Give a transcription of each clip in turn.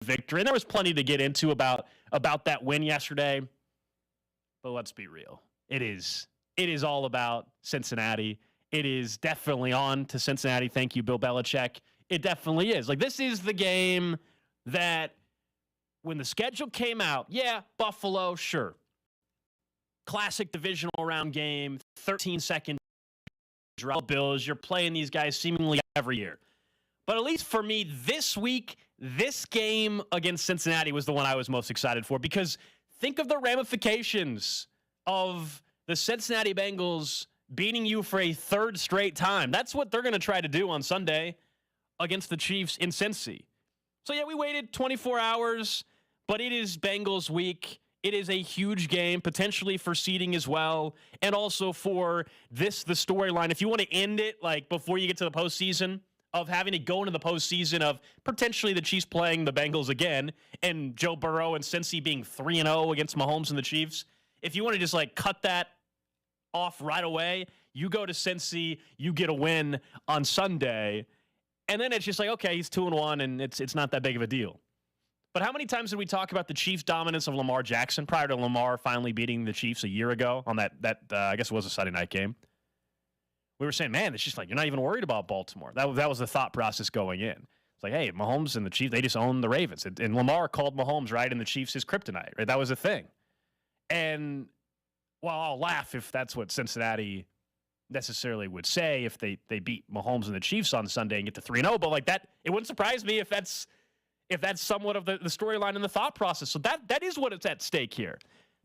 victory. And there was plenty to get into about that win yesterday. But let's be real. It is all about Cincinnati. It is definitely on to Cincinnati. Thank you, Bill Belichick. It definitely is. Like, this is the game that when the schedule came out, yeah, Buffalo, sure. Classic divisional round game, 13-second Bills. You're playing these guys seemingly every year. But at least for me, this week, this game against Cincinnati was the one I was most excited for, because think of the ramifications of the Cincinnati Bengals beating you for a third straight time. That's what they're going to try to do on Sunday against the Chiefs in Cincy. So, yeah, we waited 24 hours, but it is Bengals week. It is a huge game, potentially for seeding as well, and also for the storyline. If you want to end it, like, before you get to the postseason, of having to go into the postseason of potentially the Chiefs playing the Bengals again, and Joe Burrow and Cincy being 3-0 against Mahomes and the Chiefs, if you want to just, like, cut that off right away, you go to Cincy, you get a win on Sunday, and then it's just like, okay, he's 2-1, and it's not that big of a deal. But how many times did we talk about the Chiefs' dominance of Lamar Jackson prior to Lamar finally beating the Chiefs a year ago on that I guess it was a Sunday night game? We were saying, man, it's just like, you're not even worried about Baltimore. That was the thought process going in. It's like, hey, Mahomes and the Chiefs, they just own the Ravens. And Lamar called Mahomes, right, and the Chiefs his kryptonite, right? That was a thing. And while I'll laugh if that's what Cincinnati necessarily would say if they beat Mahomes and the Chiefs on Sunday and get to 3-0, but like that, it wouldn't surprise me if that's somewhat of the storyline and the thought process. So that is what is at stake here.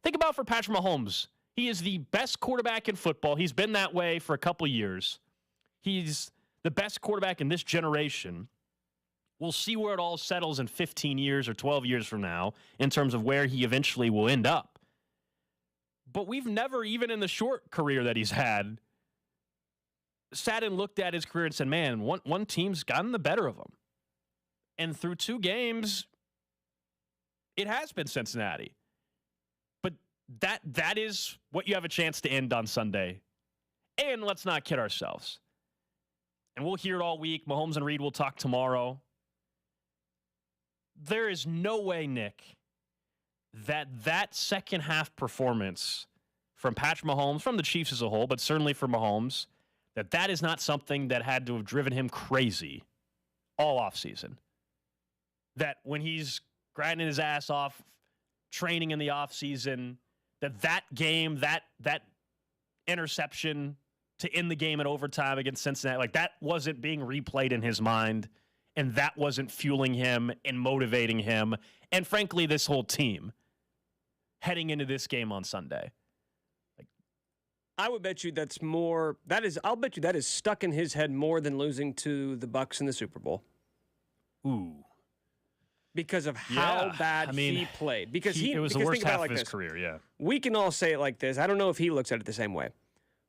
Think about for Patrick Mahomes. He is the best quarterback in football. He's been that way for a couple of years. He's the best quarterback in this generation. We'll see where it all settles in 15 years or 12 years from now in terms of where he eventually will end up. But we've never, even in the short career that he's had, sat and looked at his career and said, man, one team's gotten the better of him. And through 2 games, it has been Cincinnati. But that is what you have a chance to end on Sunday. And let's not kid ourselves. And we'll hear it all week. Mahomes and Reed will talk tomorrow. There is no way, Nick, that second half performance from Patrick Mahomes, from the Chiefs as a whole, but certainly for Mahomes, that is not something that had to have driven him crazy all offseason. That when he's grinding his ass off, training in the offseason, that game, that interception to end the game in overtime against Cincinnati, like that wasn't being replayed in his mind, and that wasn't fueling him and motivating him, and frankly, this whole team heading into this game on Sunday. I would bet you I'll bet you that is stuck in his head more than losing to the Bucs in the Super Bowl. Ooh. Because of how bad he played. Because it was the worst half of his career, yeah. We can all say it like this. I don't know if he looks at it the same way.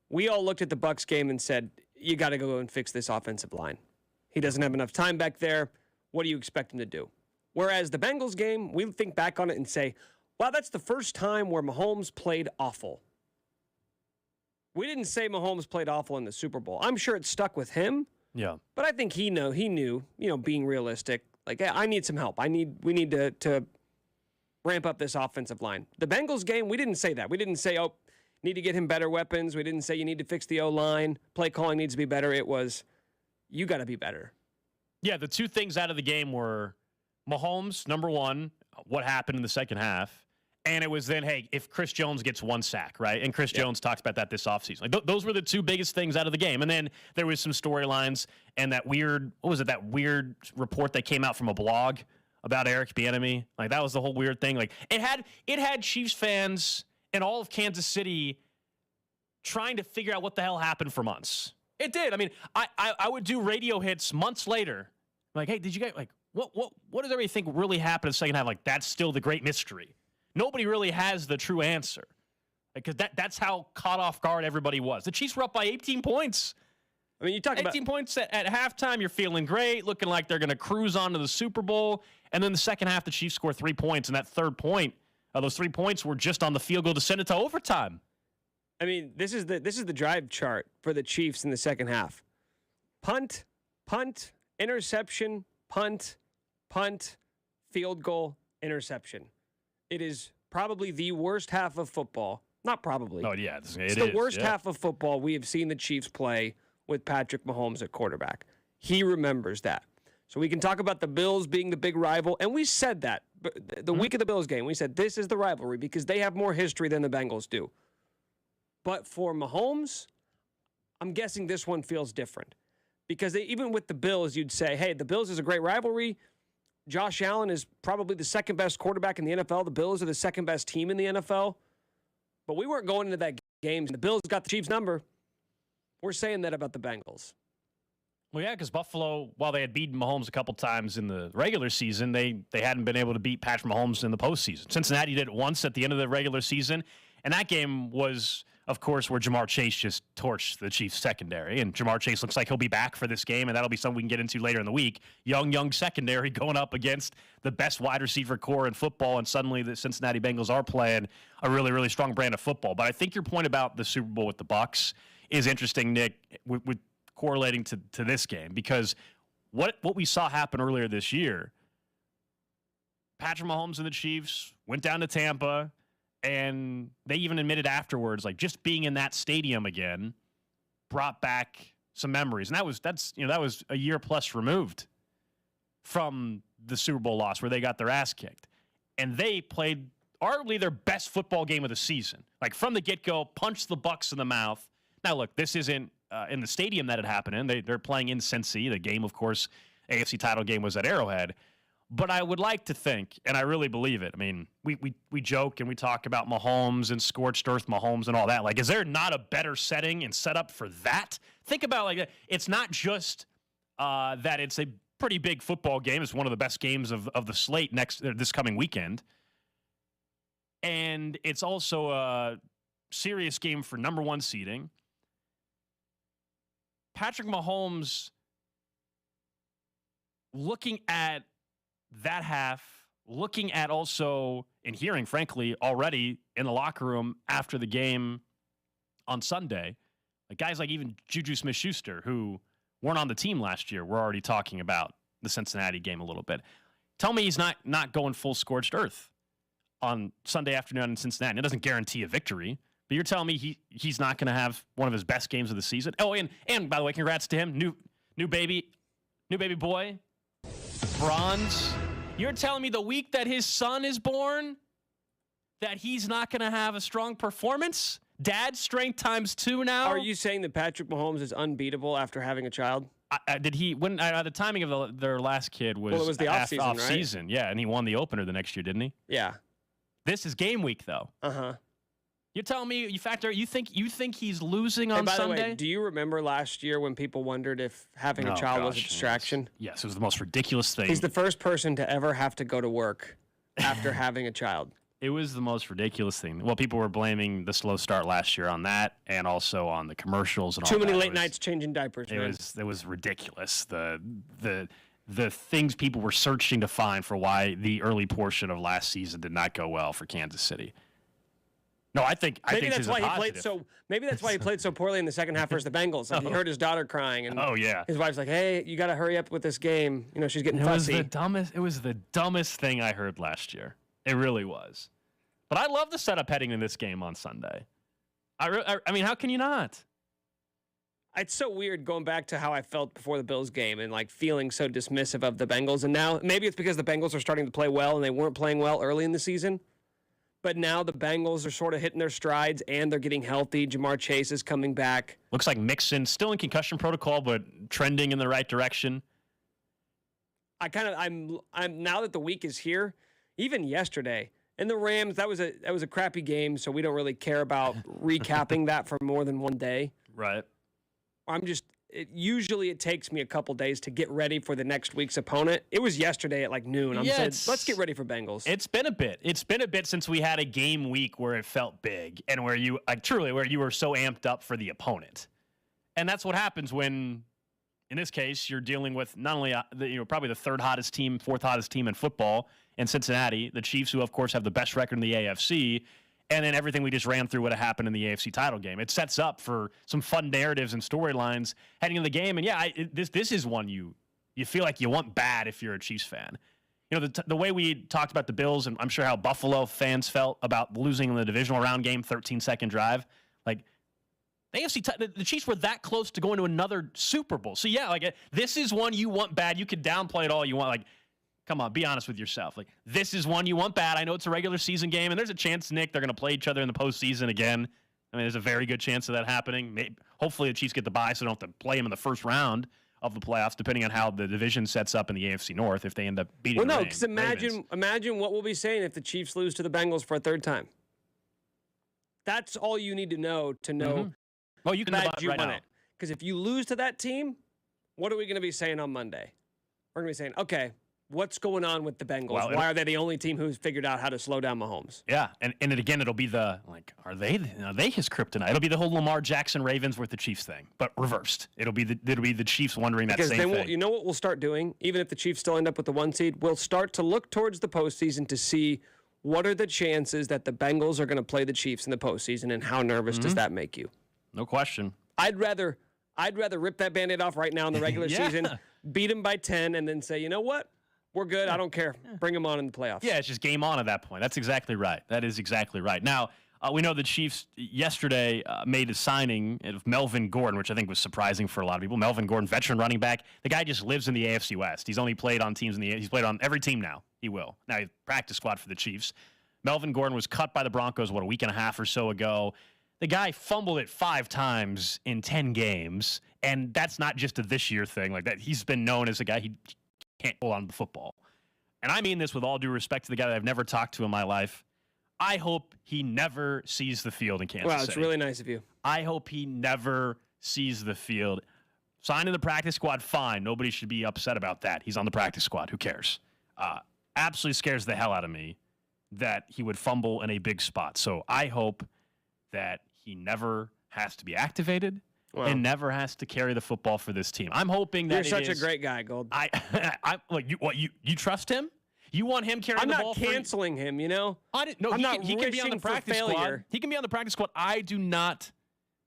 We all looked at the Bucs game and said, you got to go and fix this offensive line. He doesn't have enough time back there. What do you expect him to do? Whereas the Bengals game, we think back on it and say, wow, that's the first time where Mahomes played awful. We didn't say Mahomes played awful in the Super Bowl. I'm sure it stuck with him. Yeah. But I think he knew, being realistic, like, I need some help. We need to ramp up this offensive line. The Bengals game, we didn't say that. We didn't say, need to get him better weapons. We didn't say you need to fix the O-line. Play calling needs to be better. It was, you got to be better. Yeah, the 2 things out of the game were Mahomes, number 1, what happened in the second half. And it was then, hey, if Chris Jones gets 1 sack, right? And Chris Jones talks about that this offseason. Like, those were the 2 biggest things out of the game. And then there was some storylines and that weird report that came out from a blog about Eric Bieniemy. Like, that was the whole weird thing. Like, it had Chiefs fans and all of Kansas City trying to figure out what the hell happened for months. It did. I mean, I would do radio hits months later. Like, hey, did you guys, like, what does everybody think really happened in the second half? Like, that's still the great mystery. Nobody really has the true answer, because that's how caught off guard everybody was. The Chiefs were up by 18 points. I mean, you talk about 18 points at halftime. You're feeling great, looking like they're going to cruise on to the Super Bowl. And then the second half, the Chiefs score 3 points, and that third point, those 3 points were just on the field goal to send it to overtime. I mean, this is the drive chart for the Chiefs in the second half. Punt, interception, punt, field goal, interception. It is probably the worst half of football. Not probably. Oh, yeah. It's the worst half of football we have seen the Chiefs play with Patrick Mahomes at quarterback. He remembers that. So we can talk about the Bills being the big rival. And we said that the week of the Bills game. We said this is the rivalry because they have more history than the Bengals do. But for Mahomes, I'm guessing this one feels different. Because even with the Bills, you'd say, hey, the Bills is a great rivalry. Josh Allen is probably the second best quarterback in the NFL. The Bills are the second best team in the NFL. But we weren't going into that game. The Bills got the Chiefs' number. We're saying that about the Bengals. Well, yeah, because Buffalo, while they had beaten Mahomes a couple times in the regular season, they hadn't been able to beat Patrick Mahomes in the postseason. Cincinnati did it once at the end of the regular season, and that game was, of course, where Jamar Chase just torched the Chiefs' secondary, and Jamar Chase looks like he'll be back for this game, and that'll be something we can get into later in the week. Young secondary going up against the best wide receiver core in football, and suddenly the Cincinnati Bengals are playing a really, really strong brand of football. But I think your point about the Super Bowl with the Bucs is interesting, Nick, with correlating to this game, because what we saw happen earlier this year, Patrick Mahomes and the Chiefs went down to Tampa, and they even admitted afterwards, like, just being in that stadium again brought back some memories. And that was a year plus removed from the Super Bowl loss where they got their ass kicked. And they played arguably their best football game of the season. Like, from the get-go, punched the Bucs in the mouth. Now, look, this isn't in the stadium that it happened in. They're playing in Cincy. The game, of course, AFC title game was at Arrowhead. But I would like to think, and I really believe it, I mean, we joke and we talk about Mahomes and scorched earth Mahomes and all that. Like, is there not a better setting and setup for that? Think about like that. It's not just that it's a pretty big football game. It's one of the best games of the slate this coming weekend. And it's also a serious game for number one seeding. Patrick Mahomes, looking at that half, looking at also and hearing, frankly, already in the locker room after the game on Sunday, like guys like even Juju Smith-Schuster, who weren't on the team last year, were already talking about the Cincinnati game a little bit. Tell me he's not going full scorched earth on Sunday afternoon in Cincinnati. It doesn't guarantee a victory. But you're telling me he's not going to have one of his best games of the season? Oh, and by the way, congrats to him, new baby boy, bronze. You're telling me the week that his son is born, that he's not going to have a strong performance? Dad strength times 2 now. Are you saying that Patrick Mahomes is unbeatable after having a child? Did he? When the timing of their last kid was, it was the off season, right? Yeah, and he won the opener the next year, didn't he? Yeah. This is game week though. You're telling me you think he's losing on Sunday? By the way, do you remember last year when people wondered if having a child was a distraction? Yes, it was the most ridiculous thing. He's the first person to ever have to go to work after having a child. It was the most ridiculous thing. Well, people were blaming the slow start last year on that, and also on the commercials and all that. Too many late nights changing diapers. It was ridiculous. The things people were searching to find for why the early portion of last season did not go well for Kansas City. No, I think that's why he played so. Maybe that's why he played so poorly in the second half versus the Bengals. Like, he heard his daughter crying, and his wife's like, "Hey, you got to hurry up with this game. You know, she's getting fussy." It was the dumbest thing I heard last year. It really was. But I love the setup heading in this game on Sunday. I mean, how can you not? It's so weird going back to how I felt before the Bills game and like feeling so dismissive of the Bengals. And now maybe it's because the Bengals are starting to play well and they weren't playing well early in the season. But now the Bengals are sort of hitting their strides and they're getting healthy. Jamar Chase is coming back. Looks like Mixon still in concussion protocol, but trending in the right direction. I'm now that the week is here, even yesterday, and the Rams, that was a crappy game, so we don't really care about recapping that for more than one day. Right. Usually it takes me a couple days to get ready for the next week's opponent. It was yesterday at like noon. I'm saying, let's get ready for Bengals. It's been a bit. It's been a bit since we had a game week where it felt big and where you were so amped up for the opponent. And that's what happens when, in this case, you're dealing with not only probably the fourth hottest team in football in Cincinnati, the Chiefs, who of course have the best record in the AFC. And then everything we just ran through would have happened in the AFC title game. It sets up for some fun narratives and storylines heading into the game. And yeah, this is one you feel like you want bad if you're a Chiefs fan. the way we talked about the Bills, and I'm sure how Buffalo fans felt about losing in the divisional round game, 13-second drive. Like, the Chiefs were that close to going to another Super Bowl. So, yeah, like, this is one you want bad. You could downplay it all you want. Like, come on, be honest with yourself. Like, this is one you want bad. I know it's a regular season game, and there's a chance, Nick, they're going to play each other in the postseason again. I mean, there's a very good chance of that happening. Hopefully the Chiefs get the bye so they don't have to play them in the first round of the playoffs, depending on how the division sets up in the AFC North if they end up beating the because imagine what we'll be saying if the Chiefs lose to the Bengals for a third time. That's all you need to know Mm-hmm. Well, you can about right now. Because if you lose to that team, what are we going to be saying on Monday? We're going to be saying, okay, what's going on with the Bengals? Well, why are they the only team who's figured out how to slow down Mahomes? Yeah, and again, it'll be are they his kryptonite? It'll be the whole Lamar Jackson Ravens with the Chiefs thing, but reversed. It'll be the Chiefs wondering that same thing. You know what we'll start doing? Even if the Chiefs still end up with the 1 seed, we'll start to look towards the postseason to see what are the chances that the Bengals are going to play the Chiefs in the postseason, and how nervous does that make you? No question. I'd rather rip that Band-Aid off right now in the regular season, beat them by 10, and then say, you know what? We're good. I don't care. Bring them on in the playoffs. Yeah, it's just game on at that point. That's exactly right. That is exactly right. Now, we know the Chiefs yesterday made a signing of Melvin Gordon, which I think was surprising for a lot of people. Melvin Gordon, veteran running back. The guy just lives in the AFC West. He's only played on teams he's played on every team now. He will. Now, he's practice squad for the Chiefs. Melvin Gordon was cut by the Broncos, a week and a half or so ago. The guy fumbled it 5 times in 10 games, and that's not just a this year thing. Like that, he's been known as a guy he can't hold on to the football. And I mean this with all due respect to the guy that I've never talked to in my life. I hope he never sees the field in Kansas City. Wow, it's really nice of you. I hope he never sees the field. Signed in the practice squad, fine. Nobody should be upset about that. He's on the practice squad. Who cares? Absolutely scares the hell out of me that he would fumble in a big spot. So I hope that he never has to be activated and never has to carry the football for this team. I'm hoping that you're such a great guy, Gold. You trust him? You want him carrying the ball? I'm not canceling him, you know? He can be on the practice squad. He can be on the practice squad. I do not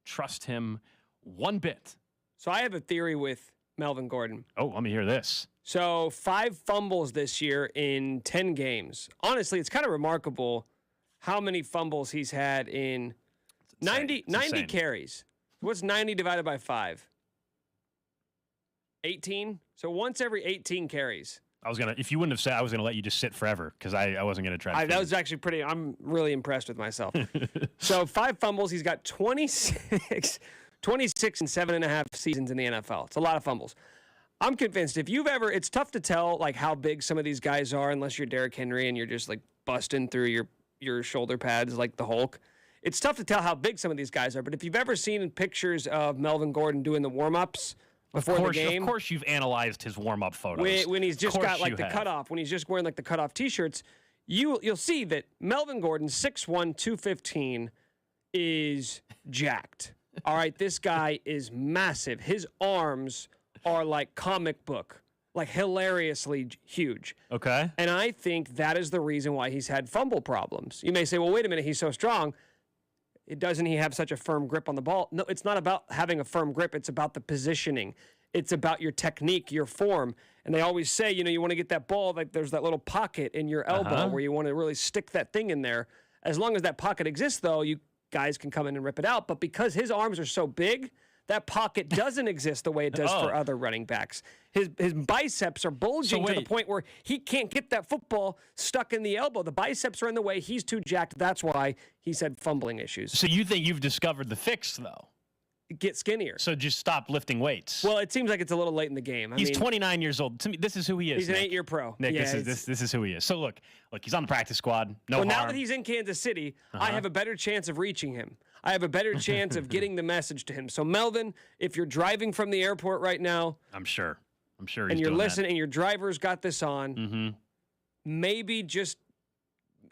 trust him one bit. So I have a theory with Melvin Gordon. Oh, let me hear this. So 5 fumbles this year in 10 games. Honestly, it's kind of remarkable how many fumbles he's had in 90 carries. What's 90 divided by 5? 18? So once every 18 carries. If you wouldn't have said, I was going to let you just sit forever because I wasn't going to try to. That was actually I'm really impressed with myself. So 5 fumbles. He's got 26 and 7.5 seasons in the NFL. It's a lot of fumbles. I'm convinced it's tough to tell like how big some of these guys are unless you're Derrick Henry and you're just like busting through your shoulder pads like the Hulk. It's tough to tell how big some of these guys are, but if you've ever seen pictures of Melvin Gordon doing the warm-ups before the game. Of course you've analyzed his warm-up photos. When he's just got like the cutoff, when he's just wearing like the cutoff T-shirts, you'll see that Melvin Gordon, 6'1", 215, is jacked. All right, this guy is massive. His arms are like comic book, like hilariously huge. Okay. And I think that is the reason why he's had fumble problems. You may say, well, wait a minute, he's so strong. Doesn't he have such a firm grip on the ball? No, it's not about having a firm grip. It's about the positioning. It's about your technique, your form. And they always say, you want to get that ball, like there's that little pocket in your elbow where you want to really stick that thing in there. As long as that pocket exists, though, you guys can come in and rip it out. But because his arms are so big, that pocket doesn't exist the way it does for other running backs. His biceps are bulging to the point where he can't get that football stuck in the elbow. The biceps are in the way. He's too jacked. That's why he's had fumbling issues. So you think you've discovered the fix, though? Get skinnier. So just stop lifting weights. Well, it seems like it's a little late in the game. He's 29 years old. To me, this is who he is. He's an 8-year pro. Nick, this is who he is. So look, he's on the practice squad. No harm. Now that he's in Kansas City, I have a better chance of reaching him. I have a better chance of getting the message to him. So Melvin, if you're driving from the airport right now, I'm sure he's and you're doing listening, and your driver's got this on, maybe just,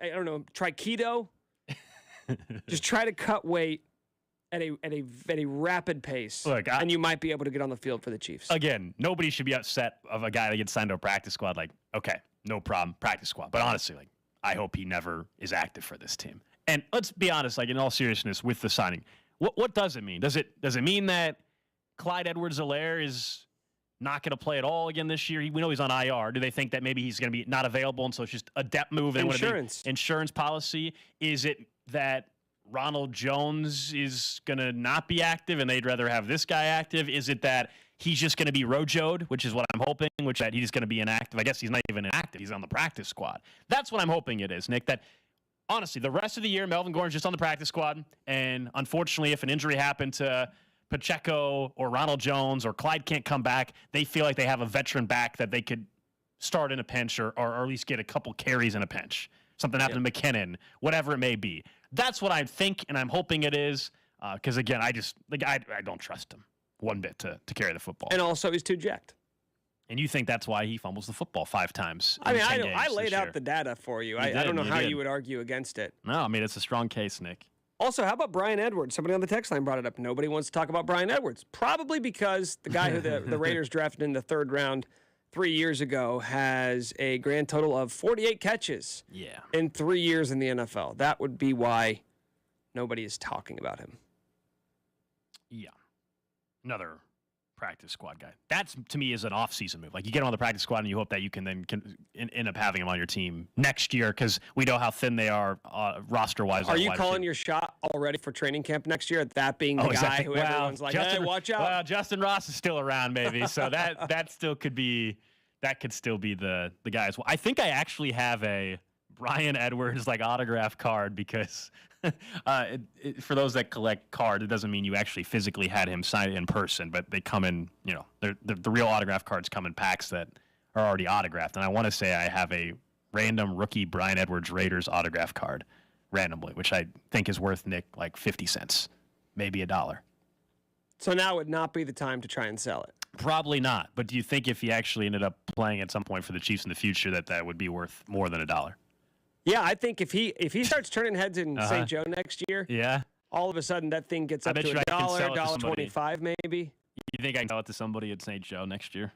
I don't know, try keto. Just try to cut weight at a rapid pace, and you might be able to get on the field for the Chiefs. Again, nobody should be upset of a guy that gets signed to a practice squad. Like, okay, no problem, practice squad. But honestly, like, I hope he never is active for this team. And let's be honest, like in all seriousness, with the signing, what does it mean? Does it mean that Clyde Edwards-Helaire is not going to play at all again this year? We know he's on IR. Do they think that maybe he's going to be not available, and so it's just a depth move? Insurance policy? Is it that Ronald Jones is going to not be active and they'd rather have this guy active? Is it that he's just going to be rojoed, which is what I'm hoping, which that he's going to be inactive? I guess he's not even inactive. He's on the practice squad. That's what I'm hoping it is, Nick, that honestly, the rest of the year, Melvin Gordon's just on the practice squad, and unfortunately, if an injury happened to Pacheco or Ronald Jones or Clyde can't come back, they feel like they have a veteran back that they could start in a pinch or at least get a couple carries in a pinch. Something happened to McKinnon, whatever it may be. That's what I think, and I'm hoping it is, because, again, I don't trust him one bit to carry the football. And also, he's too jacked. And you think that's why he fumbles the football 5 times? I mean, I laid out the data for you. I don't know how you would argue against it. No, I mean, it's a strong case, Nick. Also, how about Bryan Edwards? Somebody on the text line brought it up. Nobody wants to talk about Bryan Edwards. Probably because the guy who the Raiders drafted in the 3rd round 3 years ago has a grand total of 48 catches in 3 years in the NFL. That would be why nobody is talking about him. Yeah. Another practice squad guy. That's, to me, is an off-season move. Like, you get him on the practice squad and you hope that you can then end up having him on your team next year, because we know how thin they are roster-wise. Are you calling your shot already for training camp next year? That being the guy who everyone's like, hey, watch out. Well, Justin Ross is still around, maybe. So that still could be the guy as well. I think I actually have a Bryan Edwards autograph card, because for those that collect cards, it doesn't mean you actually physically had him sign it in person, but they come in, the real autograph cards come in packs that are already autographed. And I want to say I have a random rookie Bryan Edwards Raiders autograph card randomly, which I think is worth, Nick, like 50 cents, maybe $1. So now would not be the time to try and sell it. Probably not. But do you think if he actually ended up playing at some point for the Chiefs in the future that would be worth more than $1? Yeah, I think if he starts turning heads in St. Joe next year, all of a sudden that thing gets up to $1, $1.25 maybe. You think I can sell it to somebody at St. Joe next year?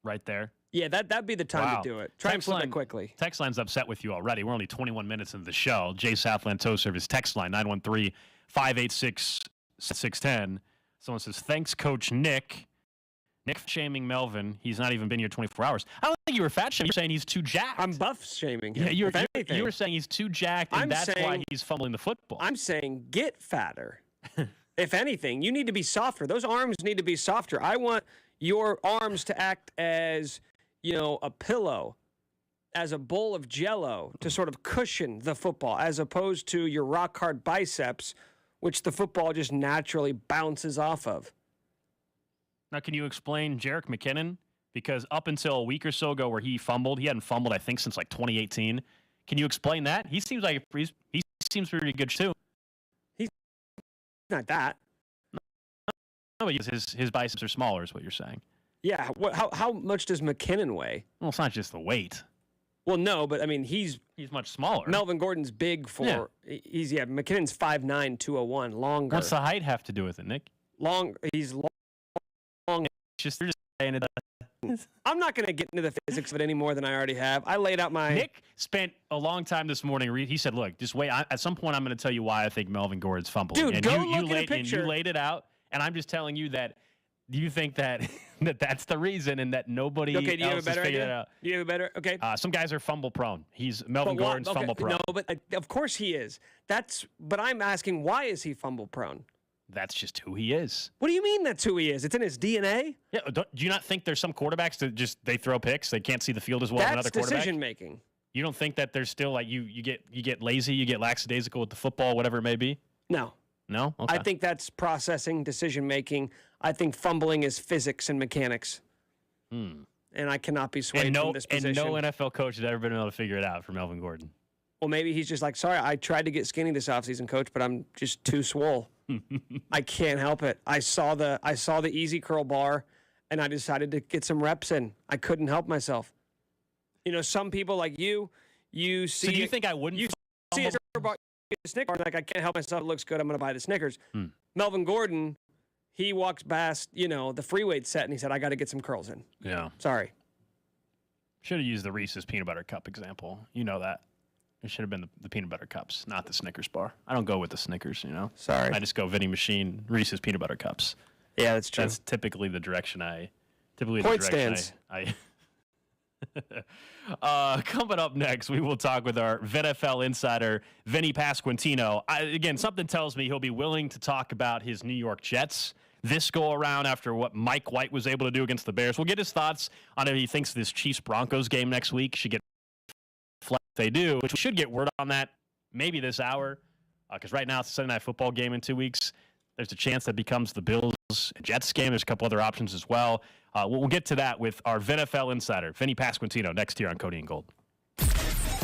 Right there? Yeah, that'd be the time to do it. Try and flip it quickly. Text line's upset with you already. We're only 21 minutes into the show. Jay Southland Tow Service text line, 913-586-610. Someone says, thanks, Coach Nick. Nick shaming Melvin. He's not even been here 24 hours. I don't think you were fat shaming. You're saying he's too jacked. I'm buff shaming him. Yeah, you were saying he's too jacked, and that's why he's fumbling the football. I'm saying get fatter. If anything, you need to be softer. Those arms need to be softer. I want your arms to act as, a pillow, as a bowl of Jell-O to sort of cushion the football, as opposed to your rock-hard biceps, which the football just naturally bounces off of. Now, can you explain Jerick McKinnon? Because up until a week or so ago where he hadn't fumbled, I think, since 2018. Can you explain that? He seems like he seems pretty good, too. He's not that. No, but his biceps are smaller is what you're saying. Yeah. How much does McKinnon weigh? Well, it's not just the weight. Well, no, but I mean, he's much smaller. Melvin Gordon's big for McKinnon's 5'9", 201, longer. What's the height have to do with it, Nick? He's long. You're just saying it. I'm not going to get into the physics of it any more than I already have. I laid out my... Nick spent a long time this morning. He said, look, just wait. At some point, I'm going to tell you why I think Melvin Gordon's fumbling. Dude, go look at a picture. And you laid it out, and I'm just telling you that you think that that's the reason and that nobody else has figured it out. Do you have a better... Okay. Some guys are fumble prone. Melvin Gordon's fumble prone. No, but of course he is. But I'm asking, why is he fumble prone? That's just who he is. What do you mean that's who he is? It's in his DNA? Yeah. Do you not think there's some quarterbacks that they throw picks? They can't see the field as well as another quarterback? That's decision making. You don't think that there's still you get lazy, you get lackadaisical with the football, whatever it may be? No. No? Okay. I think that's processing, decision making. I think fumbling is physics and mechanics. And I cannot be swayed from this position. And no NFL coach has ever been able to figure it out for Melvin Gordon. Well, maybe he's just like, sorry, I tried to get skinny this offseason, coach, but I'm just too swole. I can't help it. I saw the easy curl bar, and I decided to get some reps in. I couldn't help myself. Some people like you see. So do you think I wouldn't? You see a curl bar, you get a Snickers, like I can't help myself. It looks good. I'm going to buy the Snickers. Melvin Gordon, he walks past the free weight set, and he said, I got to get some curls in. Yeah. Sorry. Should have used the Reese's peanut butter cup example. You know that. It should have been the peanut butter cups, not the Snickers bar. I don't go with the Snickers, Sorry. I just go vending machine, Reese's peanut butter cups. Yeah, that's true. That's typically the direction I typically point the direction stands. Coming up next, we will talk with our VFL insider, Vinny Pasquantino. Again, something tells me he'll be willing to talk about his New York Jets this go around after what Mike White was able to do against the Bears. We'll get his thoughts on if he thinks this Chiefs-Broncos game next week should get flat if they do, which we should get word on that maybe this hour, because right now it's a Sunday Night Football game in 2 weeks. There's a chance that becomes the Bills and Jets game. There's a couple other options as well. We'll get to that with our VFL insider, Vinny Pasquantino, next year on Cody and Gold.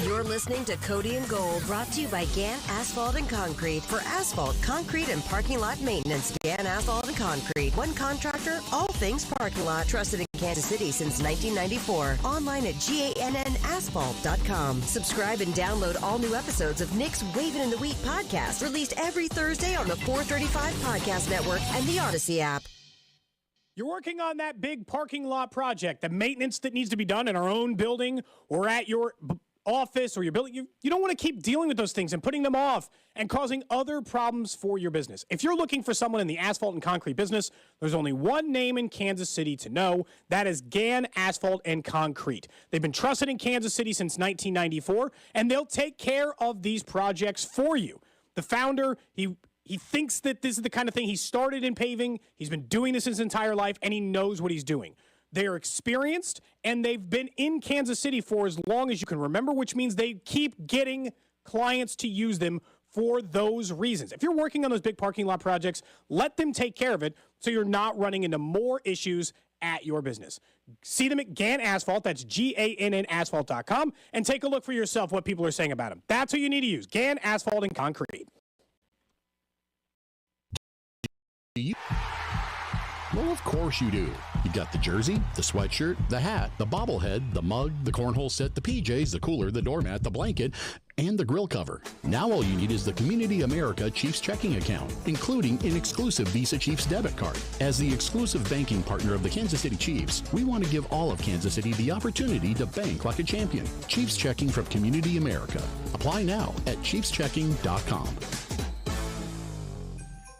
You're listening to Cody and Gold, brought to you by Gann Asphalt and Concrete. For asphalt, concrete, and parking lot maintenance, Gann Asphalt and Concrete. One contractor, all things parking lot. Trusted in Kansas City since 1994. Online at GANNasphalt.com. Subscribe and download all new episodes of Nick's Waving in the Wheat podcast, released every Thursday on the 435 Podcast Network and the Audacy app. You're working on that big parking lot project, the maintenance that needs to be done in our own building or at your office or your building. You don't want to keep dealing with those things and putting them off and causing other problems for your business. If you're looking for someone in the asphalt and concrete business, there's only one name in Kansas City to know. That is Gann Asphalt and Concrete. They've been trusted in Kansas City since 1994, and they'll take care of these projects for you. The founder, he thinks that this is the kind of thing he started in paving. He's been doing this his entire life, and he knows what he's doing. They are experienced, and they've been in Kansas City for as long as you can remember, which means they keep getting clients to use them for those reasons. If you're working on those big parking lot projects, let them take care of it so you're not running into more issues at your business. See them at Gann Asphalt, that's GANN asphalt.com, and take a look for yourself what people are saying about them. That's who you need to use, Gann Asphalt and Concrete. Well, of course you do. You've got the jersey, the sweatshirt, the hat, the bobblehead, the mug, the cornhole set, the PJs, the cooler, the doormat, the blanket, and the grill cover. Now all you need is the Community America Chiefs checking account, including an exclusive Visa Chiefs debit card. As the exclusive banking partner of the Kansas City Chiefs, we want to give all of Kansas City the opportunity to bank like a champion. Chiefs checking from Community America. Apply now at chiefschecking.com.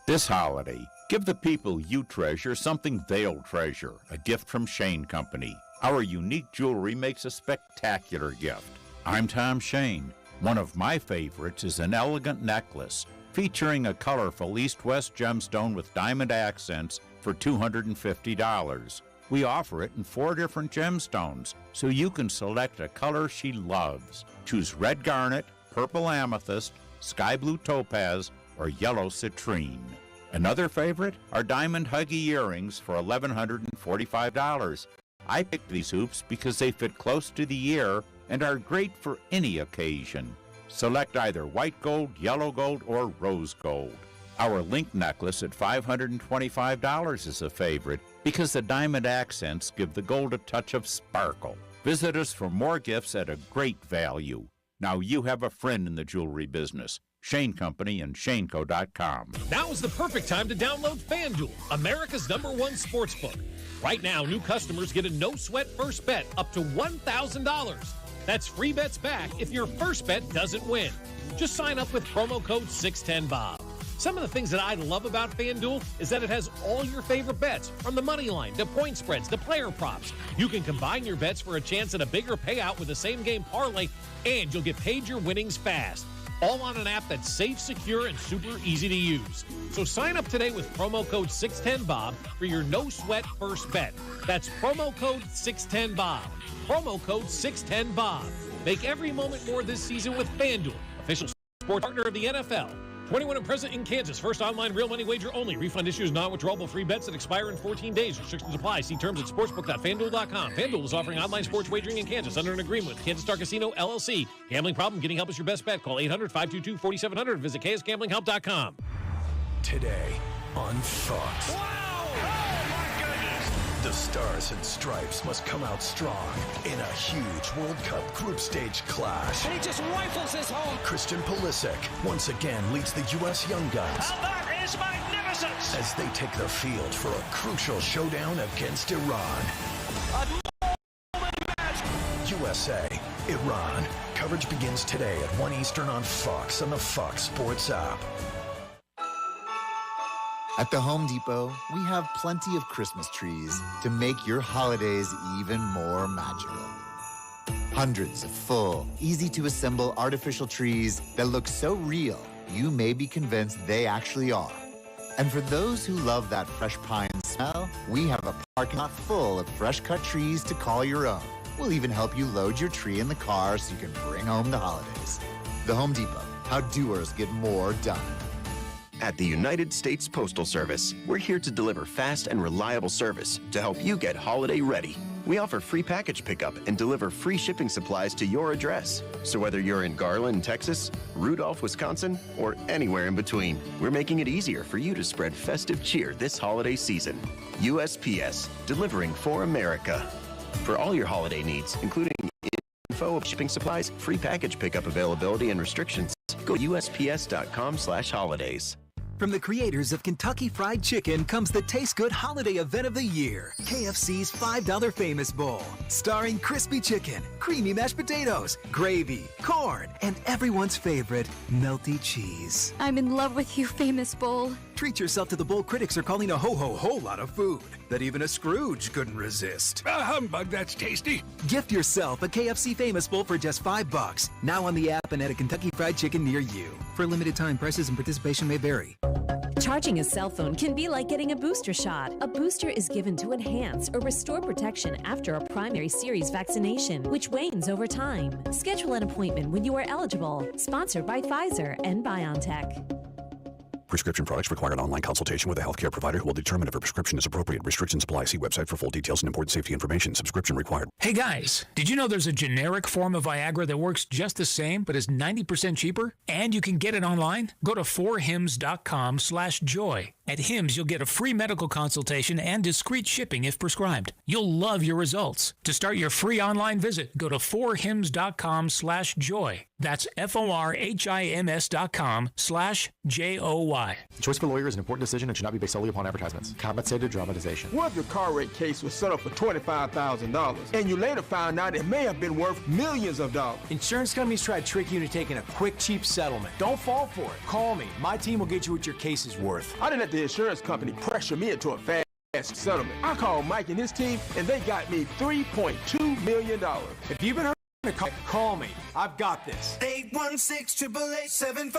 This holiday, give the people you treasure something they'll treasure, a gift from Shane Company. Our unique jewelry makes a spectacular gift. I'm Tom Shane. One of my favorites is an elegant necklace featuring a colorful east-west gemstone with diamond accents for $250. We offer it in 4 different gemstones, so you can select a color she loves. Choose red garnet, purple amethyst, sky blue topaz, or yellow citrine. Another favorite are diamond huggy earrings for $1,145. I picked these hoops because they fit close to the ear and are great for any occasion. Select either white gold, yellow gold, or rose gold. Our link necklace at $525 is a favorite because the diamond accents give the gold a touch of sparkle. Visit us for more gifts at a great value. Now you have a friend in the jewelry business. Shane Company and ShaneCo.com. Now is the perfect time to download FanDuel, America's #1 sportsbook. Right now, new customers get a no-sweat first bet up to $1,000. That's free bets back if your first bet doesn't win. Just sign up with promo code 610BOB. Some of the things that I love about FanDuel is that it has all your favorite bets, from the money line to point spreads to player props. You can combine your bets for a chance at a bigger payout with a same-game parlay, and you'll get paid your winnings fast. All on an app that's safe, secure, and super easy to use. So sign up today with promo code 610BOB for your no-sweat first bet. That's promo code 610BOB. Promo code 610BOB. Make every moment more this season with FanDuel, official sports partner of the NFL. 21 and present in Kansas. First online real money wager only. Refund issues non-withdrawable free bets that expire in 14 days. Restrictions apply. See terms at sportsbook.fanduel.com. FanDuel is offering online sports wagering in Kansas under an agreement with Kansas Star Casino, LLC. Gambling problem? Getting help is your best bet. Call 800-522-4700. Visit ksgamblinghelp.com. Today on Fox. Wow! Oh, my goodness! The Stars and Stripes must come out strong in a huge World Cup group stage clash. And he just rifles his home. Christian Pulisic once again leads the U.S. Young Guns. And that is magnificent! As they take the field for a crucial showdown against Iran. USA, Iran. Coverage begins today at 1 Eastern on Fox and the Fox Sports app. At the Home Depot, we have plenty of Christmas trees to make your holidays even more magical. Hundreds of full, easy-to-assemble artificial trees that look so real, you may be convinced they actually are. And for those who love that fresh pine smell, we have a parking lot full of fresh-cut trees to call your own. We'll even help you load your tree in the car so you can bring home the holidays. The Home Depot, how doers get more done. At the United States Postal Service, we're here to deliver fast and reliable service to help you get holiday ready. We offer free package pickup and deliver free shipping supplies to your address. So whether you're in Garland, Texas, Rudolph, Wisconsin, or anywhere in between, we're making it easier for you to spread festive cheer this holiday season. USPS, delivering for America. For all your holiday needs, including info of shipping supplies, free package pickup availability and restrictions, go to USPS.com/holidays. From the creators of Kentucky Fried Chicken comes the Taste Good Holiday Event of the Year, KFC's $5 Famous Bowl, starring crispy chicken, creamy mashed potatoes, gravy, corn, and everyone's favorite, melty cheese. I'm in love with you, Famous Bowl. Treat yourself to the bowl critics are calling a whole lot of food that even a Scrooge couldn't resist. A humbug, that's tasty. Gift yourself a KFC Famous Bowl for just $5. Now on the app and at a Kentucky Fried Chicken near you. For a limited time, prices and participation may vary. Charging a cell phone can be like getting a booster shot. A booster is given to enhance or restore protection after a primary series vaccination, which wanes over time. Schedule an appointment when you are eligible. Sponsored by Pfizer and BioNTech. Prescription products require an online consultation with a healthcare provider who will determine if a prescription is appropriate. Restrictions apply. See website for full details and important safety information. Subscription required. Hey guys, did you know there's a generic form of Viagra that works just the same but is 90% cheaper? And you can get it online? Go to 4hims.com/joy. At Hims, you'll get a free medical consultation and discreet shipping if prescribed. You'll love your results. To start your free online visit, go to 4hims.com/joy. That's FORHIMS.com/JOY. Choice of a lawyer is an important decision and should not be based solely upon advertisements. Compensated dramatization. What if your car wreck case was set up for $25,000 and you later found out it may have been worth millions of dollars? Insurance companies try to trick you into taking a quick, cheap settlement. Don't fall for it. Call me. My team will get you what your case is worth. I didn't let the insurance company pressure me into a fast settlement. I called Mike and his team and they got me $3.2 million. If you've been hurt, call me. I've got this. 816-888-7500.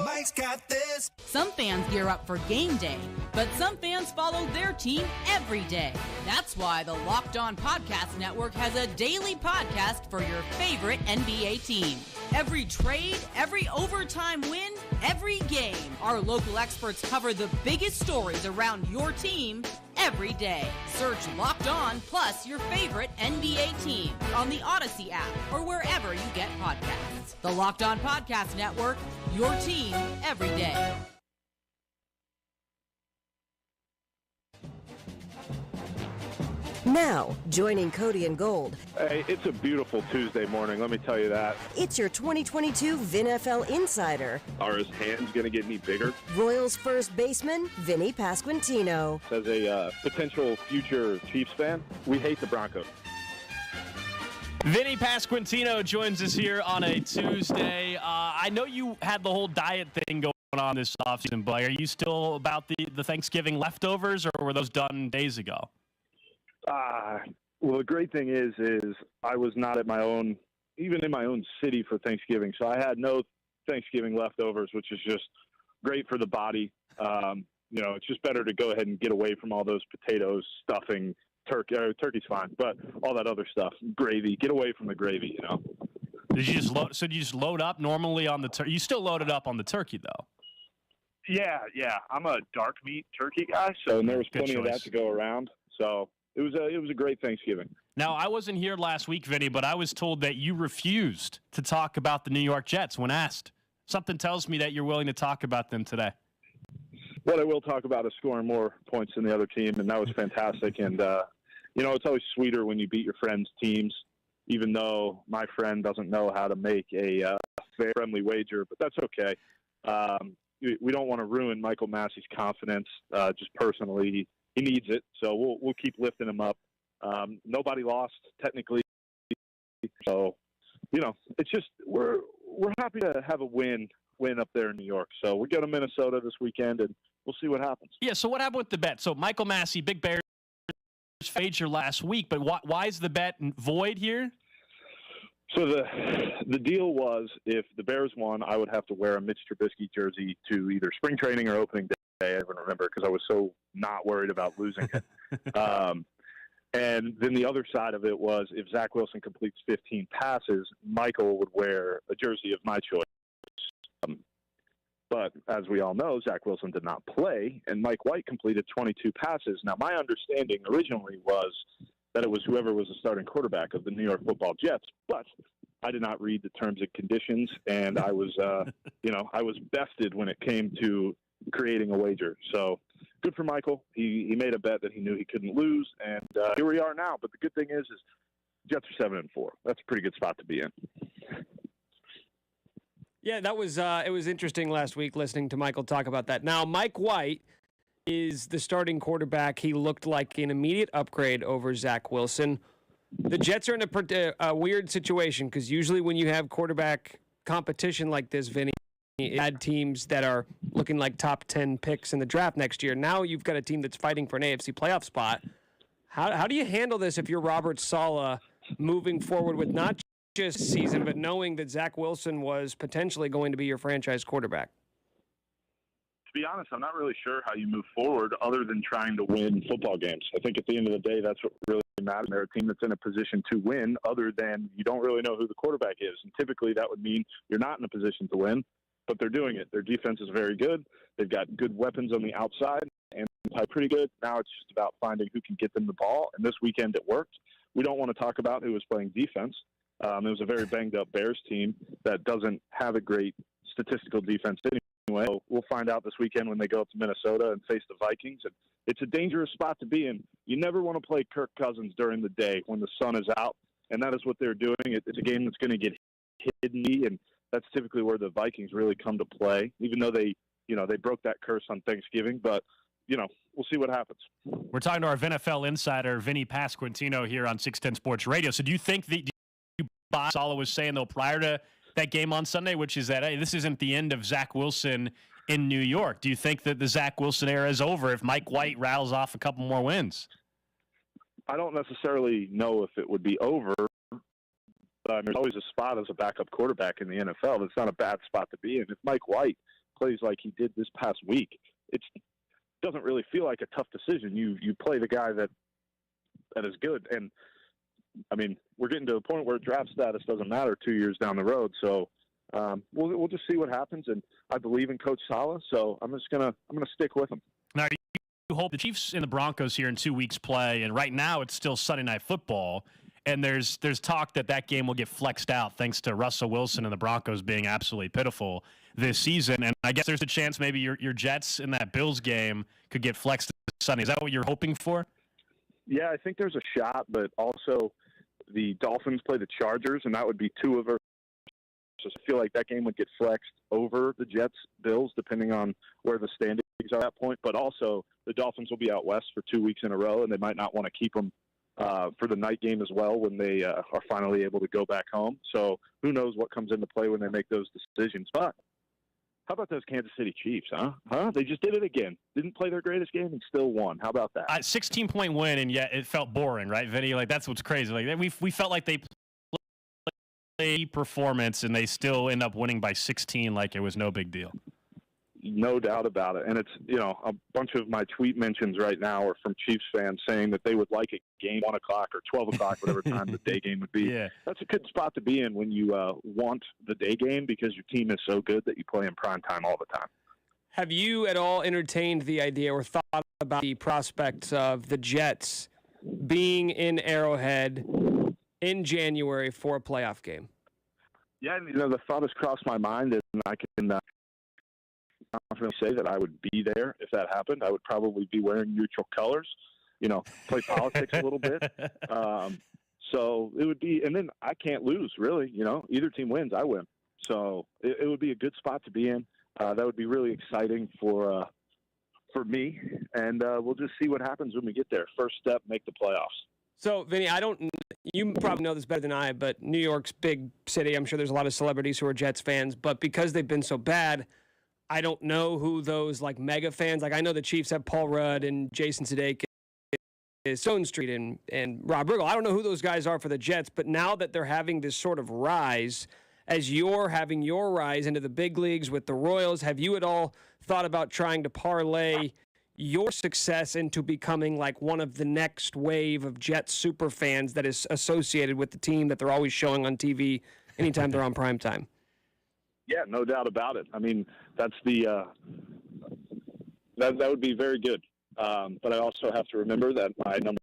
Mike's got this. Some fans gear up for game day, but some fans follow their team every day. That's why the Locked On Podcast Network has a daily podcast for your favorite NBA team. Every trade, every overtime win, every game, our local experts cover the biggest stories around your team every day. Search Locked On plus your favorite NBA team on the Audacy app or wherever you get podcasts. The Locked On Podcast Network, your team every day. Now, joining Cody and Gold. Hey, it's a beautiful Tuesday morning, let me tell you that. It's your 2022 VinFL Insider. Are his hands going to get any bigger? Royals first baseman, Vinny Pasquantino. As a potential future Chiefs fan, we hate the Broncos. Vinny Pasquantino joins us here on a Tuesday. I know you had the whole diet thing going on this offseason, but are you still about the Thanksgiving leftovers, or were those done days ago? Well, the great thing is I was not at my own, even in my own city for Thanksgiving. So I had no Thanksgiving leftovers, which is just great for the body. It's just better to go ahead and get away from all those potatoes, stuffing, turkey's fine, but all that other stuff, gravy, get away from the gravy, Did you just load? So did you just load up normally on the turkey? You still loaded up on the turkey though. Yeah. I'm a dark meat turkey guy, so there was plenty of that to go around. So it was a great Thanksgiving. Now, I wasn't here last week, Vinny, but I was told that you refused to talk about the New York Jets when asked. Something tells me that you're willing to talk about them today. What I will talk about is scoring more points than the other team, and that was fantastic. And, it's always sweeter when you beat your friends' teams, even though my friend doesn't know how to make a fair, friendly wager, but that's okay. We don't want to ruin Michael Massey's confidence just personally. He needs it, so we'll keep lifting him up. Nobody lost technically, so it's just we're happy to have a win up there in New York. So we go to Minnesota this weekend, and we'll see what happens. Yeah, so what happened with the bet? So Michael Massey, Big Bears wager last week, but why is the bet void here? So the deal was if the Bears won, I would have to wear a Mitch Trubisky jersey to either spring training or opening day. I don't remember because I was so not worried about losing it. And then the other side of it was if Zach Wilson completes 15 passes, Michael would wear a jersey of my choice. But as we all know, Zach Wilson did not play, and Mike White completed 22 passes. Now, my understanding originally was that it was whoever was the starting quarterback of the New York Football Jets, but I did not read the terms and conditions, and I was, I was bested when it came to creating a wager. So good for Michael. He made a bet that he knew he couldn't lose, and here we are now. But the good thing is Jets are 7-4. That's a pretty good spot to be in. Yeah, that was it was interesting last week listening to Michael talk about that. Now, Mike White is the starting quarterback. He looked like an immediate upgrade over Zach Wilson. The Jets are in a weird situation because usually when you have quarterback competition like this, Vinny, you had teams that are looking like top 10 picks in the draft next year. Now you've got a team that's fighting for an AFC playoff spot. How do you handle this if you're Robert Saleh moving forward with not just season, but knowing that Zach Wilson was potentially going to be your franchise quarterback? To be honest, I'm not really sure how you move forward other than trying to win football games. I think at the end of the day, that's what really matters. They're a team that's in a position to win other than you don't really know who the quarterback is. And typically that would mean you're not in a position to win, but they're doing it. Their defense is very good. They've got good weapons on the outside and play pretty good. Now it's just about finding who can get them the ball. And this weekend it worked. We don't want to talk about who was playing defense. It was a very banged-up Bears team that doesn't have a great statistical defense anyway. So we'll find out this weekend when they go up to Minnesota and face the Vikings. And it's a dangerous spot to be in. You never want to play Kirk Cousins during the day when the sun is out, and that is what they're doing. It's a game that's going to get hidden, and that's typically where the Vikings really come to play, even though they broke that curse on Thanksgiving. But we'll see what happens. We're talking to our NFL insider, Vinny Pasquantino, here on 610 Sports Radio. So do you think that Saleh was saying, though, prior to that game on Sunday, which is that, hey, this isn't the end of Zach Wilson in New York? Do you think that the Zach Wilson era is over if Mike White rattles off a couple more wins? I don't necessarily know if it would be over. There's always a spot as a backup quarterback in the NFL. It's not a bad spot to be in. If Mike White plays like he did this past week, it doesn't really feel like a tough decision. You play the guy that is good. And, I mean, we're getting to a point where draft status doesn't matter 2 years down the road. So we'll just see what happens. And I believe in Coach Saleh, so I'm gonna stick with him. Now, you hope the Chiefs and the Broncos here in 2 weeks play, and right now it's still Sunday Night Football. And there's talk that game will get flexed out thanks to Russell Wilson and the Broncos being absolutely pitiful this season. And I guess there's a chance maybe your Jets in that Bills game could get flexed Sunday. Is that what you're hoping for? Yeah, I think there's a shot, but also the Dolphins play the Chargers, and that would be two of our. So I feel like that game would get flexed over the Jets-Bills, depending on where the standings are at that point. But also, the Dolphins will be out west for 2 weeks in a row, and they might not want to keep them for the night game as well when they are finally able to go back home. So who knows what comes into play when they make those decisions. But how about those Kansas City Chiefs, huh? They just did it again. Didn't play their greatest game and still won. How about that? 16-point win, and yet it felt boring, right, Vinny? Like, that's what's crazy. Like, we felt like they played performance, and they still end up winning by 16 like it was no big deal. No doubt about it. And it's, a bunch of my tweet mentions right now are from Chiefs fans saying that they would like a game 1 o'clock or 12 o'clock, whatever time the day game would be. Yeah. That's a good spot to be in when you want the day game because your team is so good that you play in prime time all the time. Have you at all entertained the idea or thought about the prospects of the Jets being in Arrowhead in January for a playoff game? Yeah, the thought has crossed my mind, and I can confidently say that I would be there if that happened. I would probably be wearing neutral colors, play politics a little bit. So it would be, and then I can't lose, really. Either team wins, I win. So it would be a good spot to be in. That would be really exciting for me, and we'll just see what happens when we get there. First step, make the playoffs. So, Vinny, you probably know this better than I, but New York's big city. I'm sure there's a lot of celebrities who are Jets fans, but because they've been so bad, I don't know who those like mega fans, like I know the Chiefs have Paul Rudd and Jason Sudeikis, Stone Street and Rob Riggle. I don't know who those guys are for the Jets, but now that they're having this sort of rise, as you're having your rise into the big leagues with the Royals, have you at all thought about trying to parlay your success into becoming like one of the next wave of Jets super fans that is associated with the team that they're always showing on TV anytime they're on primetime? Yeah, no doubt about it. I mean, that's the that would be very good. But I also have to remember that my number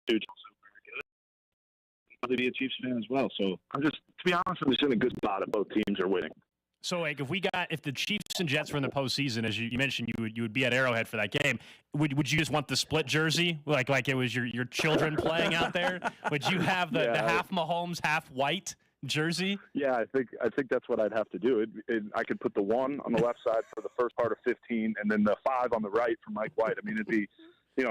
2 is also very good. I'd be a Chiefs fan as well. So to be honest, I'm just in a good spot if both teams are winning. So, like, if the Chiefs and Jets were in the postseason, as you mentioned, you would be at Arrowhead for that game. Would you just want the split jersey, like it was your children playing out there? Would you have the half Mahomes, half white jersey? Yeah, I think that's what I'd have to do. I could put the 1 on the left side for the first part of 15, and then the 5 on the right for Mike White. I mean, it'd be,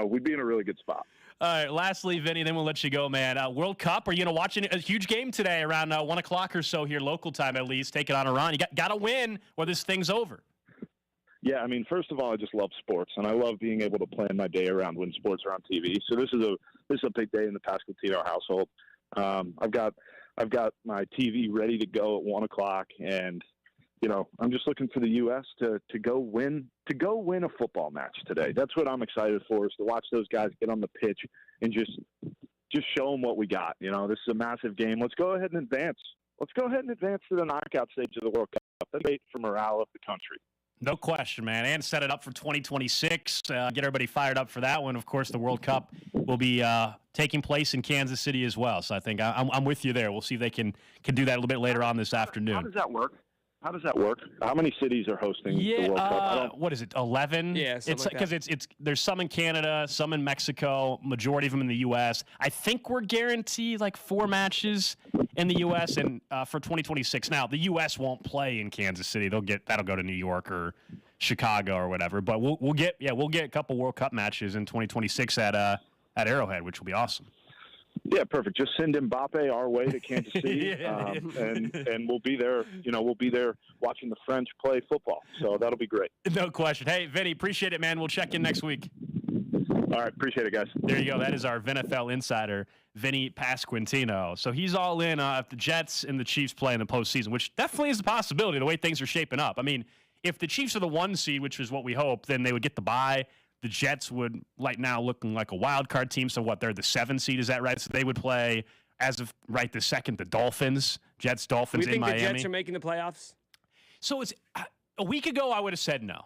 we'd be in a really good spot. All right, lastly, Vinny, then we'll let you go, man. World Cup, are you going to watch a huge game today around 1 o'clock or so here, local time at least, take it on Iran? You got to win or this thing's over. Yeah, I mean, first of all, I just love sports, and I love being able to plan my day around when sports are on TV. So this is a big day in the Pasquantino household. I've got my TV ready to go at 1 o'clock, and I'm just looking for the U.S. to go win a football match today. That's what I'm excited for, is to watch those guys get on the pitch and just show them what we got. This is a massive game. Let's go ahead and advance. Let's go ahead and advance to the knockout stage of the World Cup. That's great for morale of the country. No question, man. And set it up for 2026. Get everybody fired up for that one. Of course, the World Cup will be taking place in Kansas City as well. So I think I'm with you there. We'll see if they can do that a little bit later on this afternoon. How does that work? How many cities are hosting the World Cup? What is it, 11? Yeah, it's because it's there's some in Canada, some in Mexico, majority of them in the U.S. I think we're guaranteed like 4 matches in the U.S. and for 2026. Now the U.S. won't play in Kansas City; that'll go to New York or Chicago or whatever. But we'll get a couple World Cup matches in 2026 at Arrowhead, which will be awesome. Yeah, perfect. Just send Mbappe our way to Kansas City, and we'll be there. We'll be there watching the French play football. So that'll be great. No question. Hey, Vinny, appreciate it, man. We'll check in next week. All right, appreciate it, guys. There you go. That is our VNFL insider, Vinny Pasquantino. So he's all in if the Jets and the Chiefs play in the postseason, which definitely is a possibility the way things are shaping up. I mean, if the Chiefs are the 1 seed, which is what we hope, then they would get the bye. The Jets would, like now, looking like a wild card team. So they're the 7 seed, is that right? So they would play, as of right this second, the Dolphins, Jets-Dolphins in Miami. Do you think the Jets are making the playoffs? So it's a week ago, I would have said no.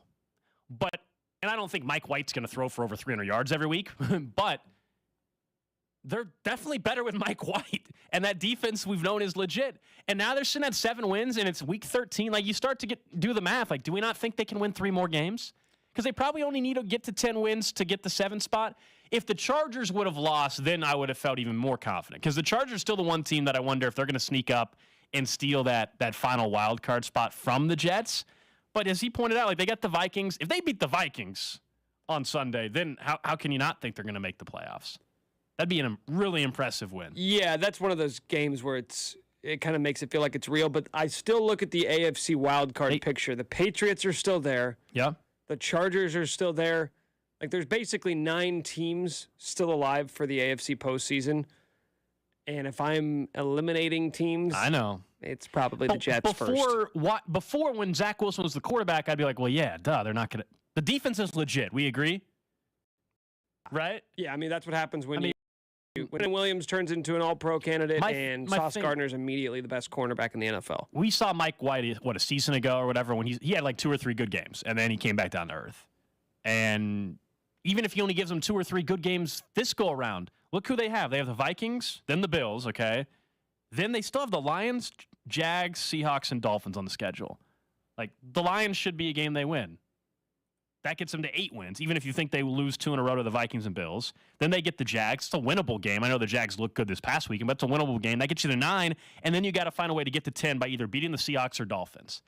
And I don't think Mike White's going to throw for over 300 yards every week, but they're definitely better with Mike White. And that defense we've known is legit. And now they're sitting at 7 wins, and it's week 13. Like, you start to do the math. Like, do we not think they can win 3 more games? Because they probably only need to get to 10 wins to get the 7th spot. If the Chargers would have lost, then I would have felt even more confident. Because the Chargers are still the one team that I wonder if they're going to sneak up and steal that final wild card spot from the Jets. But as he pointed out, like, they got the Vikings. If they beat the Vikings on Sunday, then how can you not think they're going to make the playoffs? That'd be a really impressive win. Yeah, that's one of those games where it kind of makes it feel like it's real. But I still look at the AFC wild card picture. The Patriots are still there. Yeah. The Chargers are still there. Like, there's basically 9 teams still alive for the AFC postseason. And if I'm eliminating teams, I know it's probably the Jets first. Before, when Zach Wilson was the quarterback, I'd be like, well, yeah, duh, they're not going to. The defense is legit. We agree? Right? Yeah, I mean, that's what happens when Williams turns into an all-pro candidate and Sauce Gardner's immediately the best cornerback in the NFL. We saw Mike White, a season ago or whatever, when he had like 2 or 3 good games, and then he came back down to earth. And even if he only gives them 2 or 3 good games this go-around, look who they have. They have the Vikings, then the Bills, okay? Then they still have the Lions, Jags, Seahawks, and Dolphins on the schedule. Like, the Lions should be a game they win. That gets them to 8 wins, even if you think they will lose 2 in a row to the Vikings and Bills. Then they get the Jags. It's a winnable game. I know the Jags looked good this past weekend, but it's a winnable game. That gets you to 9, and then you got to find a way to get to 10 by either beating the Seahawks or Dolphins.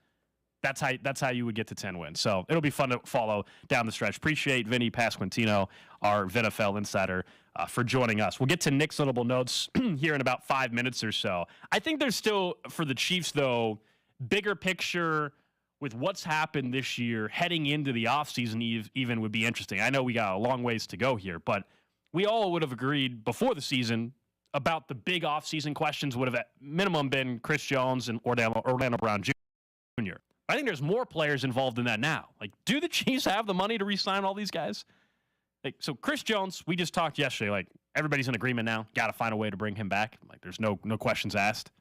That's how you would get to 10 wins. So it'll be fun to follow down the stretch. Appreciate Vinny Pasquantino, our VNFL insider, for joining us. We'll get to Nick's notable notes here in about 5 minutes or so. I think there's still, for the Chiefs, though, bigger picture, with what's happened this year, heading into the offseason even would be interesting. I know we got a long ways to go here, but we all would have agreed before the season about the big offseason questions would have at minimum been Chris Jones and Orlando Brown Jr. I think there's more players involved in that now. Like, do the Chiefs have the money to re-sign all these guys? Like, so Chris Jones, we just talked yesterday. Like, everybody's in agreement now. Got to find a way to bring him back. Like, there's no questions asked.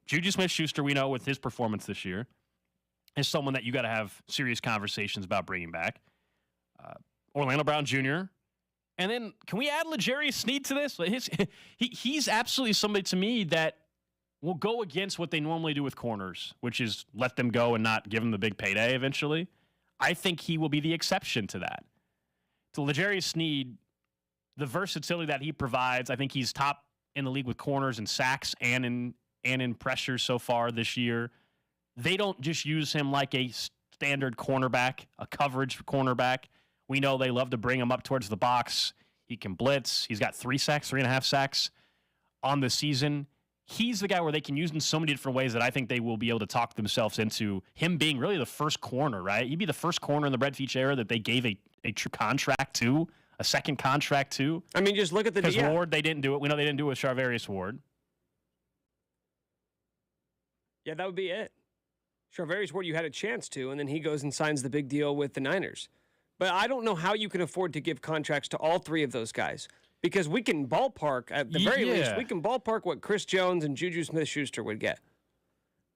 Juju Smith-Schuster, we know with his performance this year, is someone that you got to have serious conversations about bringing back. Orlando Brown Jr. And then can we add L'Jarius Sneed to this? He's absolutely somebody to me that will go against what they normally do with corners, which is let them go and not give them the big payday eventually. I think he will be the exception to that. To L'Jarius Sneed, the versatility that he provides, I think he's top in the league with corners and sacks and in pressures so far this year. They don't just use him like a standard cornerback, a coverage cornerback. We know they love to bring him up towards the box. He can blitz. He's got 3.5 sacks on the season. He's the guy where they can use him in so many different ways that I think they will be able to talk themselves into him being really the first corner, right? He'd be the first corner in the Brett Veach era that they gave a true contract to, a second contract to. I mean, just look at the... Because Ward, they didn't do it. We know they didn't do it with Charvarius Ward. Yeah, that would be it. Charvarius Ward, you had a chance to, and then he goes and signs the big deal with the Niners. But I don't know how you can afford to give contracts to all three of those guys. Because we can ballpark, at the very least, we can ballpark what Chris Jones and Juju Smith-Schuster would get.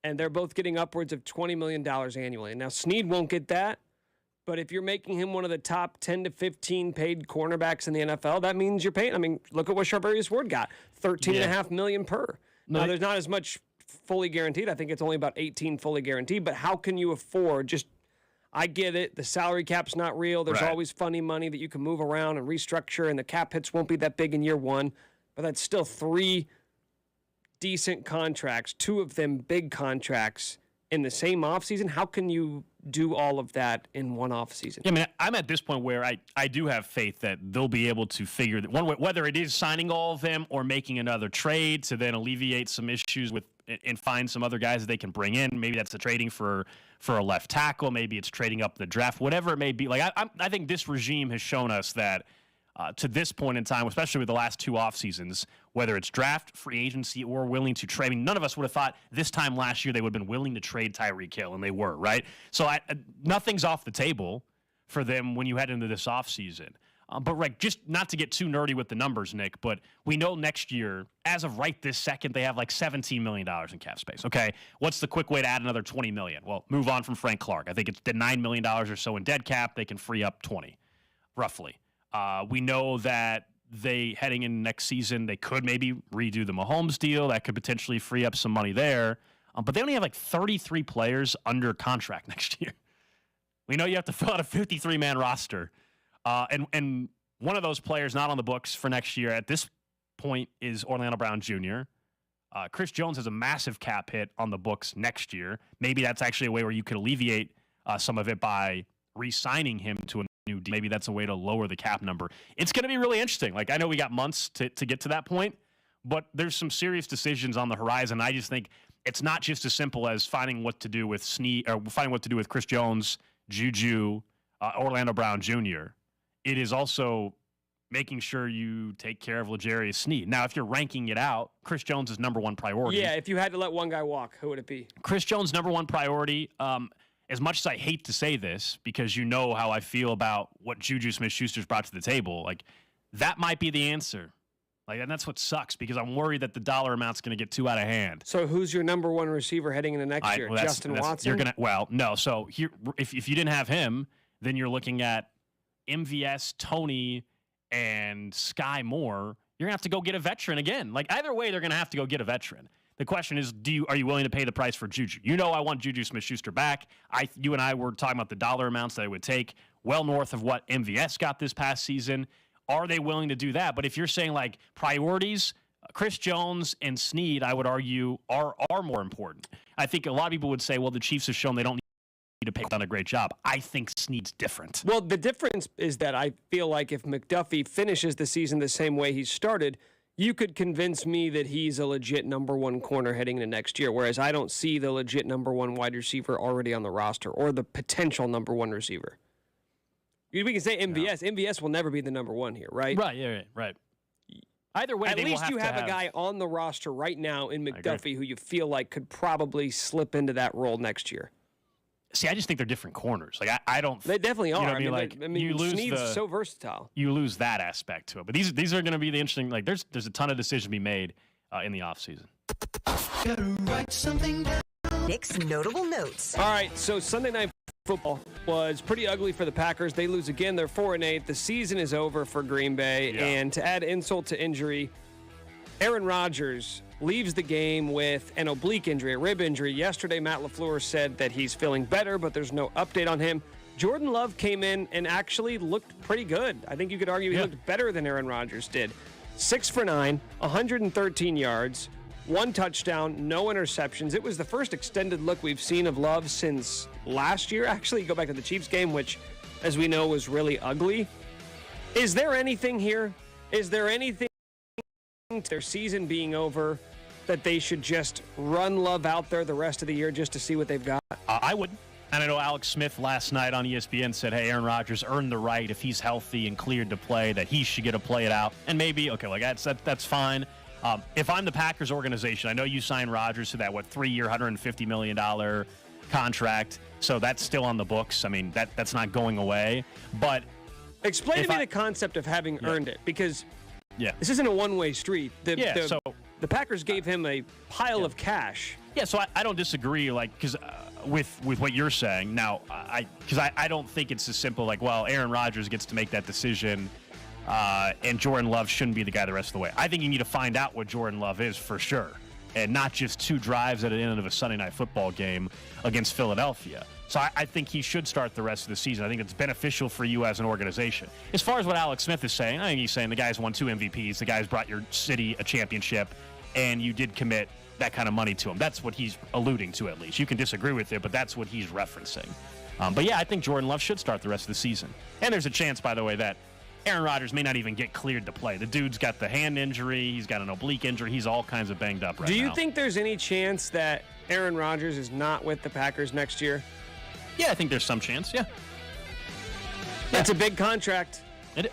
And they're both getting upwards of $20 million annually. Now, Sneed won't get that, but if you're making him one of the top 10 to 15 paid cornerbacks in the NFL, that means you're paying. I mean, look at what Charvarius Ward got, $13.5 million per. Now, there's not as much fully guaranteed. I think it's only about 18 fully guaranteed, but how can you afford just... I get it. The salary cap's not real. There's always funny money that you can move around and restructure, and the cap hits won't be that big in year one. But that's still 3 decent contracts, 2 of them big contracts in the same offseason. How can you do all of that in one offseason? Yeah, I mean, I'm at this point where I do have faith that they'll be able to figure that one way, whether it is signing all of them or making another trade to then alleviate some issues with and find some other guys that they can bring in. Maybe that's the trading for a left tackle. Maybe it's trading up the draft, whatever it may be. Like I think this regime has shown us that to this point in time, especially with the last 2 off seasons, whether it's draft, free agency, or willing to trade. I mean, none of us would have thought this time last year they would have been willing to trade Tyreek Hill, and they were, right? So nothing's off the table for them when you head into this offseason. But right, just not to get too nerdy with the numbers, Nick, but we know next year, as of right this second, they have like $17 million in cap space. Okay, what's the quick way to add another $20 million? Well, move on from Frank Clark. I think it's the $9 million or so in dead cap. They can free up 20, roughly. We know that they, heading in next season, they could maybe redo the Mahomes deal. That could potentially free up some money there. But they only have like 33 players under contract next year. We know you have to fill out a 53-man roster. And one of those players not on the books for next year at this point is Orlando Brown Jr. Chris Jones has a massive cap hit on the books next year. Maybe that's actually a way where you could alleviate some of it by re-signing him to a new deal. Maybe that's a way to lower the cap number. It's going to be really interesting. Like, I know we got months to get to that point, but there's some serious decisions on the horizon. I just think it's not just as simple as finding what to do with Sneed or finding what to do with Chris Jones, Juju, Orlando Brown Jr. It is also making sure you take care of L'Jarius Sneed. Now, if you're ranking it out, Chris Jones is number one priority. Yeah, if you had to let one guy walk, who would it be? Chris Jones, number one priority. As much as I hate to say this, because you know how I feel about what Juju Smith-Schuster's brought to the table, like, that might be the answer. Like, and that's what sucks, because I'm worried that the dollar amount's going to get too out of hand. So who's your number one receiver heading into next year? Justin Watson? No. So here, if you didn't have him, then you're looking at MVS, Tony, and Sky Moore. You're going to have to go get a veteran again. Like, either way, they're going to have to go get a veteran. The question is, are you willing to pay the price for Juju? You know I want Juju Smith-Schuster back. You and I were talking about the dollar amounts that it would take, well north of what MVS got this past season. Are they willing to do that? But if you're saying, like, priorities, Chris Jones and Sneed, I would argue, are more important. I think a lot of people would say, well, the Chiefs have shown they don't need to pay, done a great job. I think Sneed's different. Well, the difference is that I feel like if McDuffie finishes the season the same way he started, you could convince me that he's a legit number one corner heading into next year, whereas I don't see the legit number one wide receiver already on the roster or the potential number one receiver. We can say MVS. No. MVS will never be the number one here, right? Right, yeah, right. Either way, at least you have a guy on the roster right now in McDuffie who you feel like could probably slip into that role next year. See, I just think they're different corners. Like I don't. They definitely are. You know what I mean, you lose Snead's so versatile. You lose that aspect to it. But these are going to be the interesting. Like there's a ton of decisions to be made in the offseason. Gotta write something down. Nick's notable notes. All right, so Sunday Night Football was pretty ugly for the Packers. They lose again. They're 4-8. The season is over for Green Bay. Yeah. And to add insult to injury, Aaron Rodgers leaves the game with an oblique injury, a rib injury. Yesterday, Matt LaFleur said that he's feeling better, but there's no update on him. Jordan Love came in and actually looked pretty good. I think you could argue he looked better than Aaron Rodgers did. 6 for 9, 113 yards, 1 touchdown, no interceptions. It was the first extended look we've seen of Love since last year. Actually, you go back to the Chiefs game, which, as we know, was really ugly. Is there anything here? Is there anything to their season being over that they should just run Love out there the rest of the year just to see what they've got? I wouldn't. And I know Alex Smith last night on ESPN said, hey, Aaron Rodgers earned the right, if he's healthy and cleared to play, that he should get to play it out. And maybe, okay, like that's fine. If I'm the Packers organization, I know you signed Rodgers to that, 3-year, $150 million contract. So that's still on the books. I mean, that's not going away. But explain to me the concept of having earned it, because this isn't a one-way street. The Packers gave him a pile of cash. Yeah, so I don't disagree, because with what you're saying. Now, because I don't think it's as simple Aaron Rodgers gets to make that decision, and Jordan Love shouldn't be the guy the rest of the way. I think you need to find out what Jordan Love is for sure, and not just 2 drives at the end of a Sunday Night Football game against Philadelphia. So I think he should start the rest of the season. I think it's beneficial for you as an organization. As far as what Alex Smith is saying, I think he's saying the guy's won 2 MVPs, the guy's brought your city a championship, and you did commit that kind of money to him. That's what he's alluding to, at least. You can disagree with it, but that's what he's referencing. But yeah, I think Jordan Love should start the rest of the season. And there's a chance, by the way, that Aaron Rodgers may not even get cleared to play. The dude's got the hand injury. He's got an oblique injury. He's all kinds of banged up right now. Do you think there's any chance that Aaron Rodgers is not with the Packers next year? Yeah, I think there's some chance, yeah. That's a big contract.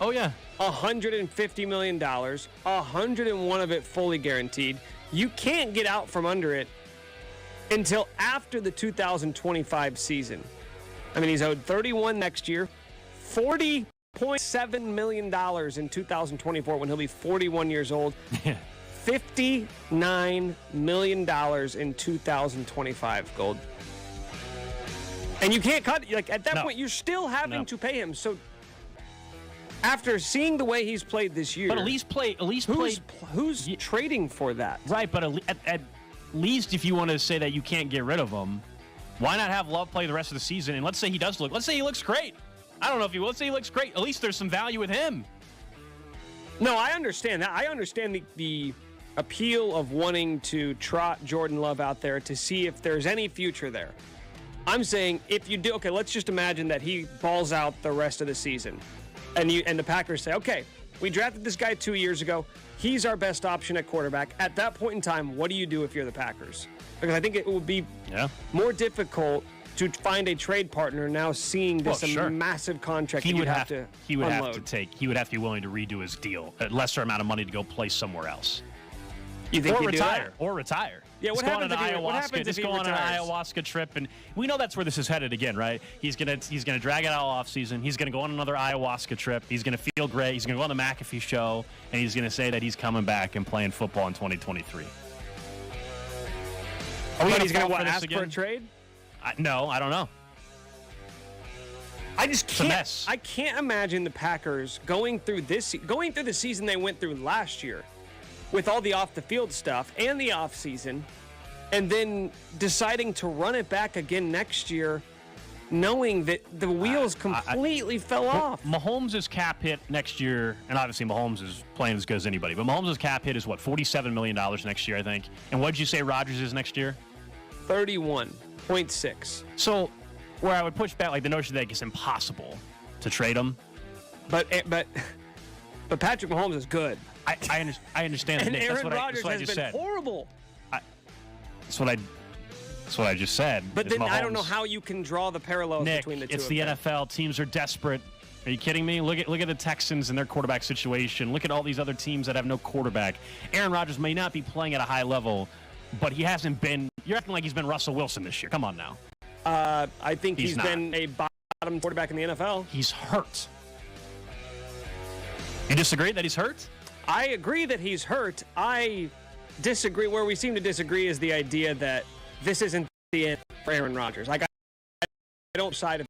Oh, yeah. $150 million, 101 of it fully guaranteed. You can't get out from under it until after the 2025 season. I mean, he's owed $31 next year, $40.7 million in 2024 when he'll be 41 years old, $59 million in 2025, Gold. And you can't cut, at that point, you're still having to pay him. So after seeing the way he's played this year, but who's trading for that? Right, but at least if you want to say that you can't get rid of him, why not have Love play the rest of the season? And let's say he looks great. I don't know if he will. Let's say he looks great. At least there's some value with him. No, I understand that. I understand the appeal of wanting to trot Jordan Love out there to see if there's any future there. I'm saying if you do, okay, let's just imagine that he balls out the rest of the season. And the Packers say, okay, we drafted this guy 2 years ago. He's our best option at quarterback. At that point in time, what do you do if you're the Packers? Because I think it would be more difficult to find a trade partner now, seeing this massive contract he would have to be willing to redo his deal, a lesser amount of money to go play somewhere else. You think or retire. Yeah, what happens if he retires? Go on an ayahuasca trip, and we know that's where this is headed again, right? He's gonna drag it out all offseason. He's gonna go on another ayahuasca trip. He's gonna feel great. He's gonna go on the McAfee show, and he's gonna say that he's coming back and playing football in 2023. He's gonna ask for a trade? No, I don't know. I just can't. I can't imagine the Packers going through the season they went through last year, with all the off-the-field stuff and the off-season, and then deciding to run it back again next year, knowing that the wheels completely fell off. Mahomes' cap hit next year, and obviously Mahomes is playing as good as anybody, but Mahomes' cap hit is $47 million next year, I think. And what did you say Rodgers is next year? 31.6. So where I would push back, the notion that it's impossible to trade him. But Patrick Mahomes is good. I understand that, And Nick. Aaron Rodgers that's what I has just been said. horrible. That's what I just said. But is then I Mahomes. don't know how you can draw the parallels Nick, between the two. it's the NFL. Teams are desperate. Are you kidding me? Look at the Texans and their quarterback situation. Look at all these other teams that have no quarterback. Aaron Rodgers may not be playing at a high level, but he hasn't been. You're acting like he's been Russell Wilson this year. Come on now. I think he's not. been a bottom quarterback in the NFL. He's hurt. You disagree that he's hurt? I agree that he's hurt. I disagree. Where we seem to disagree is the idea that this isn't the end for Aaron Rodgers. Like, I don't side of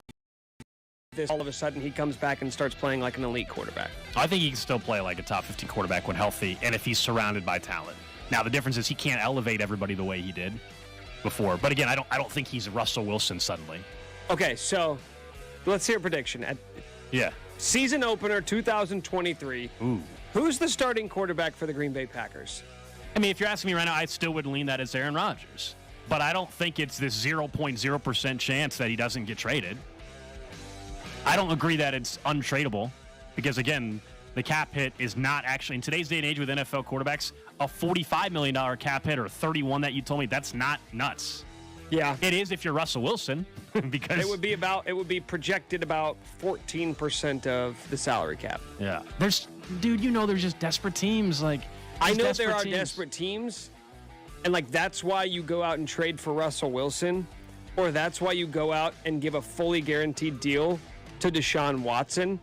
this. All of a sudden, he comes back and starts playing like an elite quarterback. I think he can still play like a top 15 quarterback when healthy and if he's surrounded by talent. Now, the difference is he can't elevate everybody the way he did before. But again, I don't think he's Russell Wilson suddenly. Okay, so let's hear a prediction. Yeah. Season opener 2023. Ooh. Who's the starting quarterback for the Green Bay Packers? I mean, if you're asking me right now, I still would lean that as Aaron Rodgers. But I don't think it's this 0.0% chance that he doesn't get traded. I don't agree that it's untradeable because, again, the cap hit is not actually, in today's day and age with NFL quarterbacks, a $45 million cap hit or 31 that you told me, that's not nuts. Yeah. It is if you're Russell Wilson because it would be projected about 14% of the salary cap. Yeah. There's just desperate teams. Like, I know there are desperate teams, and like that's why you go out and trade for Russell Wilson, or that's why you go out and give a fully guaranteed deal to Deshaun Watson.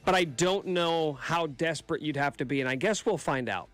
But I don't know how desperate you'd have to be, and I guess we'll find out.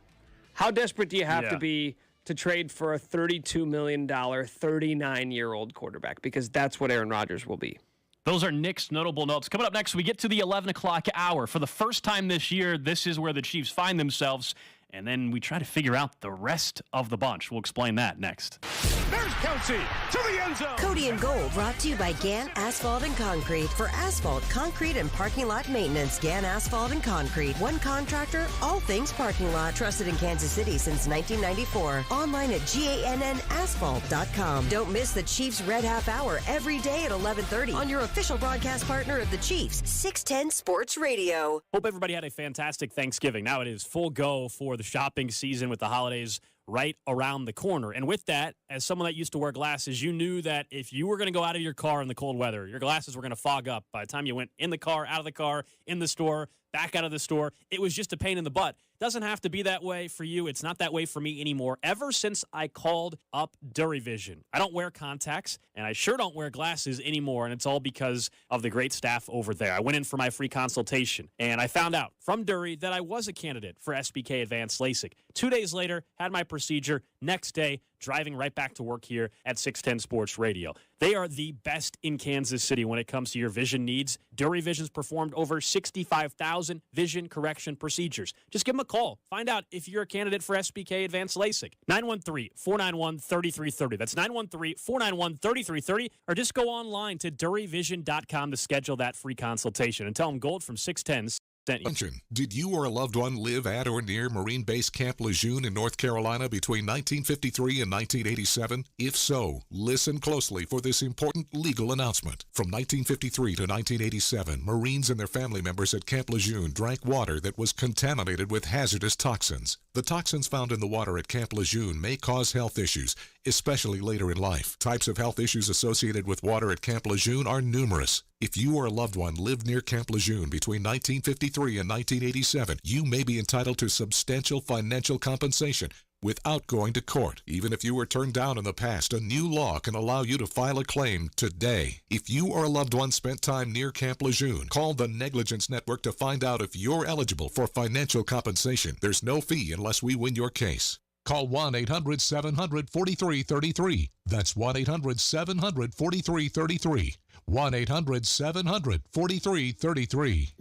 How desperate do you have to be to trade for a $32 million, 39-year-old quarterback? Because that's what Aaron Rodgers will be. Those are Nick's notable notes. Coming up next, we get to the 11 o'clock hour. For the first time this year, this is where the Chiefs find themselves, and then we try to figure out the rest of the bunch. We'll explain that next. There's Kelsey to the end zone. Cody and Gold brought to you by Gann Asphalt and Concrete. For asphalt, concrete, and parking lot maintenance, Gann Asphalt and Concrete. One contractor, all things parking lot. Trusted in Kansas City since 1994. Online at GANNasphalt.com. Don't miss the Chiefs Red Half Hour every day at 11:30 on your official broadcast partner of the Chiefs, 610 Sports Radio. Hope everybody had a fantastic Thanksgiving. Now it is full go for the shopping season with the holidays right around the corner. And with that, as someone that used to wear glasses, you knew that if you were going to go out of your car in the cold weather, your glasses were going to fog up by the time you went in the car, out of the car, in the store, back out of the store. It was just a pain in the butt. Doesn't have to be that way for you. It's not that way for me anymore. Ever since I called up Vision, I don't wear contacts, and I sure don't wear glasses anymore, and it's all because of the great staff over there. I went in for my free consultation, and I found out from Dury that I was a candidate for SBK Advanced LASIK. 2 days later, had my procedure. Next day, driving right back to work here at 610 Sports Radio. They are the best in Kansas City when it comes to your vision needs. Dury Vision's performed over 65,000 vision correction procedures. Just give them a call. Find out if you're a candidate for SBK Advanced LASIK. 913-491-3330. That's 913-491-3330. Or just go online to duryvision.com to schedule that free consultation. And tell them Gold from 610 Attention. Did you or a loved one live at or near Marine Base Camp Lejeune in North Carolina between 1953 and 1987? If so, listen closely for this important legal announcement. From 1953 to 1987, Marines and their family members at Camp Lejeune drank water that was contaminated with hazardous toxins. The toxins found in the water at Camp Lejeune may cause health issues, especially later in life. Types of health issues associated with water at Camp Lejeune are numerous. If you or a loved one lived near Camp Lejeune between 1953 and 1987, you may be entitled to substantial financial compensation without going to court. Even if you were turned down in the past, a new law can allow you to file a claim today. If you or a loved one spent time near Camp Lejeune, call the Negligence Network to find out if you're eligible for financial compensation. There's no fee unless we win your case. Call 1-800-700-4333. That's 1-800-700-4333. 1-800-700-4333.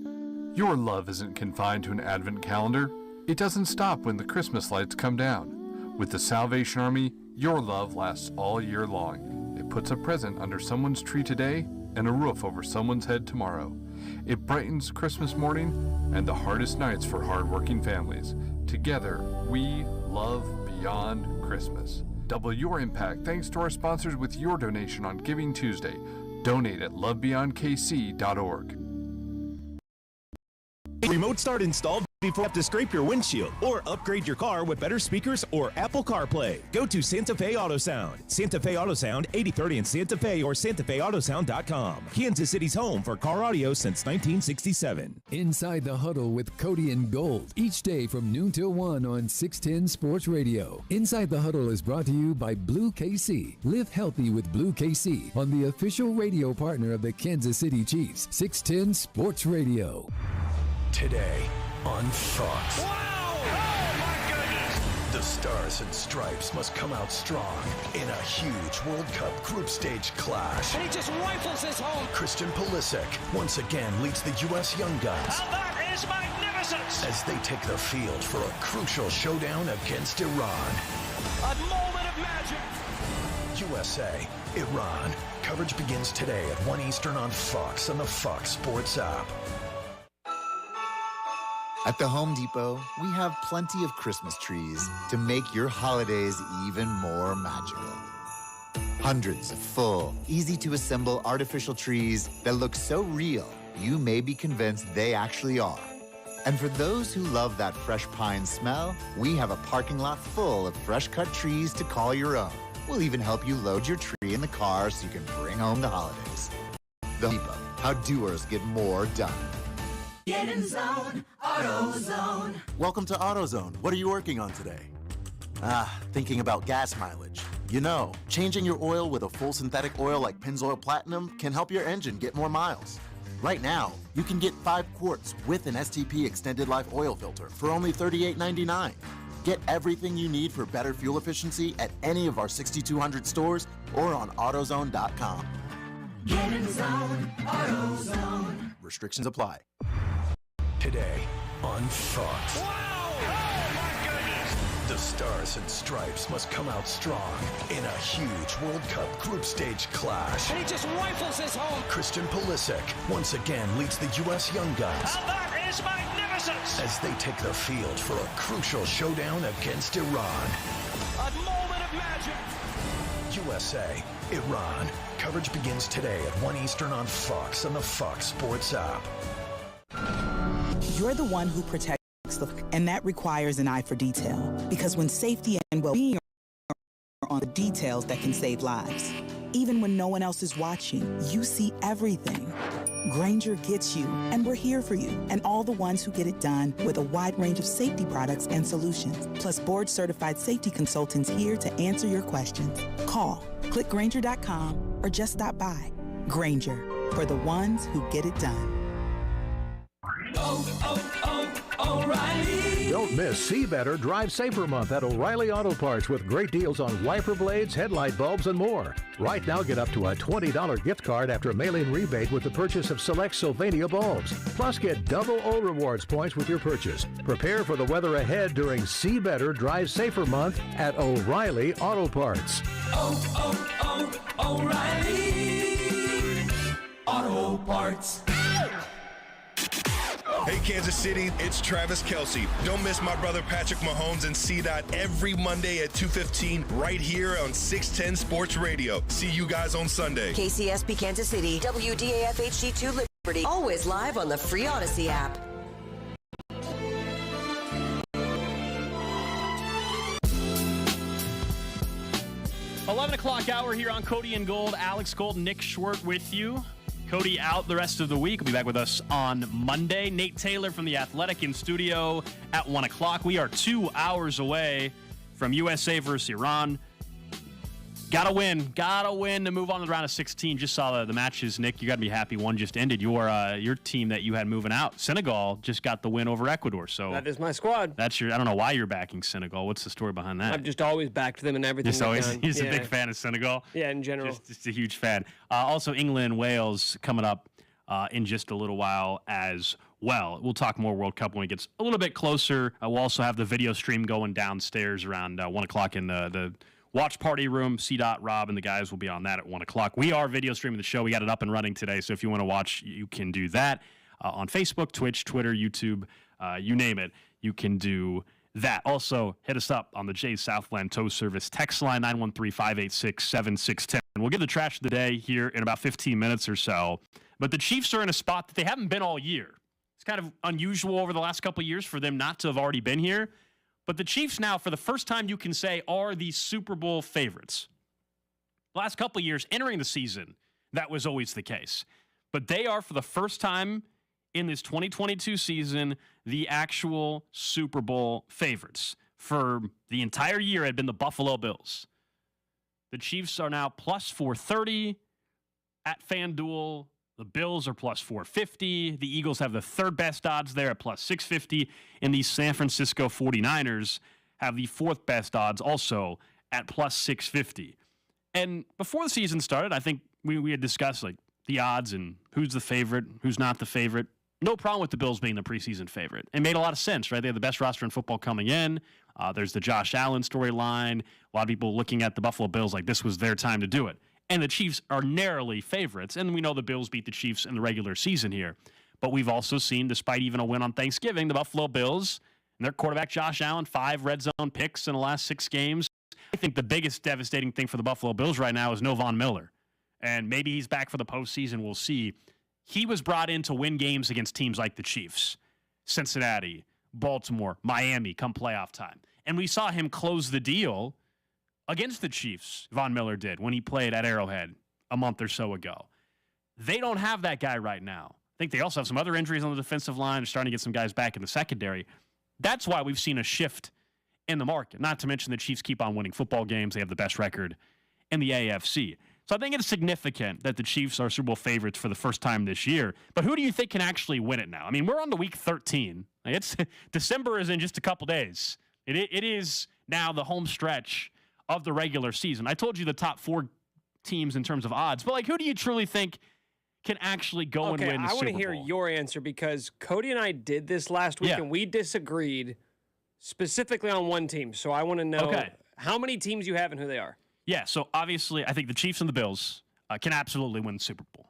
Your love isn't confined to an advent calendar. It doesn't stop when the Christmas lights come down. With the Salvation Army, your love lasts all year long. It puts a present under someone's tree today and a roof over someone's head tomorrow. It brightens Christmas morning and the hardest nights for hardworking families. Together, we love beyond Christmas. Double your impact thanks to our sponsors with your donation on Giving Tuesday. Donate at lovebeyondkc.org. Remote start installed. before you have to scrape your windshield or upgrade your car with better speakers or Apple CarPlay. Go to Santa Fe Auto Sound. Santa Fe Auto Sound, 8030 in Santa Fe or santafeautosound.com. Kansas City's home for car audio since 1967. Inside the Huddle with Cody and Gold, each day from noon till 1 on 610 Sports Radio. Inside the Huddle is brought to you by Blue KC. Live healthy with Blue KC on the official radio partner of the Kansas City Chiefs, 610 Sports Radio. Today on Fox. Wow! Oh my goodness! The Stars and Stripes must come out strong in a huge World Cup group stage clash. And he just rifles his home. Christian Pulisic once again leads the U.S. Young Guns. And that is magnificent! As they take the field for a crucial showdown against Iran. A moment of magic! USA, Iran. Coverage begins today at 1 Eastern on Fox and the Fox Sports app. At the Home Depot, we have plenty of Christmas trees to make your holidays even more magical. Hundreds of full, easy-to-assemble artificial trees that look so real, you may be convinced they actually are. And for those who love that fresh pine smell, we have a parking lot full of fresh-cut trees to call your own. We'll even help you load your tree in the car so you can bring home the holidays. The Home Depot, how doers get more done. Get in zone, AutoZone. Welcome to AutoZone. What are you working on today? Thinking about gas mileage. You know, changing your oil with a full synthetic oil like Pennzoil Platinum can help your engine get more miles. Right now, you can get 5 quarts with an STP extended life oil filter for only $38.99. Get everything you need for better fuel efficiency at any of our 6,200 stores or on AutoZone.com. Get in zone, AutoZone. Restrictions apply. Today on Fox. Wow! Oh my goodness! The Stars and Stripes must come out strong in a huge World Cup group stage clash. And he just rifles his home. Christian Pulisic once again leads the U.S. Young Guns. And that is magnificent! As they take the field for a crucial showdown against Iran. A moment of magic! USA, Iran. Coverage begins today at 1 Eastern on Fox and the Fox Sports app. You're the one who protects and that requires an eye for detail. Because when safety and well-being are on the details that can save lives. Even when no one else is watching, you see everything. Grainger gets you, and we're here for you, and all the ones who get it done with a wide range of safety products and solutions, plus board-certified safety consultants here to answer your questions. Call, click Grainger.com, or just stop by. Grainger, for the ones who get it done. O'Reilly. Don't miss See Better, Drive Safer month at O'Reilly Auto Parts with great deals on wiper blades, headlight bulbs, and more. Right now, get up to a $20 gift card after mail-in rebate with the purchase of select Sylvania bulbs. Plus, get double O Rewards points with your purchase. Prepare for the weather ahead during See Better, Drive Safer month at O'Reilly Auto Parts. O'Reilly Auto Parts. Hey, Kansas City, it's Travis Kelce. Don't miss my brother Patrick Mahomes and C-Dot every Monday at 2:15 right here on 610 Sports Radio. See you guys on Sunday. KCSP Kansas City, WDAF HD2 Liberty. Always live on the free Audacy app. $11 o'clock hour here on Cody and Gold. Alex Gold, Nick Schwert with you. Cody out the rest of the week. Will be back with us on Monday. Nate Taylor from The Athletic in studio at 1 o'clock. We are 2 hours away from USA versus Iran. Gotta win to move on to the round of 16. Just saw the matches, Nick. You got to be happy. One just ended. Your team that you had moving out, Senegal, just got the win over Ecuador. So that is my squad. That's your. I don't know why you're backing Senegal. What's the story behind that? I've just always backed them and everything. He's a big fan of Senegal. Yeah, in general. Just a huge fan. Also, England and Wales coming up in just a little while as well. We'll talk more World Cup when it gets a little bit closer. We'll also have the video stream going downstairs around 1 o'clock in the watch party room. C-Dot, Rob, and the guys will be on that at 1 o'clock. We are video streaming the show. We got it up and running today, so if you want to watch, you can do that on Facebook, Twitch, Twitter, YouTube, you name it. You can do that. Also, hit us up on the Jay's Southland Tow Service text line, 913-586-7610. We'll get the trash of the day here in about 15 minutes or so. But the Chiefs are in a spot that they haven't been all year. It's kind of unusual over the last couple of years for them not to have already been here. But the Chiefs now, for the first time, you can say, are the Super Bowl favorites. Last couple of years, entering the season, that was always the case. But they are, for the first time in this 2022 season, the actual Super Bowl favorites. For the entire year, it had been the Buffalo Bills. The Chiefs are now plus 430 at FanDuel. The Bills are plus 450. The Eagles have the third best odds there at plus 650. And the San Francisco 49ers have the fourth best odds also at plus 650. And before the season started, I think we had discussed like the odds and who's the favorite, who's not the favorite. No problem with the Bills being the preseason favorite. It made a lot of sense, right? They have the best roster in football coming in. There's the Josh Allen storyline. A lot of people looking at the Buffalo Bills like this was their time to do it. And the Chiefs are narrowly favorites. And we know the Bills beat the Chiefs in the regular season here. But we've also seen, despite even a win on Thanksgiving, the Buffalo Bills and their quarterback Josh Allen, 5 red zone picks in the last 6 games. I think the biggest devastating thing for the Buffalo Bills right now is no Von Miller. And maybe he's back for the postseason. We'll see. He was brought in to win games against teams like the Chiefs, Cincinnati, Baltimore, Miami come playoff time. And we saw him close the deal against the Chiefs, Von Miller did, when he played at Arrowhead a month or so ago. They don't have that guy right now. I think they also have some other injuries on the defensive line. They're starting to get some guys back in the secondary. That's why we've seen a shift in the market. Not to mention the Chiefs keep on winning football games. They have the best record in the AFC. So I think it's significant that the Chiefs are Super Bowl favorites for the first time this year. But who do you think can actually win it now? I mean, we're on to week 13. It's December is in just a couple days. It is now the home stretch of the regular season. I told you the top 4 teams in terms of odds, but like, who do you truly think can actually go and win the Super Bowl? I want to hear your answer because Cody and I did this last week and we disagreed specifically on one team. So I want to know how many teams you have and who they are. Yeah, so obviously I think the Chiefs and the Bills can absolutely win the Super Bowl.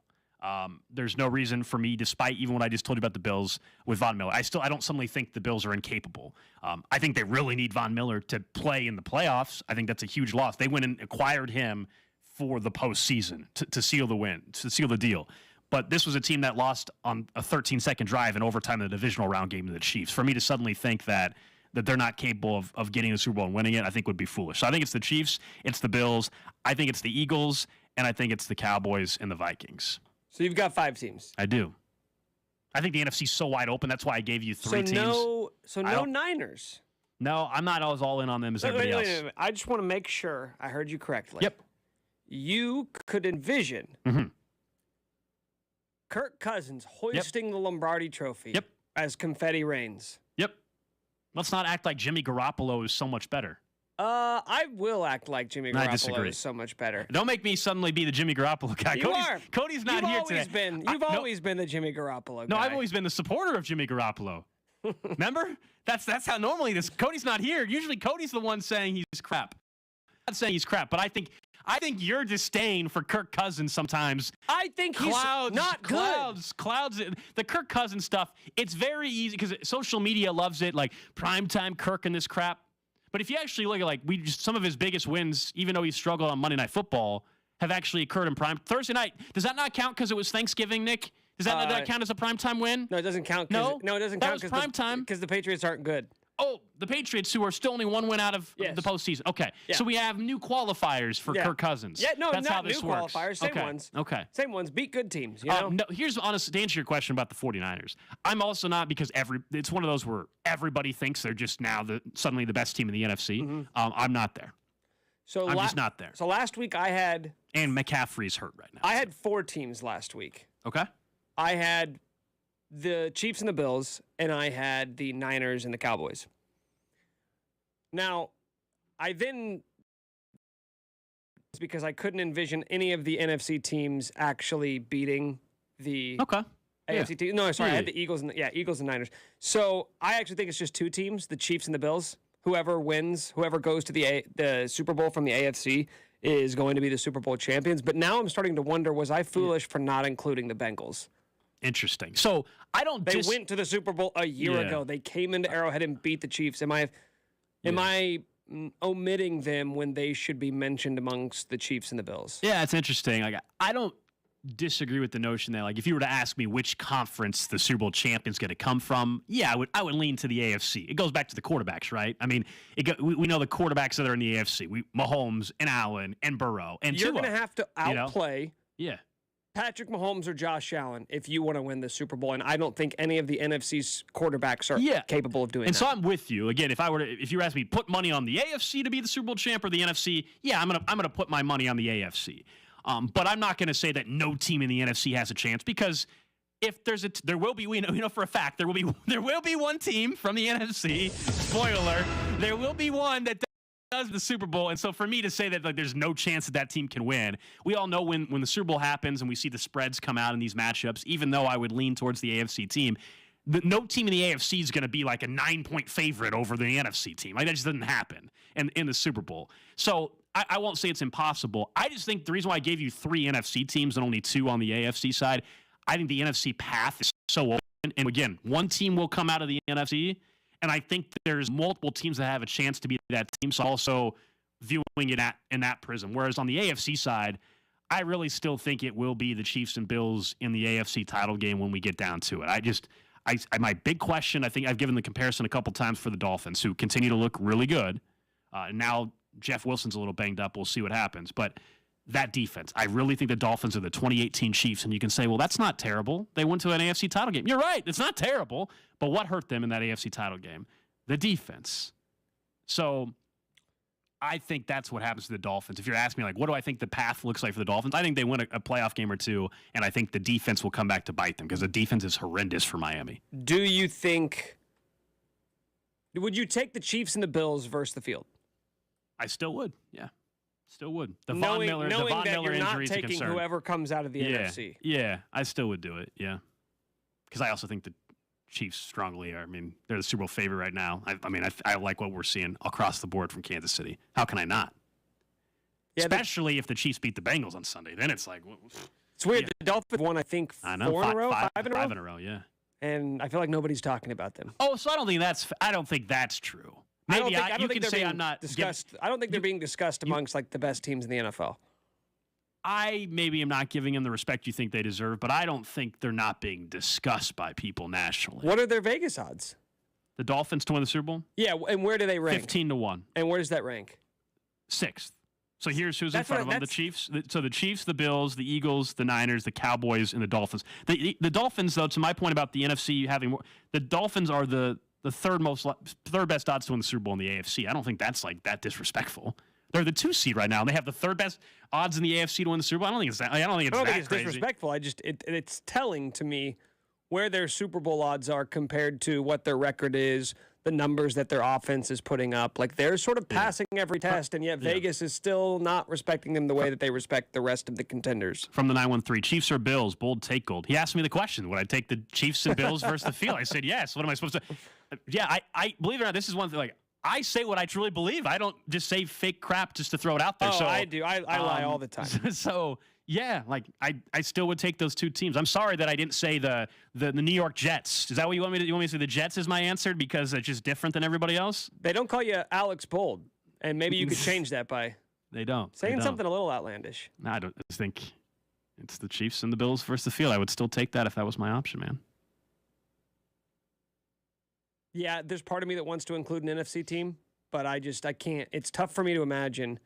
There's no reason for me, despite even what I just told you about the Bills with Von Miller. I don't suddenly think the Bills are incapable. I think they really need Von Miller to play in the playoffs. I think that's a huge loss. They went and acquired him for the postseason to seal the win, to seal the deal. But this was a team that lost on a 13-second drive in overtime in the divisional round game to the Chiefs. For me to suddenly think that they're not capable of getting the Super Bowl and winning it, I think would be foolish. So I think it's the Chiefs, it's the Bills, I think it's the Eagles, and I think it's the Cowboys and the Vikings. So you've got 5 teams. I do. I think the NFC's so wide open. That's why I gave you 3 teams. So no Niners. No, I'm not as all in on them as everybody else. Wait. I just want to make sure I heard you correctly. Yep. You could envision Kirk Cousins hoisting the Lombardi Trophy as confetti rains. Yep. Let's not act like Jimmy Garoppolo is so much better. I will act like Jimmy Garoppolo I disagree. is so much better. Don't make me suddenly be the Jimmy Garoppolo guy. Cody's not here today. You've always been the Jimmy Garoppolo guy. No, I've always been the supporter of Jimmy Garoppolo. Remember? That's how normally this. Cody's not here. Usually Cody's the one saying he's crap. I'm not saying he's crap, but I think your disdain for Kirk Cousins sometimes. I think he's not good. Clouds. The Kirk Cousins stuff. It's very easy because social media loves it, like primetime Kirk and this crap. But if you actually look at some of his biggest wins, even though he struggled on Monday Night Football, have actually occurred in prime Thursday night. Does that not count because it was Thanksgiving, Nick? Does that not count as a primetime win? No, it doesn't count. No, it doesn't that count was primetime because the Patriots aren't good. Oh, the Patriots, who are still only 1 win out of the postseason. Okay, so we have new qualifiers for Kirk Cousins. Yeah, no, that's not how this new works. qualifiers. Same ones. Okay. Same ones. Beat good teams. You know? No, here's honest to answer your question about the 49ers. I'm also not because it's one of those where everybody thinks they're just now suddenly the best team in the NFC. I'm not there. So I'm just not there. So last week I had and McCaffrey's hurt right now. I had 4 teams last week. Okay. I had the Chiefs and the Bills, and I had the Niners and the Cowboys. Now, I then, because I couldn't envision any of the NFC teams actually beating the AFC team. No, sorry, I had the Eagles and Eagles and Niners. So I actually think it's just 2 teams, the Chiefs and the Bills. Whoever wins, whoever goes to the Super Bowl from the AFC is going to be the Super Bowl champions. But now I'm starting to wonder, was I foolish for not including the Bengals? Interesting. So I don't. They went to the Super Bowl a year ago. They came into Arrowhead and beat the Chiefs. Am I omitting them when they should be mentioned amongst the Chiefs and the Bills? Yeah, it's interesting. I don't. disagree with the notion that, like, if you were to ask me which conference the Super Bowl champion's going to come from, yeah, I would lean to the AFC. It goes back to the quarterbacks, right? I mean, we know the quarterbacks that are in the AFC. Mahomes and Allen and Burrow and You're Tua. going to have to outplay Yeah. Patrick Mahomes or Josh Allen if you want to win the Super Bowl, and I don't think any of the NFC's quarterbers are capable of doing that. And so I'm with you. Again, if you were asking me, put money on the AFC to be the Super Bowl champ or the NFC, yeah, I'm gonna put my money on the AFC. But I'm not gonna say that no team in the NFC has a chance, because if there will be, we know for a fact there will be one team from the NFC. Spoiler, there will be one that does the Super Bowl. And so for me to say that, like, there's no chance that team can win, we all know when the Super Bowl happens and we see the spreads come out in these matchups, even though I would lean towards the AFC team, no team in the AFC is going to be like a 9-point favorite over the NFC team. Like, that just doesn't happen in the Super Bowl. So I won't say it's impossible. I just think the reason why I gave you 3 NFC teams and only 2 on the AFC side, I think the NFC path is so open. And again, one team will come out of the NFC, and I think there's multiple teams that have a chance to be that team. So also viewing it in that prism. Whereas on the AFC side, I really still think it will be the Chiefs and Bills in the AFC title game when we get down to it. My big question, I think I've given the comparison a couple times for the Dolphins, who continue to look really good. Now Jeff Wilson's a little banged up. We'll see what happens. But that defense, I really think the Dolphins are the 2018 Chiefs, and you can say, well, that's not terrible. They went to an AFC title game. You're right. It's not terrible. But what hurt them in that AFC title game? The defense. So I think that's what happens to the Dolphins. If you're asking me, like, what do I think the path looks like for the Dolphins? I think they win a playoff game or two, and I think the defense will come back to bite them, because the defense is horrendous for Miami. Would you take the Chiefs and the Bills versus the field? I still would, yeah. Still would. The knowing Von Miller that you're not injury is a taking concern. whoever comes out of the NFC. Yeah, I still would do it, yeah. Because I also think the Chiefs strongly are. I mean, they're the Super Bowl favorite right now. I like what we're seeing across the board from Kansas City. How can I not? Yeah, especially if the Chiefs beat the Bengals on Sunday. Then it's like... It's weird. Yeah. The Dolphins won, I think, 4 in a row? 5 in a row? 5 in a row, yeah. And I feel like nobody's talking about them. Oh, so I don't think that's true. Maybe I don't think they're being discussed. I don't think they're being discussed amongst like the best teams in the NFL. I maybe am not giving them the respect you think they deserve, but I don't think they're not being discussed by people nationally. What are their Vegas odds? The Dolphins to win the Super Bowl? Yeah, and where do they rank? 15-1. And where does that rank? 6th. So here's who's in front of them: the Chiefs. So the Chiefs, the Bills, the Eagles, the Niners, the Cowboys, and the Dolphins. The Dolphins, though, to my point about the NFC having more, the Dolphins are the third best odds to win the Super Bowl in the AFC. I don't think that's like that disrespectful. They're the 2 seed right now, and they have the 3rd best odds in the AFC to win the Super Bowl. I don't think it's that crazy. Disrespectful. It's telling to me where their Super Bowl odds are compared to what their record is, the numbers that their offense is putting up. Like, they're sort of passing every test, and yet Vegas is still not respecting them the way that they respect the rest of the contenders. From the 913, Chiefs or Bills? Bold take gold. He asked me the question: would I take the Chiefs and Bills versus the field? I said yes. What am I supposed to? Yeah, I believe it or not, this is one thing. Like, I say what I truly believe. I don't just say fake crap just to throw it out there. Oh, so I do. I lie all the time. So yeah, like I still would take those 2 teams. I'm sorry that I didn't say the New York Jets. Is that what you want me to? You want me to say the Jets is my answer because it's just different than everybody else? They don't call you Alex Bold, and maybe you could change that by they don't saying something a little outlandish. No, I don't. I just think it's the Chiefs and the Bills versus the field. I would still take that if that was my option, man. Yeah, there's part of me that wants to include an NFC team, but I can't. It's tough for me to imagine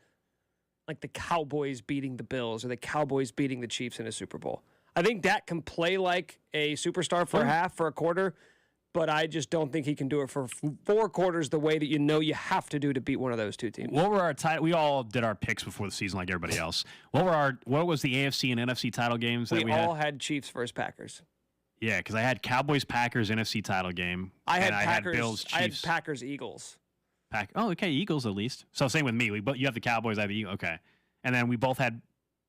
like the Cowboys beating the Bills or the Cowboys beating the Chiefs in a Super Bowl. I think Dak can play like a superstar for a half, for a quarter, but I just don't think he can do it for 4 quarters the way that you have to do to beat one of those 2 teams. What were our we all did our picks before the season like everybody else. What was the AFC and NFC title games that we had? We all had Chiefs versus Packers. Yeah, because I had Cowboys-Packers NFC title game. I had Bills-Chiefs. I had Packers-Eagles. Oh, okay, Eagles at least. So same with me. You have the Cowboys, I have the Eagles. Okay. And then we both had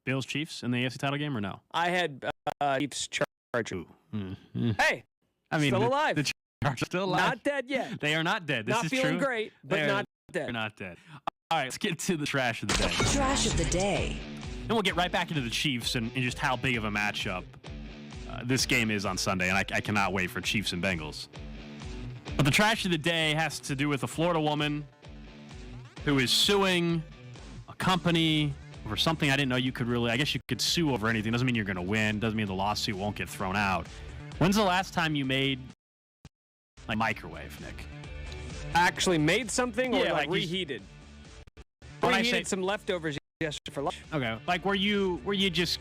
Bills-Chiefs in the AFC title game, or no? I had Chiefs-Chargers. Hey, I mean, still alive. The Chargers are still alive. Not dead yet. They are not dead. This not is feeling true. Great, but not dead. They're not dead. All right, let's get to the trash of the day. Trash of the day. Then we'll get right back into the Chiefs and just how big of a matchup this game is on Sunday, and I cannot wait for Chiefs and Bengals. But the trash of the day has to do with a Florida woman who is suing a company over something I didn't know you could really. I guess you could sue over anything. Doesn't mean you're going to win. Doesn't mean the lawsuit won't get thrown out. When's the last time you made a microwave, Nick? Actually made something or Yeah, like like you- reheated? When I Reheated say- some leftovers yesterday for lunch. Okay, like where you just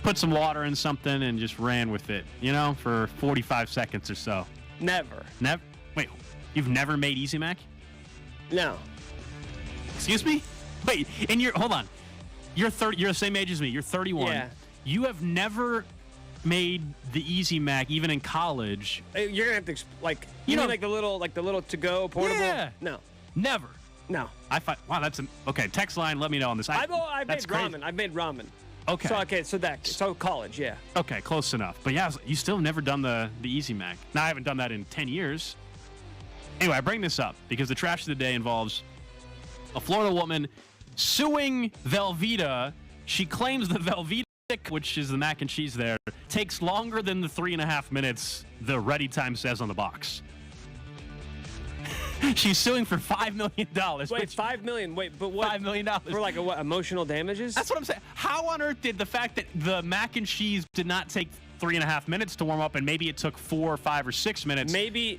put some water in something and just ran with it, for 45 seconds or so. Never. Never. Wait, you've never made Easy Mac? No. Excuse me? Wait, hold on. You're 30. You're the same age as me. You're 31. Yeah. You have never made the Easy Mac, even in college. You're gonna have to you mean like the little to-go portable. Yeah. No. Never. No. Wow. Okay. Text line. Let me know on this. I've made that's crazy. ramen. I've made ramen. Okay. So college, yeah. Okay, close enough. But yeah, you still have never done the Easy Mac. Now, I haven't done that in 10 years. Anyway, I bring this up because the trash of the day involves a Florida woman suing Velveeta. She claims the Velveeta, which is the mac and cheese there, takes longer than the 3.5 minutes the ready time says on the box. She's suing for $5 million. Wait, $5 million. Wait, but what? $5 million. For like what? Emotional damages? That's what I'm saying. How on earth did the fact that the mac and cheese did not take 3.5 minutes to warm up and maybe it took 4 or 5 or 6 minutes?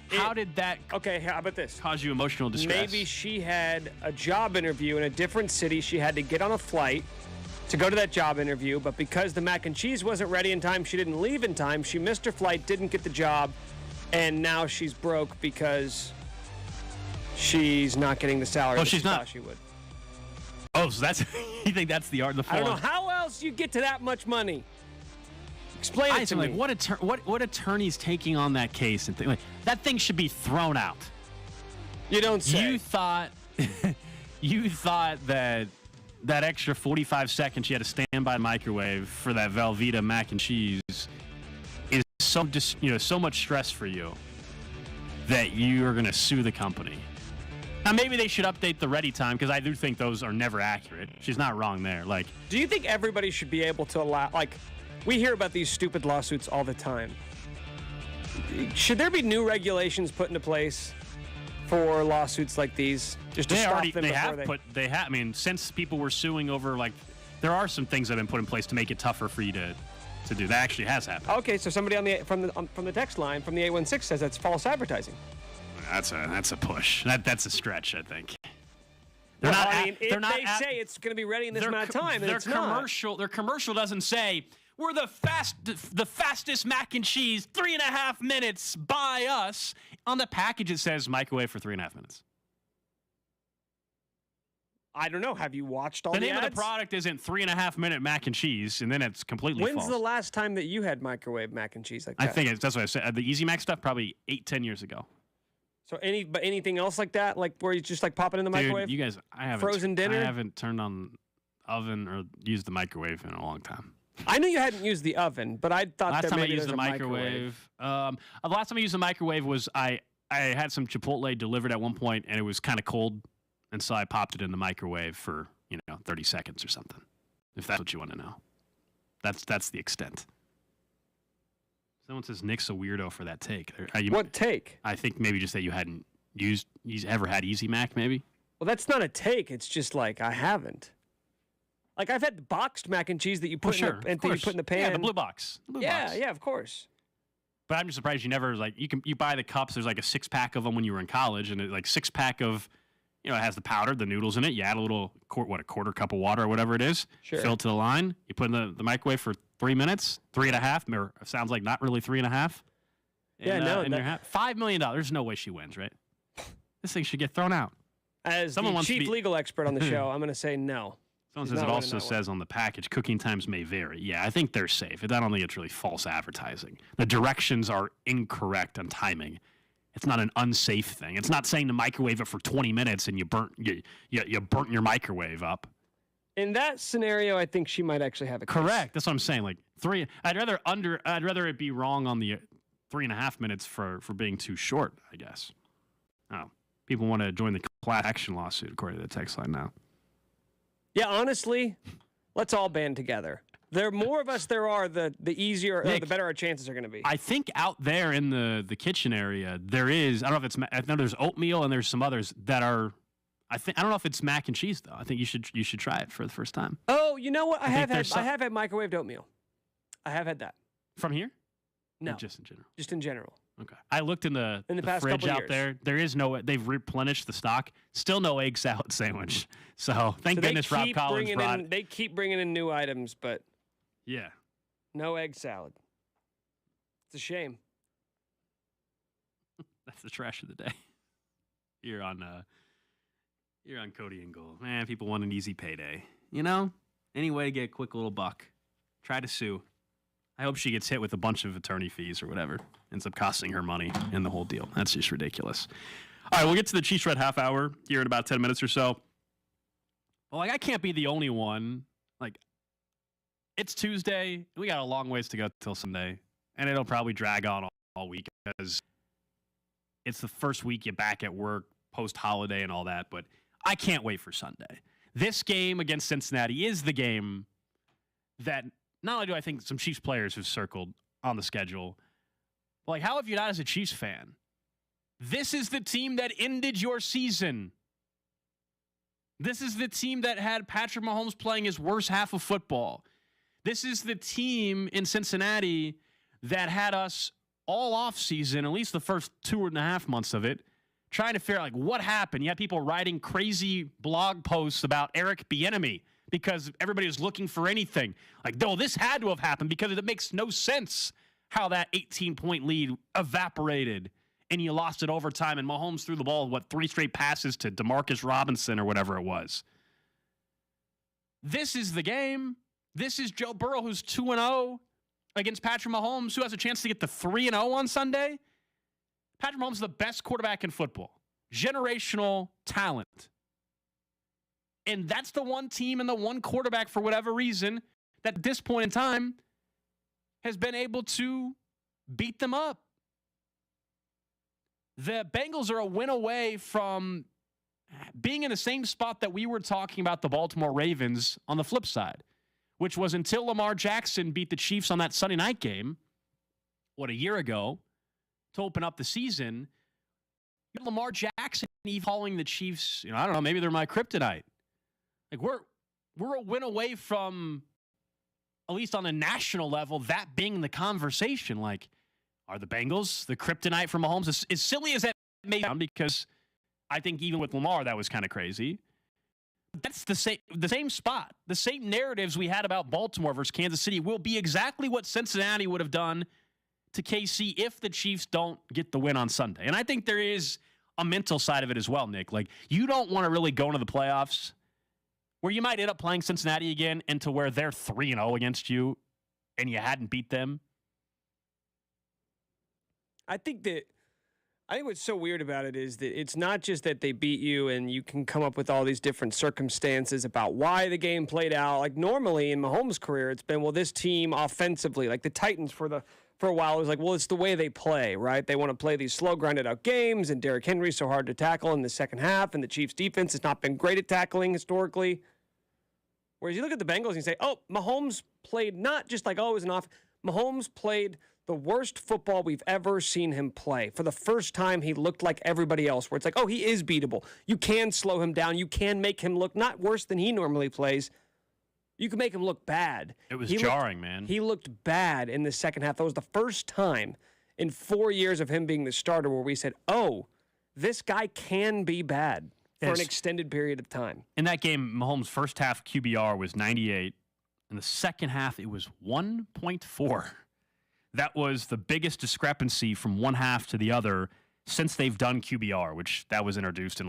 How did that Okay, how about this? cause you emotional distress? Maybe she had a job interview in a different city. She had to get on a flight to go to that job interview, but because the mac and cheese wasn't ready in time, she didn't leave in time. She missed her flight, didn't get the job, and now she's broke because she's not getting the salary that she's she not. thought she would. Oh, so that's you think that's the art of the I full don't know how else you get to that much money. Explain it to me. What attorney's taking on that case and that thing should be thrown out. You don't say. You thought that extra 45 seconds you had to stand by the microwave for that Velveeta mac and cheese is so much stress for you that you are going to sue the company. Now, maybe they should update the ready time because I do think those are never accurate. She's not wrong there. Do you think everybody should be able to allow, we hear about these stupid lawsuits all the time. Should there be new regulations put into place for lawsuits like these? Just to stop them before they have. I mean, since people were suing over, there are some things that have been put in place to make it tougher for you to do. That actually has happened. Okay, so somebody from the text line from the 816 says that's false advertising. That's a push. That's a stretch, I think. They say it's going to be ready in this amount of time, and it's not. Their commercial doesn't say we're the fastest mac and cheese, 3.5 minutes. Buy us. On the package, it says microwave for 3.5 minutes. I don't know. Have you watched all the ads? name of the product isn't 3.5 minute mac and cheese, and then it's completely false. When's the last time that you had microwave mac and cheese like that? I think that's what I said. The Easy Mac stuff, probably 10 years ago. So anything else like that, like where you just pop it in the microwave? You guys, I haven't frozen dinner. I haven't turned on oven or used the microwave in a long time. I knew you hadn't used the oven, but I thought last time I maybe used the microwave. The last time I used the microwave was I had some Chipotle delivered at one point, and it was kind of cold, and so I popped it in the microwave for 30 seconds or something. If that's what you want to know, that's the extent. Someone says Nick's a weirdo for that take. What take? I think maybe just that you hadn't ever had Easy Mac, maybe. Well, that's not a take. It's just I haven't. I've had the boxed mac and cheese that you put in the pan. Yeah, the blue box. Yeah, of course. But I'm just surprised you never you buy the cups. There's a 6-pack of them when you were in college, and 6-pack of it has the powder, the noodles in it. You add a little a quarter cup of water or whatever it is. Sure. Fill it to the line. You put in the microwave for 3 minutes, 3.5. Or sounds like not really 3.5. Yeah, no. $5 million. There's no way she wins, right? This thing should get thrown out. As the chief legal expert on the show, I'm going to say no. Someone says it also says on the package, cooking times may vary. Yeah, I think they're safe. I don't think it's really false advertising. The directions are incorrect on timing. It's not an unsafe thing. It's not saying to microwave it for 20 minutes and you burnt your microwave up. In that scenario, I think she might actually have a case. Correct. That's what I'm saying. 3. I'd rather it be wrong on the 3.5 minutes for being too short, I guess. Oh, people want to join the class action lawsuit according to the text line now. Yeah, honestly, let's all band together. The more of us there are, the easier, Nick, the better our chances are going to be. I think out there in the kitchen area, there is, I don't know if I know there's oatmeal and there's some others that are I don't know if it's mac and cheese though. I think you should try it for the first time. Oh, you know what? I have there's had microwaved oatmeal. I have had that. From here? No, or just in general. Just in general. Okay. I looked in the past fridge couple out years. there. There is no. They've replenished the stock. Still no egg salad sandwich. So thank goodness Rob Collins brought. They keep bringing in new items, but Yeah. no egg salad. It's a shame. That's the trash of the day. You're on Cody and Gold. Man, people want an easy payday. You know? Any way to get a quick little buck. Try to sue. I hope she gets hit with a bunch of attorney fees or whatever. Ends up costing her money in the whole deal. That's just ridiculous. All right, we'll get to the Chiefs Red half hour here in about 10 minutes or so. Well, I can't be the only one. It's Tuesday. We got a long ways to go till Sunday. And it'll probably drag on all week because it's the first week you're back at work, post-holiday and all that. But I can't wait for Sunday. This game against Cincinnati is the game that not only do I think some Chiefs players have circled on the schedule, but how have you not as a Chiefs fan? This is the team that ended your season. This is the team that had Patrick Mahomes playing his worst half of football. This is the team in Cincinnati that had us all off season, at least the first 2.5 months of it, trying to figure out what happened. You had people writing crazy blog posts about Eric Bieniemy because everybody was looking for anything. No, this had to have happened because it makes no sense how that 18-point lead evaporated and you lost it overtime and Mahomes threw the ball, 3 straight passes to Demarcus Robinson or whatever it was. This is the game. This is Joe Burrow, who's 2-0 against Patrick Mahomes, who has a chance to get to 3-0 on Sunday. Patrick Mahomes is the best quarterback in football. Generational talent. And that's the one team and the one quarterback, for whatever reason, that at this point in time has been able to beat them up. The Bengals are a win away from being in the same spot that we were talking about the Baltimore Ravens on the flip side, which was until Lamar Jackson beat the Chiefs on that Sunday night game, a year ago, to open up the season. Lamar Jackson calling the Chiefs, I don't know, maybe they're my kryptonite. We're a win away from, at least on a national level, that being the conversation. Are the Bengals the kryptonite for Mahomes? As silly as that may sound, because I think even with Lamar, that was kind of crazy. That's the same spot. The same narratives we had about Baltimore versus Kansas City will be exactly what Cincinnati would have done to KC if the Chiefs don't get the win on Sunday. And I think there is a mental side of it as well, Nick. You don't want to really go into the playoffs where you might end up playing Cincinnati again and to where they're 3-0 against you and you hadn't beat them. I think what's so weird about it is that it's not just that they beat you and you can come up with all these different circumstances about why the game played out. Normally in Mahomes' career, it's been, this team offensively, the Titans for a while, it was it's the way they play, right? They want to play these slow, grinded out games, and Derrick Henry's so hard to tackle in the second half, and the Chiefs' defense has not been great at tackling historically. Whereas you look at the Bengals and you say, Mahomes played not just it was an off. Mahomes played the worst football we've ever seen him play. For the first time, he looked like everybody else, where it's he is beatable. You can slow him down. You can make him look not worse than he normally plays. You can make him look bad. It was jarring, man. He looked bad in the second half. That was the first time in 4 years of him being the starter where we said, this guy can be bad for an extended period of time. In that game, Mahomes' first half QBR was 98. In the second half, it was 1.4. That was the biggest discrepancy from one half to the other since they've done QBR, which that was introduced in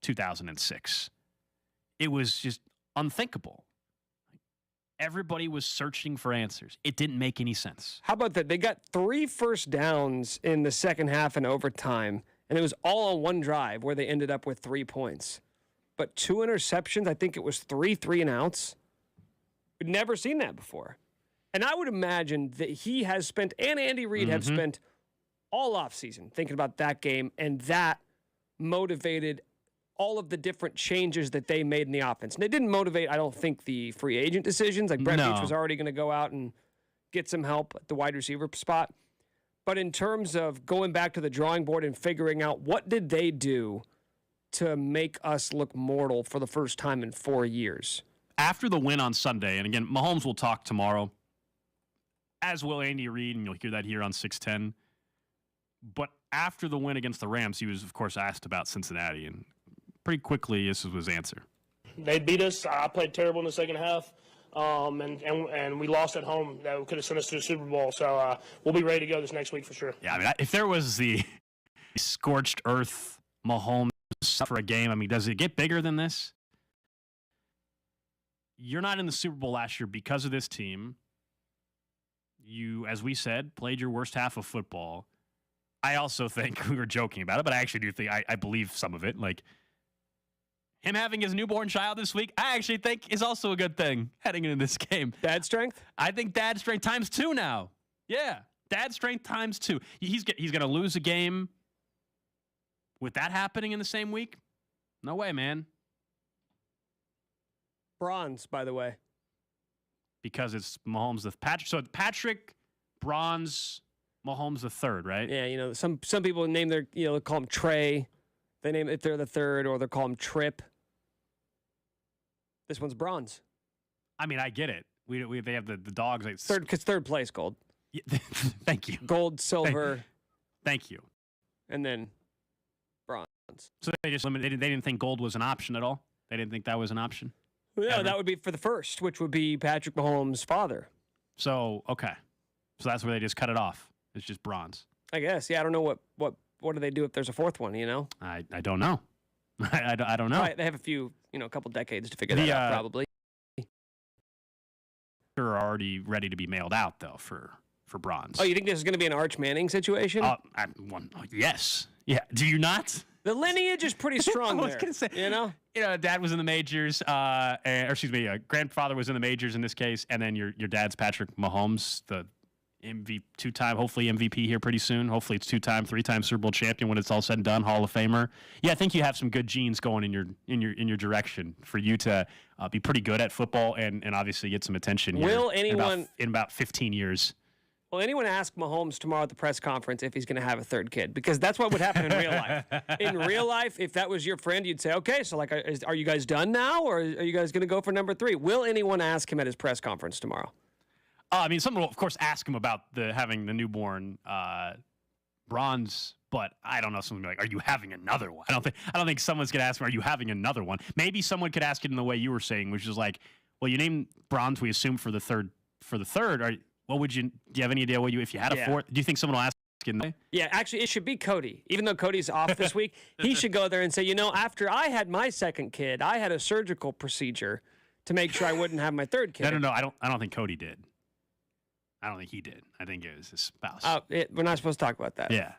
2006. It was just unthinkable. Everybody was searching for answers. It didn't make any sense. How about that? They got 3 first downs in the second half and overtime, and it was all on one drive where they ended up with 3 points. But 2 interceptions, I think it was 3 and outs. We'd never seen that before. And I would imagine that he has spent, and Andy Reid have spent all offseason thinking about that game, and that motivated all of the different changes that they made in the offense. And it didn't motivate, I don't think, the free agent decisions. Brett Veach was already going to go out and get some help at the wide receiver spot. But in terms of going back to the drawing board and figuring out what did they do to make us look mortal for the first time in 4 years. After the win on Sunday, and again, Mahomes will talk tomorrow, as will Andy Reid, and you'll hear that here on 610. But after the win against the Rams, he was, of course, asked about Cincinnati, and pretty quickly, this was his answer. They beat us. I played terrible in the second half, and we lost at home. That could have sent us to the Super Bowl. So we'll be ready to go this next week for sure. Yeah, I mean, if there was the scorched earth Mahomes for a game, I mean, does it get bigger than this? You're not in the Super Bowl last year because of this team. You, as we said, played your worst half of football. I also think, we were joking about it, but I actually do think, I believe some of it. Like, him having his newborn child this week, I actually think is also a good thing heading into this game. Dad strength? I think dad strength times 2 now. Yeah, dad strength times 2. He's going to lose a game with that happening in the same week? No way, man. Bronze, by the way. Because it's Mahomes the Patrick. So Patrick, Bronze, Mahomes the third, right? Yeah, you know, some people name their, you know, they call him Trey. They name it if they're the third, or they call him Trip. This one's bronze. I mean, I get it. They have the dogs. Like, third, because third place gold. Yeah, thank you. Gold, silver. Thank you. And then bronze. So they just limited. They didn't think gold was an option at all. They didn't think that was an option. Yeah, that would be for the first, which would be Patrick Mahomes' father. So okay, so that's where they just cut it off. It's just bronze. I guess. Yeah, I don't know what do they do if there's a fourth one. You know. I don't know. I don't know. Right, they have a couple decades to figure that out, probably. They're already ready to be mailed out though for bronze. Oh, you think this is going to be an Arch Manning situation? Yes. Yeah. Do you not? The lineage is pretty strong I was there. Gonna say, you know, dad was in the majors, grandfather was in the majors in this case, and then your dad's Patrick Mahomes, the two-time, hopefully MVP here pretty soon. Hopefully it's 2-time, 3-time Super Bowl champion when it's all said and done, Hall of Famer. Yeah, I think you have some good genes going in your direction for you to be pretty good at football and obviously get some attention here. Will anyone in about 15 years? Will anyone ask Mahomes tomorrow at the press conference if he's going to have a third kid? Because that's what would happen in real life. In real life, if that was your friend, you'd say, okay, so like, are you guys done now, or are you guys going to go for number 3? Will anyone ask him at his press conference tomorrow? I mean, someone will, of course, ask him about having the newborn bronze, but I don't know. Someone will be like, are you having another one? I don't think someone's going to ask him, are you having another one? Maybe someone could ask it in the way you were saying, which is like, well, you named bronze, we assume, for the third. What would you? Do you have any idea if you had a fourth? Do you think someone will ask in there? Yeah, actually, it should be Cody. Even though Cody's off this week, he should go there and say, after I had my second kid, I had a surgical procedure to make sure I wouldn't have my third kid. No. I don't think Cody did. I don't think he did. I think it was his spouse. Oh, we're not supposed to talk about that. Yeah.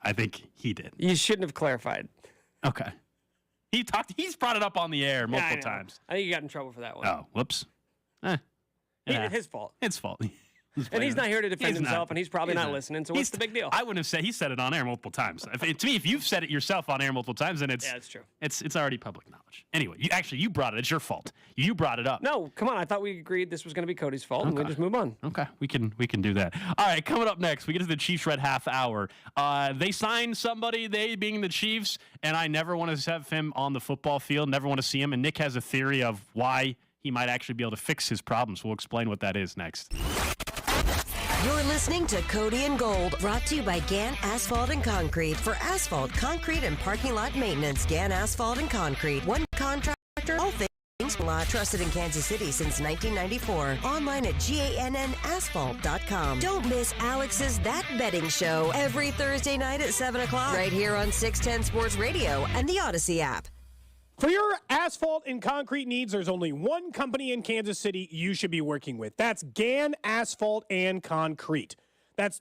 I think he did. You shouldn't have clarified. Okay. He's brought it up on the air multiple times. I think he got in trouble for that one. Oh, whoops. His fault. It's fault. And he's not here to defend himself, and he's probably not listening, so what's the big deal? I wouldn't have said he said it on air multiple times. To me, if you've said it yourself on air multiple times, then it's true. It's already public knowledge. Anyway, you brought it. It's your fault. You brought it up. No, come on. I thought we agreed this was going to be Cody's fault, and we just move on. Okay, we can do that. All right, coming up next, we get to the Chiefs Red half hour. They signed somebody, they being the Chiefs, and I never want to have him on the football field, never want to see him, and Nick has a theory of why he might actually be able to fix his problems. We'll explain what that is next. You're listening to Cody and Gold, brought to you by Gann Asphalt and Concrete. For asphalt, concrete, and parking lot maintenance, Gann Asphalt and Concrete. One contractor, all things lot. Trusted in Kansas City since 1994. Online at GANNasphalt.com. Don't miss Alex's That Betting Show every Thursday night at 7 o'clock. Right here on 610 Sports Radio and the Audacy app. For your asphalt and concrete needs, there's only one company in Kansas City you should be working with. That's Gann Asphalt and Concrete.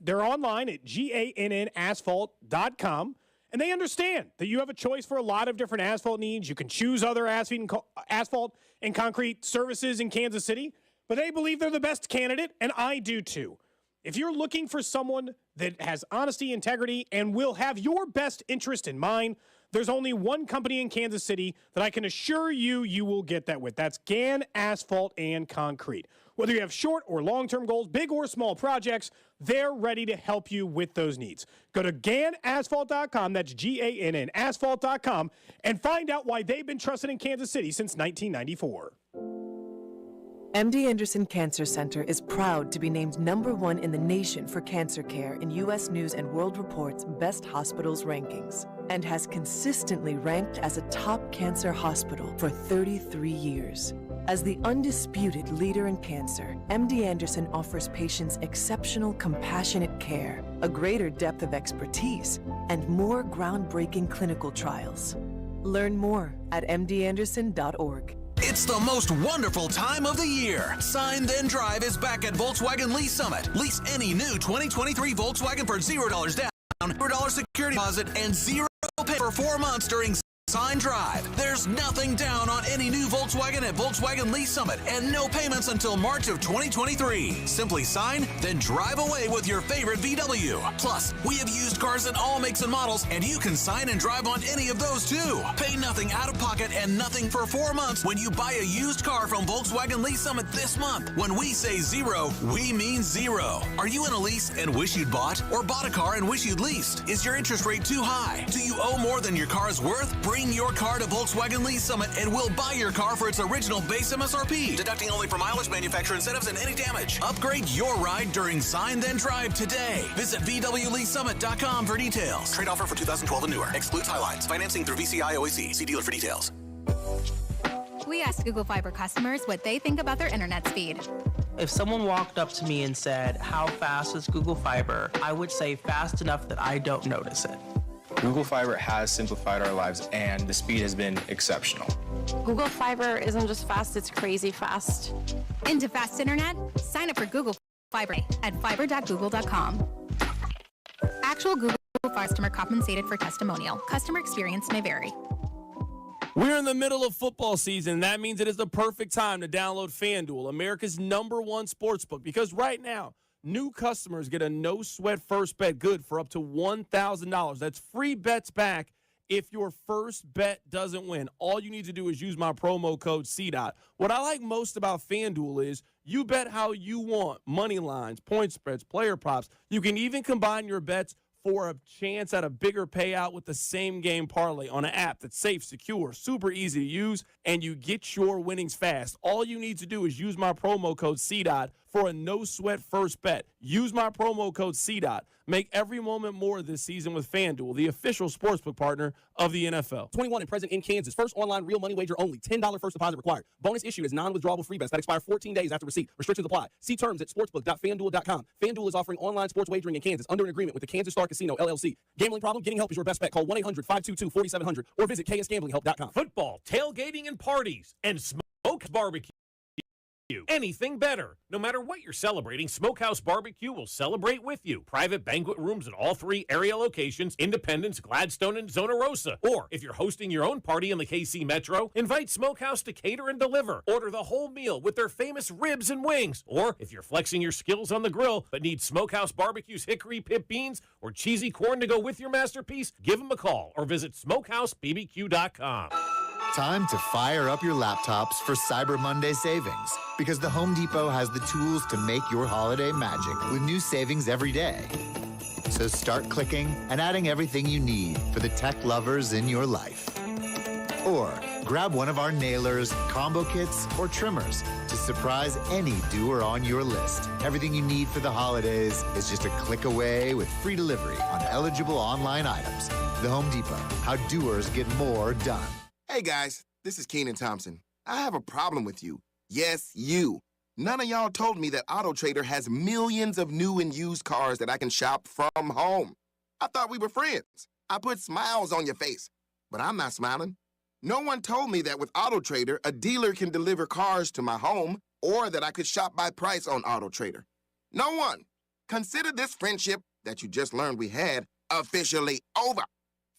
They're online at GANNasphalt.com, and they understand that you have a choice for a lot of different asphalt needs. You can choose other asphalt and concrete services in Kansas City, but they believe they're the best candidate, and I do too. If you're looking for someone that has honesty, integrity, and will have your best interest in mind, there's only one company in Kansas City that I can assure you will get that with. That's Gann Asphalt and Concrete. Whether you have short or long-term goals, big or small projects, they're ready to help you with those needs. Go to GANAsphalt.com, that's GANN, asphalt.com, and find out why they've been trusted in Kansas City since 1994. MD Anderson Cancer Center is proud to be named #1 in the nation for cancer care in U.S. News & World Report's Best Hospitals rankings, and has consistently ranked as a top cancer hospital for 33 years. As the undisputed leader in cancer, MD Anderson offers patients exceptional, compassionate care, a greater depth of expertise, and more groundbreaking clinical trials. Learn more at mdanderson.org. It's the most wonderful time of the year. Sign Then Drive is back at Volkswagen Lease Summit. Lease any new 2023 Volkswagen for $0 down, $0 security deposit, and 0 pay for 4 months during Sign Drive. There's nothing down on any new Volkswagen at Volkswagen Lease Summit, and no payments until March of 2023. Simply sign, then drive away with your favorite VW. Plus, we have used cars in all makes and models, and you can sign and drive on any of those too. Pay nothing out of pocket and nothing for 4 months when you buy a used car from Volkswagen Lease Summit this month. When we say 0, we mean 0. Are you in a lease and wish you'd bought, or bought a car and wish you'd leased? Is your interest rate too high? Do you owe more than your car's worth? Bring your car to Volkswagen Lease Summit and we'll buy your car for its original base MSRP, deducting only for mileage, manufacturer incentives, and any damage. Upgrade your ride during Sign Then Drive today. Visit VWLeaseSummit.com for details. Trade offer for 2012 and newer. Excludes Highlines. Financing through VCI OAC. See dealer for details. We asked Google Fiber customers what they think about their internet speed. If someone walked up to me and said, "How fast is Google Fiber?" I would say fast enough that I don't notice it. Google Fiber has simplified our lives, and the speed has been exceptional. Google Fiber isn't just fast, it's crazy fast. Into fast internet? Sign up for Google Fiber at fiber.google.com. Actual Google customer compensated for testimonial. Customer experience may vary. We're in the middle of football season. That means it is the perfect time to download FanDuel, America's #1 sportsbook, because right now, new customers get a no-sweat first bet good for up to $1,000. That's free bets back if your first bet doesn't win. All you need to do is use my promo code CDOT. What I like most about FanDuel is you bet how you want. Money lines, point spreads, player props. You can even combine your bets for a chance at a bigger payout with the same game parlay on an app that's safe, secure, super easy to use, and you get your winnings fast. All you need to do is use my promo code CDOT for a no-sweat first bet. Use my promo code CDOT. Make every moment more this season with FanDuel, the official sportsbook partner of the NFL. 21 and present in Kansas. First online real money wager only. $10 first deposit required. Bonus issued as non-withdrawable free bets that expire 14 days after receipt. Restrictions apply. See terms at sportsbook.fanduel.com. FanDuel is offering online sports wagering in Kansas under an agreement with the Kansas Star Casino, LLC. Gambling problem? Getting help is your best bet. Call 1-800-522-4700 or visit ksgamblinghelp.com. Football, tailgating, and parties, and smoked barbecue. Anything better. No matter what you're celebrating, Smokehouse Barbecue will celebrate with you. Private banquet rooms in all 3 area locations, Independence, Gladstone, and Zona Rosa. Or if you're hosting your own party in the KC Metro, invite Smokehouse to cater and deliver. Order the whole meal with their famous ribs and wings. Or if you're flexing your skills on the grill but need Smokehouse Barbecue's hickory pit beans or cheesy corn to go with your masterpiece, give them a call or visit smokehousebbq.com. Time to fire up your laptops for Cyber Monday savings, because the Home Depot has the tools to make your holiday magic with new savings every day. So start clicking and adding everything you need for the tech lovers in your life. Or grab one of our nailers, combo kits, or trimmers to surprise any doer on your list. Everything you need for the holidays is just a click away with free delivery on eligible online items. The Home Depot, how doers get more done. Hey guys, this is Keenan Thompson. I have a problem with you. Yes, you. None of y'all told me that AutoTrader has millions of new and used cars that I can shop from home. I thought we were friends. I put smiles on your face, but I'm not smiling. No one told me that with AutoTrader, a dealer can deliver cars to my home, or that I could shop by price on AutoTrader. No one. Consider this friendship that you just learned we had officially over.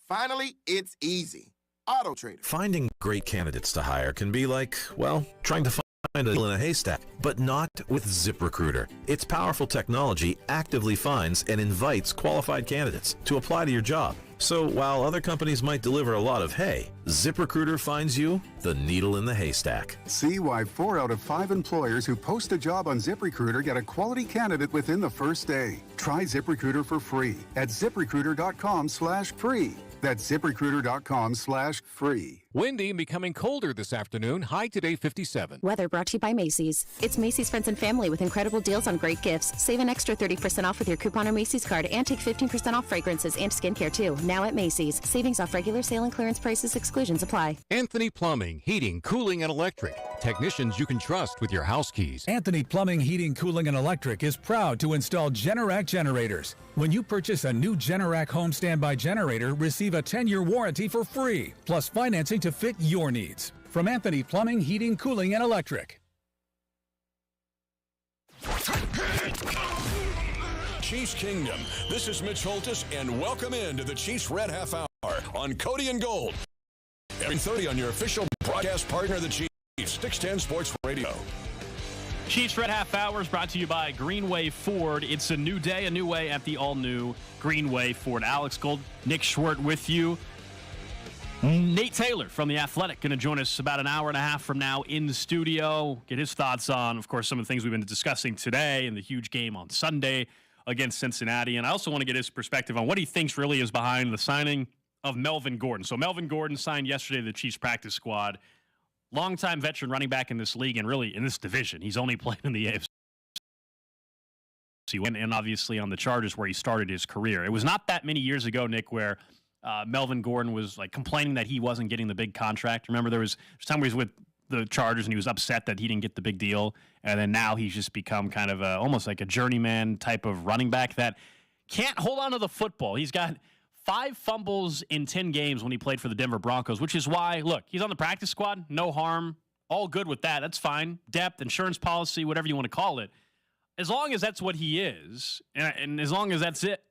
Finally, it's easy. AutoTrader. Finding great candidates to hire can be like, well, trying to find a needle in a haystack, but not with ZipRecruiter. Its powerful technology actively finds and invites qualified candidates to apply to your job, So while other companies might deliver a lot of hay, ZipRecruiter finds you the needle in the haystack. See why 4 out of 5 employers who post a job on ZipRecruiter get a quality candidate within the first day. Try ZipRecruiter for free at ZipRecruiter.com/free. That's ZipRecruiter.com/free. Windy and becoming colder this afternoon. High today 57. Weather brought to you by Macy's. It's Macy's Friends and Family with incredible deals on great gifts. Save an extra 30% off with your coupon or Macy's card and take 15% off fragrances and skincare too. Now at Macy's. Savings off regular sale and clearance prices. Exclusions apply. Anthony Plumbing, Heating, Cooling, and Electric. Technicians you can trust with your house keys. Anthony Plumbing, Heating, Cooling, and Electric is proud to install Generac generators. When you purchase a new Generac home standby generator, receive a 10-year warranty for free, plus financing to fit your needs. From Anthony Plumbing, Heating, Cooling, and Electric. Chiefs Kingdom. This is Mitch Holtis, and welcome into the Chiefs Red Half Hour on Cody and Gold. Every 30 on your official broadcast partner, the Chiefs, 610 Sports Radio. Chiefs Red Half Hour is brought to you by Greenway Ford. It's a new day, a new way at the all-new Greenway Ford. Alex Gold, Nick Schwert with you. Nate Taylor from The Athletic going to join us about an hour and a half from now in the studio. Get his thoughts on, of course, some of the things we've been discussing today and the huge game on Sunday against Cincinnati. And I also want to get his perspective on what he thinks really is behind the signing of Melvin Gordon. So Melvin Gordon signed yesterday to the Chiefs practice squad. Longtime veteran running back in this league and really in this division. He's only played in the AFC and obviously on the Chargers where he started his career. It was not that many years ago, Nick, where Melvin Gordon was like complaining that he wasn't getting the big contract. Remember, there was time where he was with the Chargers and he was upset that he didn't get the big deal. And then now he's just become kind of almost like a journeyman type of running back that can't hold on to the football. He's got 5 fumbles in 10 games when he played for the Denver Broncos, which is why, look, he's on the practice squad. No harm. All good with that. That's fine. Depth, insurance policy, whatever you want to call it. As long as that's what he is, and as long as that's it,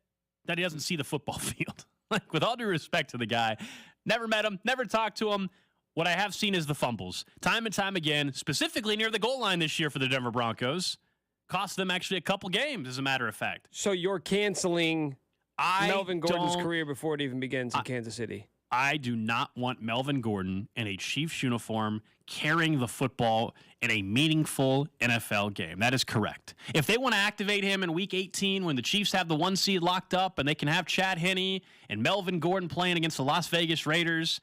that he doesn't see the football field. Like, with all due respect to the guy, never met him, never talked to him. What I have seen is the fumbles. Time and time again, specifically near the goal line this year for the Denver Broncos. Cost them actually a couple games, as a matter of fact. So you're canceling Melvin Gordon's career before it even begins in Kansas City? I do not want Melvin Gordon in a Chiefs uniform carrying the football in a meaningful NFL game. That is correct. If they want to activate him in Week 18 when the Chiefs have the 1 seed locked up and they can have Chad Henne and Melvin Gordon playing against the Las Vegas Raiders,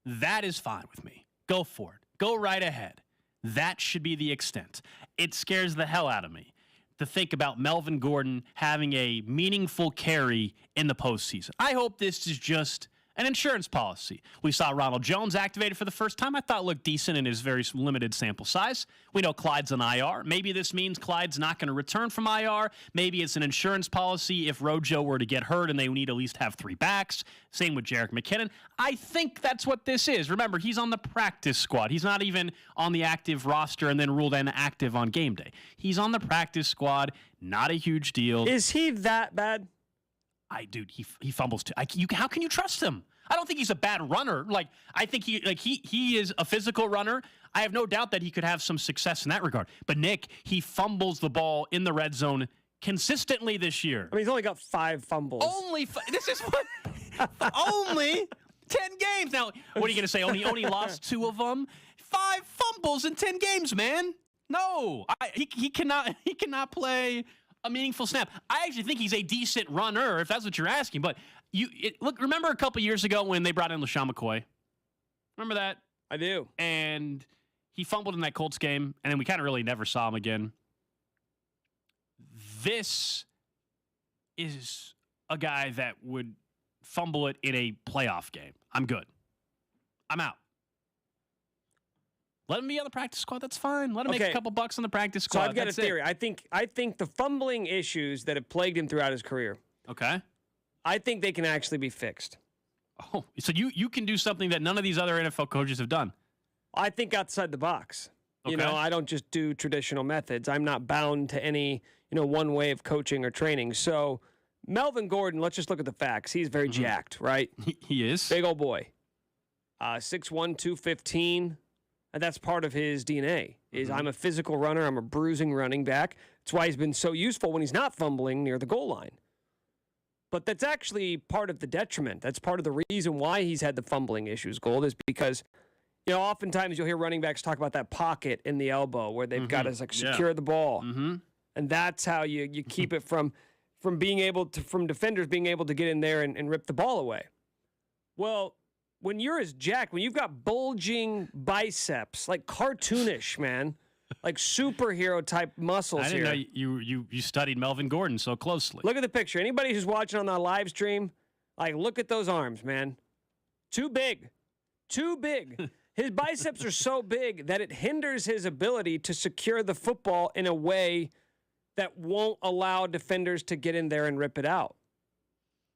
that is fine with me. Go for it. Go right ahead. That should be the extent. It scares the hell out of me to think about Melvin Gordon having a meaningful carry in the postseason. I hope this is just an insurance policy. We saw Ronald Jones activated for the first time. I thought looked decent in his very limited sample size. We know Clyde's on IR. Maybe this means Clyde's not going to return from IR. Maybe it's an insurance policy if Rojo were to get hurt and they need at least have 3 backs. Same with Jerick McKinnon. I think that's what this is. Remember, he's on the practice squad. He's not even on the active roster and then ruled inactive on game day. He's on the practice squad. Not a huge deal. Is he that bad? Dude, he fumbles too. How can you trust him? I don't think he's a bad runner. I think he is a physical runner. I have no doubt that he could have some success in that regard. But Nick, he fumbles the ball in the red zone consistently this year. I mean, he's only got 5 fumbles. This is what only 10 games. Now, what are you going to say? Only lost 2 of them. 5 fumbles in 10 games, man. No, he cannot play a meaningful snap. I actually think he's a decent runner, if that's what you're asking. But look, remember a couple years ago when they brought in LaShawn McCoy? Remember that? I do. And he fumbled in that Colts game, and then we kind of really never saw him again. This is a guy that would fumble it in a playoff game. I'm good. I'm out. Let him be on the practice squad. That's fine. Let him make a couple bucks on the practice squad. So I've got a theory. I think the fumbling issues that have plagued him throughout his career. Okay. I think they can actually be fixed. Oh, so you can do something that none of these other NFL coaches have done. I think outside the box. Okay. You know, I don't just do traditional methods. I'm not bound to any, one way of coaching or training. So Melvin Gordon, let's just look at the facts. He's very jacked, right? He is. Big old boy. 6'1", 215. And that's part of his DNA, is I'm a physical runner. I'm a bruising running back. That's why he's been so useful when he's not fumbling near the goal line. But that's actually part of the detriment. That's part of the reason why he's had the fumbling issues, Gold, is because, oftentimes you'll hear running backs talk about that pocket in the elbow where they've got to secure the ball. Mm-hmm. And that's how you keep it from defenders being able to get in there and rip the ball away. Well, when you're as jacked, when you've got bulging biceps, like cartoonish, man, like superhero type muscles I didn't know you studied Melvin Gordon so closely. Look at the picture. Anybody who's watching on the live stream, look at those arms, man. Too big. His biceps are so big that it hinders his ability to secure the football in a way that won't allow defenders to get in there and rip it out.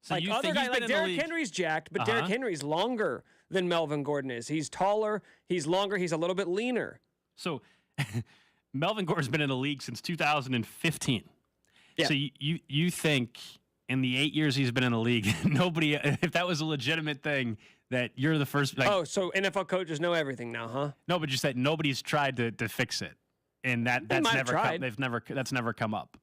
So like other guys, like Derrick Henry's jacked, but Derrick Henry's longer than Melvin Gordon is. He's taller, he's longer, he's a little bit leaner. So Melvin Gordon's been in the league since 2015. Yeah. So you think in the 8 years he's been in the league, nobody, if that was a legitimate thing, that you're the first. So NFL coaches know everything now, huh? No, but just that nobody's tried to fix it, and that's never come up.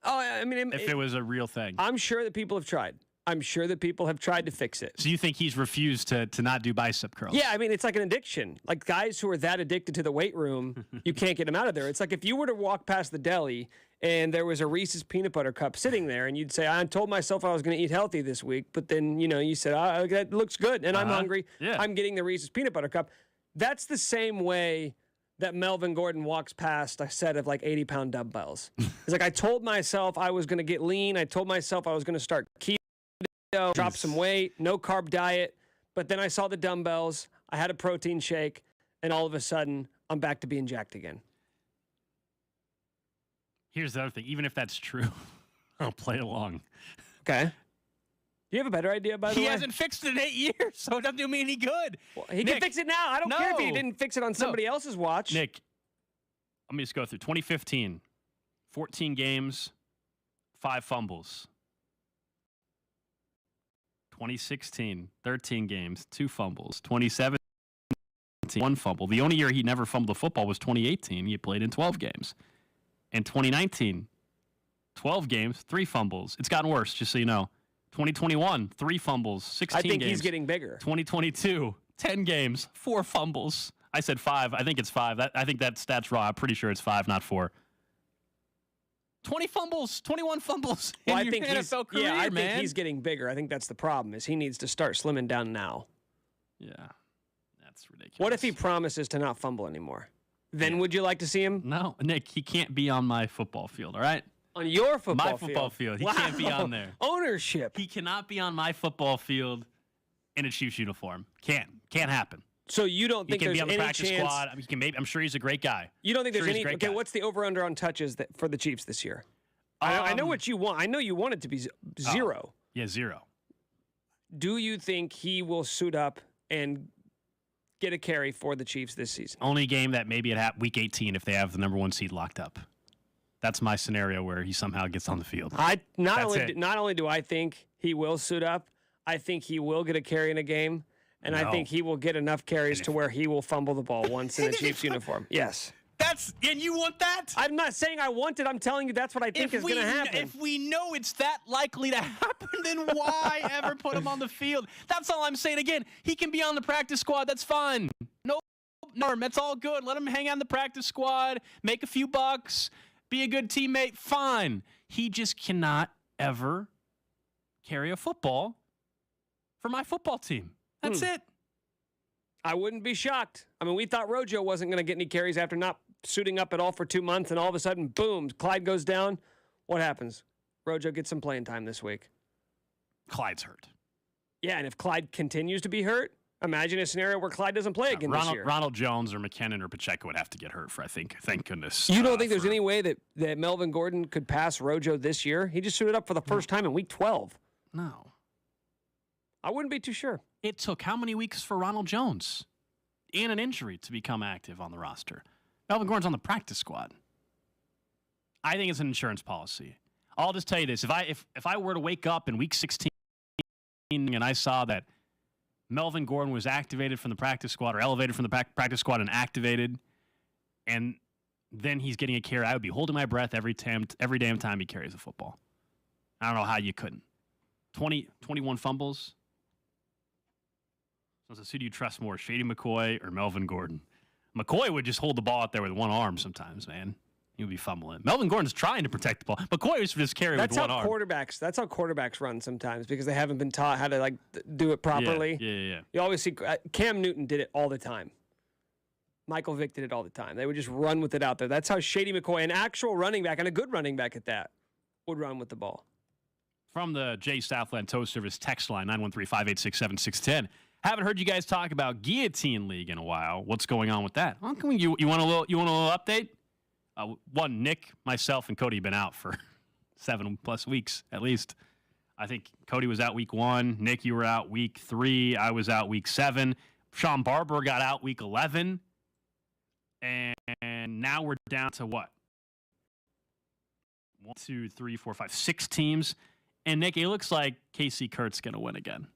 Oh, I mean, if it was a real thing, I'm sure that people have tried. I'm sure that people have tried to fix it. So you think he's refused to not do bicep curls? Yeah, I mean, it's like an addiction. Like guys who are that addicted to the weight room, you can't get them out of there. It's like if you were to walk past the deli and there was a Reese's peanut butter cup sitting there, and you'd say, I told myself I was going to eat healthy this week, but then, you said, that looks good, and I'm hungry. Yeah. I'm getting the Reese's peanut butter cup. That's the same way that Melvin Gordon walks past a set of 80-pound dumbbells. It's like, I told myself I was going to get lean. I told myself I was going to start keto, drop some weight, no carb diet. But then I saw the dumbbells. I had a protein shake, and all of a sudden, I'm back to being jacked again. Here's the other thing. Even if that's true, I'll play along. Okay. Do you have a better idea, by the way? He hasn't fixed it in 8 years, so it doesn't do me any good. Well, he can fix it now. I don't care if he didn't fix it on somebody else's watch. Nick, let me just go through. 2015, 14 games, 5 fumbles. 2016, 13 games, 2 fumbles. 2017, 1 fumble. The only year he never fumbled a football was 2018. He played in 12 games. In 2019, 12 games, 3 fumbles. It's gotten worse, just so you know. 2021, 3 fumbles, 16 games. I think he's getting bigger. 2022, 10 games, 4 fumbles. I said 5. I think it's 5. I think that stat's wrong. I'm pretty sure it's 5, not 4. 20 fumbles, 21 fumbles in your NFL career, I man. think he's getting bigger. I think that's the problem, is he needs to start slimming down now. Yeah, that's ridiculous. What if he promises to not fumble anymore? Then would you like to see him? No, Nick, he can't be on my football field, all right? On your football field? My football field. He wow. can't be on there. Ownership. He cannot be on my football field in a Chiefs uniform. Can't happen. So you don't think there's any chance? He can be on the practice squad. I mean, I'm sure he's a great guy. You don't think there's any? Okay, what's the over/under on touches for the Chiefs this year? I know what you want. I know you want it to be 0. Yeah, 0. Do you think he will suit up and get a carry for the Chiefs this season? Only game that maybe at week 18 if they have the number 1 seed locked up. That's my scenario where he somehow gets on the field. Not only do I think he will suit up, I think he will get a carry in a game, and I think he will get enough carries to where he will fumble the ball once in a Chiefs uniform. Yes. And you want that? I'm not saying I want it. I'm telling you that's what I think is going to happen. If we know it's that likely to happen, then why ever put him on the field? That's all I'm saying. Again, he can be on the practice squad. That's fine. No harm. That's all good. Let him hang on the practice squad, make a few bucks, be a good teammate. Fine. He just cannot ever carry a football for my football team. That's it. I wouldn't be shocked. I mean, we thought Rojo wasn't going to get any carries after not suiting up at all for 2 months, and all of a sudden, boom, Clyde goes down. What happens? Rojo gets some playing time this week. Clyde's hurt. Yeah, and if Clyde continues to be hurt, imagine a scenario where Clyde doesn't play again this year. Ronald Jones or McKinnon or Pacheco would have to get hurt for, I think. Thank goodness. You don't think there's any way that Melvin Gordon could pass Rojo this year? He just suited up for the first time in week 12. No. I wouldn't be too sure. It took how many weeks for Ronald Jones and an injury to become active on the roster? Melvin Gordon's on the practice squad. I think it's an insurance policy. I'll just tell you this. If I were to wake up in week 16 and I saw that Melvin Gordon was activated from the practice squad or elevated from the practice squad and activated, and then he's getting a carry, I would be holding my breath every damn time he carries a football. I don't know how you couldn't. 21 fumbles. So who do you trust more, Shady McCoy or Melvin Gordon? McCoy would just hold the ball out there with one arm sometimes, man. He would be fumbling. Melvin Gordon's trying to protect the ball. McCoy was just carrying with one arm. That's how quarterbacks run sometimes because they haven't been taught how to do it properly. Yeah. You always see Cam Newton did it all the time. Michael Vick did it all the time. They would just run with it out there. That's how Shady McCoy, an actual running back and a good running back at that, would run with the ball. From the J Southland Tow Service text line, 913-586-7610. Haven't heard you guys talk about Guillotine League in a while. What's going on with that? You want a little update? Nick, myself, and Cody have been out for 7+ weeks at least. I think Cody was out week 1. Nick, you were out week 3. I was out week 7. Sean Barber got out week 11. And now we're down to what? 1, 2, 3, 4, 5, 6 teams. And Nick, it looks like Casey Kurt's going to win again.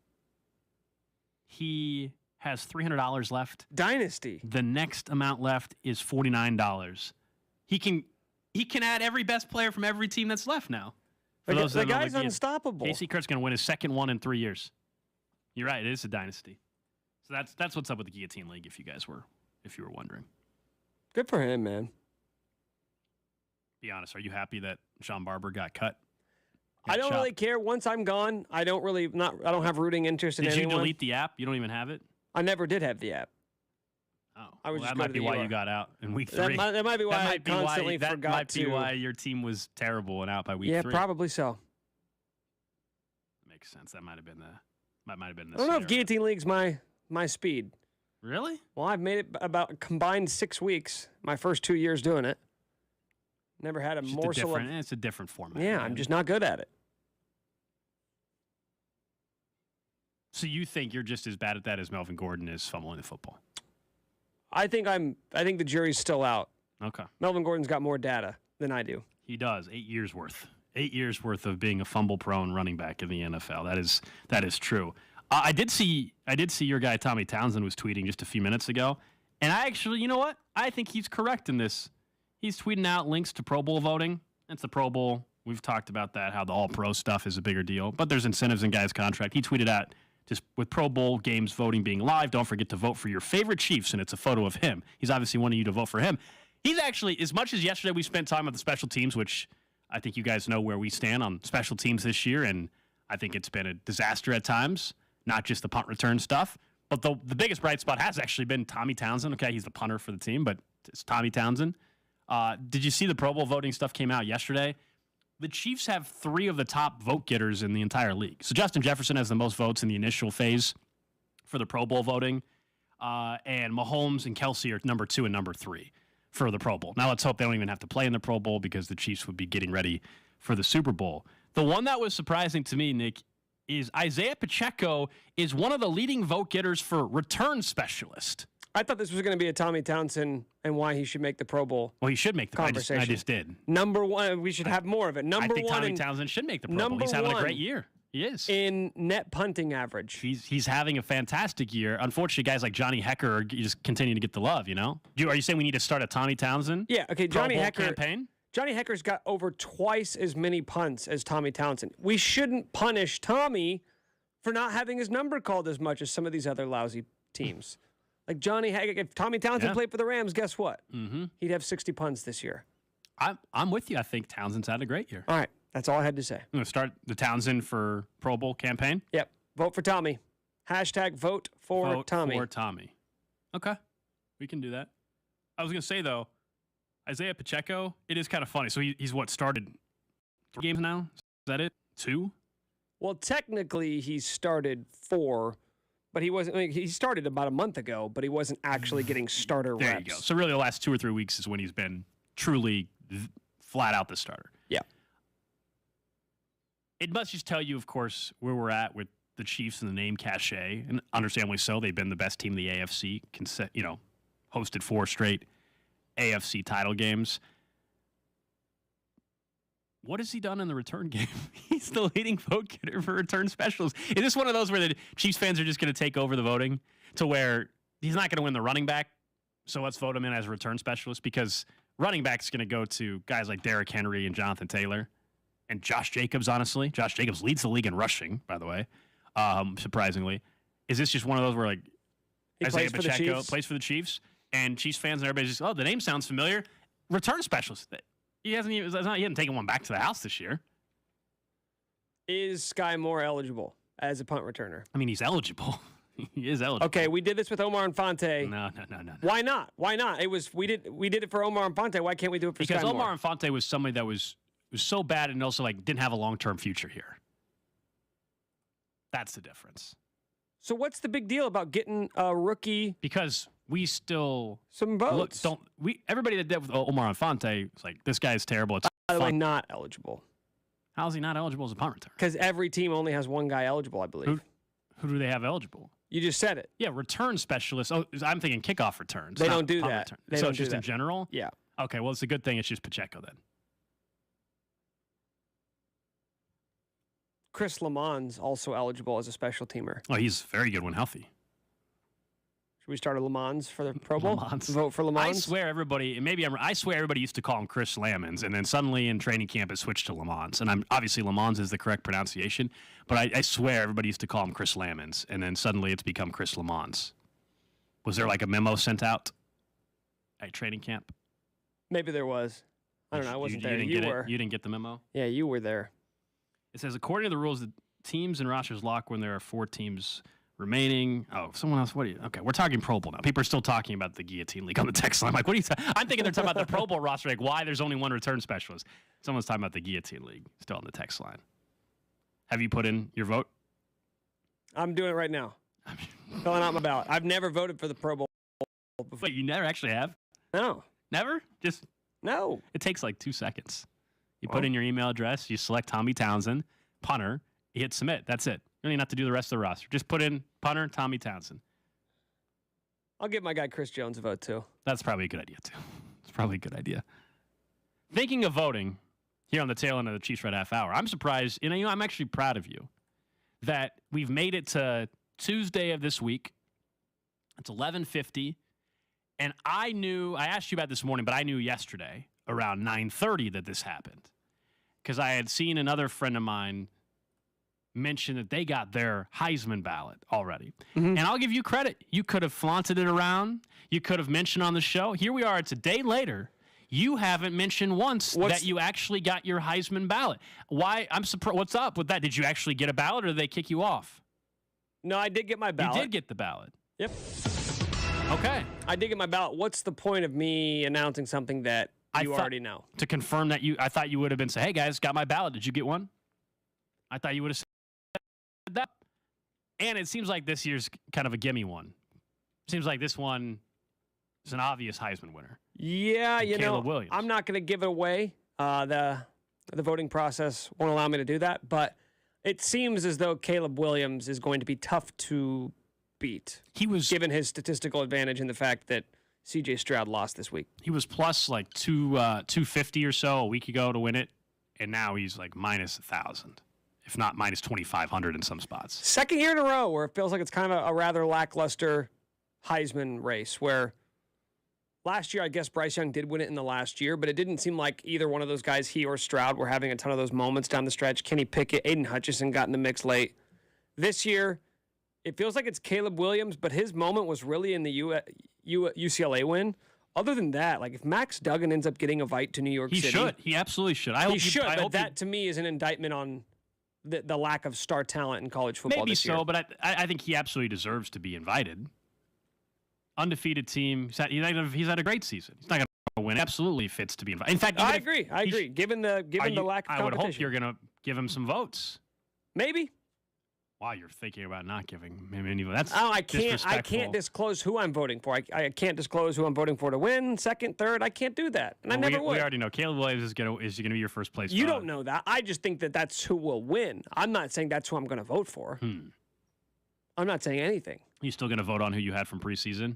He has $300 left. Dynasty. The next amount left is $49. He can add every best player from every team that's left now. The guy's unstoppable. Casey Kurt's going to win his second one in 3 years. You're right. It is a dynasty. So that's what's up with the Guillotine League. If you were wondering. Good for him, man. Be honest. Are you happy that Sean Barber got cut? I don't really care. Once I'm gone, I don't have rooting interest in anyone. Did you delete the app? You don't even have it? I never did have the app. Oh, that might be why you got out in week 3. That might be why I constantly forgot to. That might be why your team was terrible and out by week 3. Yeah, probably so. Makes sense. That might have been the. I don't know if Guillotine League's my speed. Really? Well, I've made it about combined 6 weeks. My first 2 years doing it. Never had a morsel of. It's a different format. Yeah, I'm just not good at it. So you think you're just as bad at that as Melvin Gordon is fumbling the football? I think the jury's still out. Okay. Melvin Gordon's got more data than I do. He does. 8 years worth. 8 years worth of being a fumble-prone running back in the NFL. That is true. I did see your guy Tommy Townsend was tweeting just a few minutes ago, and I actually, you know what? I think he's correct in this. He's tweeting out links to Pro Bowl voting. It's the Pro Bowl. We've talked about that, how the All-Pro stuff is a bigger deal, but there's incentives in guys' contract. He tweeted out, just with Pro Bowl games voting being live, don't forget to vote for your favorite Chiefs, and it's a photo of him. He's obviously wanting you to vote for him. He's actually, as much as yesterday we spent time on the special teams, which I think you guys know where we stand on special teams this year, and I think it's been a disaster at times, not just the punt return stuff. But the biggest bright spot has actually been Tommy Townsend. Okay, he's the punter for the team, but it's Tommy Townsend. Did you see the Pro Bowl voting stuff came out yesterday? The Chiefs have 3 of the top vote getters in the entire league. So Justin Jefferson has the most votes in the initial phase for the Pro Bowl voting. And Mahomes and Kelsey are number 2 and number 3 for the Pro Bowl. Now let's hope they don't even have to play in the Pro Bowl because the Chiefs would be getting ready for the Super Bowl. The one that was surprising to me, Nick, is Isaiah Pacheco is one of the leading vote getters for return specialist. I thought this was going to be a Tommy Townsend and why he should make the Pro Bowl. Well, he should make the conversation. I just did. Number 1, we should have more of it. I think Tommy Townsend should make the Pro Bowl. He's having a great year. He is. In net punting average. He's having a fantastic year. Unfortunately, guys like Johnny Hecker just continue to get the love, you know? Are you saying we need to start a Tommy Townsend? Yeah, okay, Johnny Hecker campaign? Johnny Hecker's got over twice as many punts as Tommy Townsend. We shouldn't punish Tommy for not having his number called as much as some of these other lousy teams. Like Johnny Hecker, if Tommy Townsend played for the Rams, guess what? Mm-hmm. He'd have 60 punts this year. I'm with you. I think Townsend's had a great year. All right. That's all I had to say. I'm going to start the Townsend for Pro Bowl campaign. Yep. Vote for Tommy. # vote for Tommy. Vote for Tommy. Okay. We can do that. I was going to say, though, Isaiah Pacheco, it is kind of funny. So he's started 3 games now? Is that it? 2? Well, technically, he started 4. But he wasn't. I mean, he started about a month ago, but he wasn't actually getting starter reps. There you go. So really, the last 2 or 3 weeks is when he's been truly flat out the starter. Yeah. It must just tell you, of course, where we're at with the Chiefs and the name cachet, and understandably so. They've been the best team in the AFC. Hosted 4 straight AFC title games. What has he done in the return game? He's the leading vote getter for return specials. Is this one of those where the Chiefs fans are just going to take over the voting to where he's not going to win the running back, so let's vote him in as a return specialist? Because running back's going to go to guys like Derrick Henry and Jonathan Taylor. and Josh Jacobs, honestly. Josh Jacobs leads the league in rushing, by the way, surprisingly. Is this just one of those where, like, Isaiah Pacheco plays for the Chiefs, and Chiefs fans and everybody's just, oh, the name sounds familiar. Return specialist. He hasn't taken one back to the house this year. Is Sky Moore eligible as a punt returner? I mean, he's eligible. He is eligible. Okay, we did this with Omar Infante. No. Why not? Why not? We did it for Omar Infante. Why can't we do it for Sky Moore? Because Omar Infante was somebody that was so bad and also like didn't have a long-term future here. That's the difference. So what's the big deal about getting a rookie? Because we still some votes. Everybody that did with Omar Infante was like, this guy's terrible. It's by the way, not eligible. How is he not eligible as a punt returner? Because every team only has one guy eligible, I believe. Who do they have eligible? You just said it. Yeah, return specialists. Oh, I'm thinking kickoff returns. They don't do that. So it's just in general? Yeah. Okay, well, it's a good thing it's just Pacheco then. Chris Lamont's also eligible as a special teamer. Oh, he's very good when healthy. Should we start a Lamons for the Pro Bowl? Lamons. Vote for Lamons? I swear everybody, I swear everybody used to call him Chris Lamons, and then suddenly in training camp it switched to Lamons. And obviously Lamons is the correct pronunciation, but I swear everybody used to call him Chris Lamons, and then suddenly it's become Chris Lamons. Was there like a memo sent out at training camp? Maybe there was. I don't know. I wasn't there. You didn't get the memo? Yeah, you were there. It says, according to the rules, the teams and rosters lock when there are 4 teams remaining. Oh, someone else. Okay, we're talking Pro Bowl now. People are still talking about the Guillotine League on the text line. I'm like, what are you I'm thinking they're talking about the Pro Bowl roster, like why there's only one return specialist. Someone's talking about the Guillotine League still on the text line. Have you put in your vote? I'm doing it right now. Filling out my ballot. I've never voted for the Pro Bowl before. Wait, you never actually have? No. Never? Just no. It takes like 2 seconds. You put in your email address, you select Tommy Townsend, punter, you hit submit. That's it. You don't even have to do the rest of the roster. Just put in punter, Tommy Townsend. I'll give my guy Chris Jones a vote, too. That's probably a good idea, too. It's probably a good idea. Thinking of voting here on the tail end of the Chiefs Red Half Hour, I'm surprised. You know, I'm actually proud of you that we've made it to Tuesday of this week. It's 11:50. And I asked you about this morning, but I knew yesterday around 9:30 that this happened because I had seen another friend of mine mention that they got their Heisman ballot already. And I'll give you credit. You could have flaunted it around. You could have mentioned on the show. Here we are. It's a day later. You haven't mentioned once that you actually got your Heisman ballot. Why? I'm surprised. What's up with that? Did you actually get a ballot or did they kick you off? No, I did get my ballot. You did get the ballot. Yep. Okay. I did get my ballot. What's the point of me announcing something that you already know? To confirm that I thought you would have been saying, hey, guys, got my ballot. Did you get one? I thought you would have said that. And it seems like this year's kind of a gimme one. Seems like this one is an obvious Heisman winner. Yeah, Caleb Williams. I'm not going to give it away. The voting process won't allow me to do that, but it seems as though Caleb Williams is going to be tough to beat. He was given his statistical advantage in the fact that CJ Stroud lost this week. He was plus like 250 or so a week ago to win it, and now he's like minus 1,000, if not minus 2,500 in some spots. Second year in a row where it feels like it's kind of a rather lackluster Heisman race, where last year I guess Bryce Young did win it in the last year, but it didn't seem like either one of those guys, he or Stroud, were having a ton of those moments down the stretch. Kenny Pickett, Aiden Hutchinson got in the mix late. This year, it feels like it's Caleb Williams, but his moment was really in the UCLA win. Other than that, like if Max Duggan ends up getting a invite to New York City. He should. He absolutely should. He should, but that to me is an indictment on the lack of star talent in college football Maybe this year. so, but I think he absolutely deserves to be invited. Undefeated team. He's had a great season. He's not going to win. Absolutely fits to be invited. In fact, I agree. Given the lack of competition. I would hope you're going to give him some votes. Maybe. Wow, you're thinking about not giving him any votes. That's I can't disclose who I'm voting for. I can't disclose who I'm voting for to win, second, third. I can't do that, and I never would. We already know Caleb Williams is going to be your first place. You don't know that. I just think that that's who will win. I'm not saying that's who I'm going to vote for. I'm not saying anything. You still going to vote on who you had from preseason?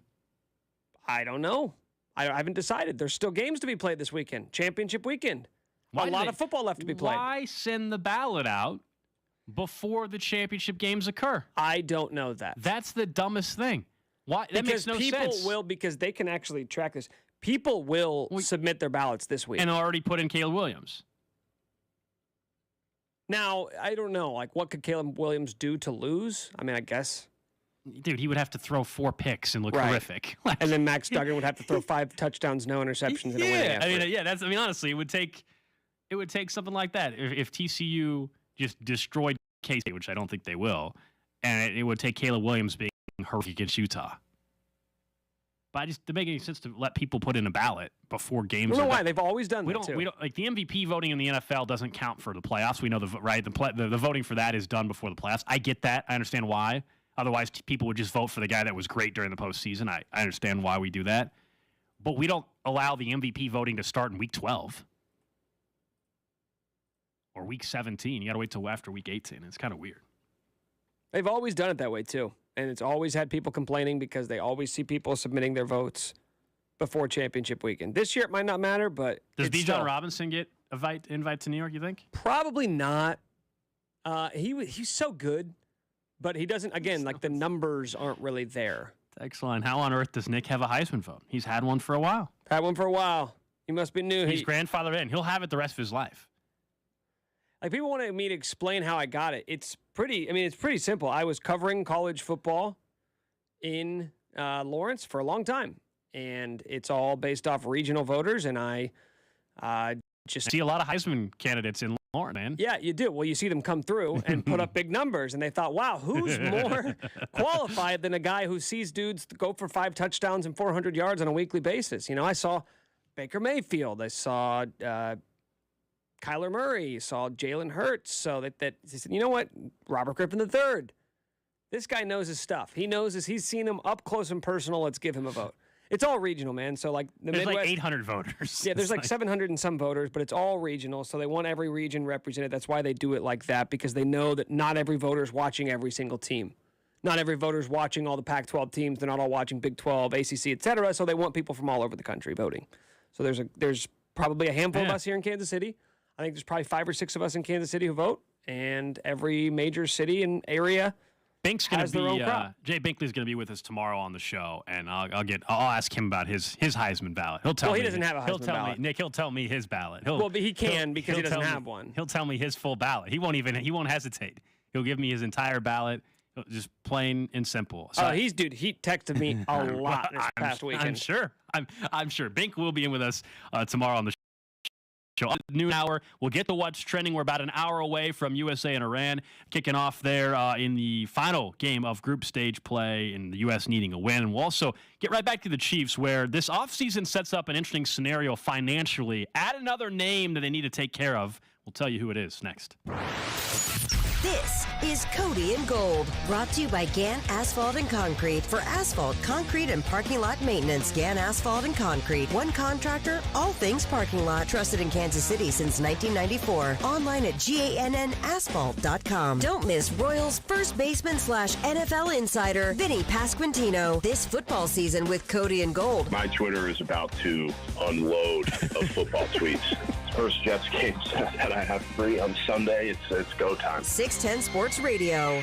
I don't know. I haven't decided. There's still games to be played this weekend. Championship weekend. A lot of football left to be played. Why send the ballot out before the championship games occur? I don't know that. That's the dumbest thing. Why? That makes no sense. Because they can actually track this. People will submit their ballots this week. And already put in Caleb Williams. Now, I don't know. Like, what could Caleb Williams do to lose? I mean, I guess. Dude, he would have to throw 4 picks and look horrific. And then Max Duggan would have to throw 5 touchdowns, no interceptions, and a winning effort. Honestly, it would take something like that. If TCU just destroyed K-State, which I don't think they will, and it would take Caleb Williams being horrific against Utah. But it doesn't make any sense to let people put in a ballot before games. I don't know why. They've always done that, too. We don't, like, the MVP voting in the NFL doesn't count for the playoffs. We know, the voting for that is done before the playoffs. I get that. I understand why. Otherwise, people would just vote for the guy that was great during the postseason. I understand why we do that. But we don't allow the MVP voting to start in Week 12 or Week 17. You got to wait till after Week 18. It's kind of weird. They've always done it that way, too. And it's always had people complaining because they always see people submitting their votes before championship weekend. This year, it might not matter, but does Bijan Robinson get invite to New York, you think? Probably not. He's so good, but he doesn't, again, like the numbers aren't really there. Excellent. How on earth does Nick have a Heisman vote? He's had one for a while. He must be new. He's grandfathered in. He'll have it the rest of his life. Like, people wanted me to explain how I got it. It's pretty simple. I was covering college football in Lawrence for a long time, and it's all based off regional voters, and I just see a lot of Heisman candidates in Lawrence, man. Yeah, you do. Well, you see them come through and put up big numbers, and they thought, wow, who's more qualified than a guy who sees dudes go for 5 touchdowns and 400 yards on a weekly basis? You know, I saw Baker Mayfield. I saw Kyler Murray, saw Jalen Hurts. So that he said, you know what? Robert Griffin III. This guy knows his stuff. He knows this. He's seen him up close and personal. Let's give him a vote. It's all regional, man. So, like, the there's Midwest, like 800 voters. Yeah, there's like 700 and some voters, but it's all regional. So they want every region represented. That's why they do it like that, because they know that not every voter is watching every single team. Not every voter is watching all the Pac-12 teams. They're not all watching Big 12, ACC, et cetera. So they want people from all over the country voting. So there's probably a handful of us here in Kansas City. I think there's probably 5 or 6 of us in Kansas City who vote, and every major city and area has their own crowd. Jay Binkley's going to be with us tomorrow on the show, and I'll ask him about his Heisman ballot. He'll tell me. He doesn't have a Heisman ballot. Nick, he'll tell me his ballot. But he can because he doesn't have one. He'll tell me his full ballot. He won't hesitate. He'll give me his entire ballot, just plain and simple. So, he texted me a lot this past weekend. I'm sure. Bink will be in with us tomorrow on the show. Noon hour. We'll get to what's trending. We're about an hour away from USA and Iran kicking off there in the final game of group stage play, and the U.S. needing a win. And we'll also get right back to the Chiefs, where this offseason sets up an interesting scenario financially. Add another name that they need to take care of. We'll tell you who it is next. This is Cody and Gold, brought to you by Gann Asphalt and Concrete. For asphalt, concrete, and parking lot maintenance, Gann Asphalt and Concrete. One contractor, all things parking lot. Trusted in Kansas City since 1994. Online at GANNasphalt.com. Don't miss Royals first baseman / NFL insider, Vinny Pasquantino, this football season with Cody and Gold. My Twitter is about to unload of football tweets. First Jets game that I have free on Sunday. It's go time. 610 Sports Radio.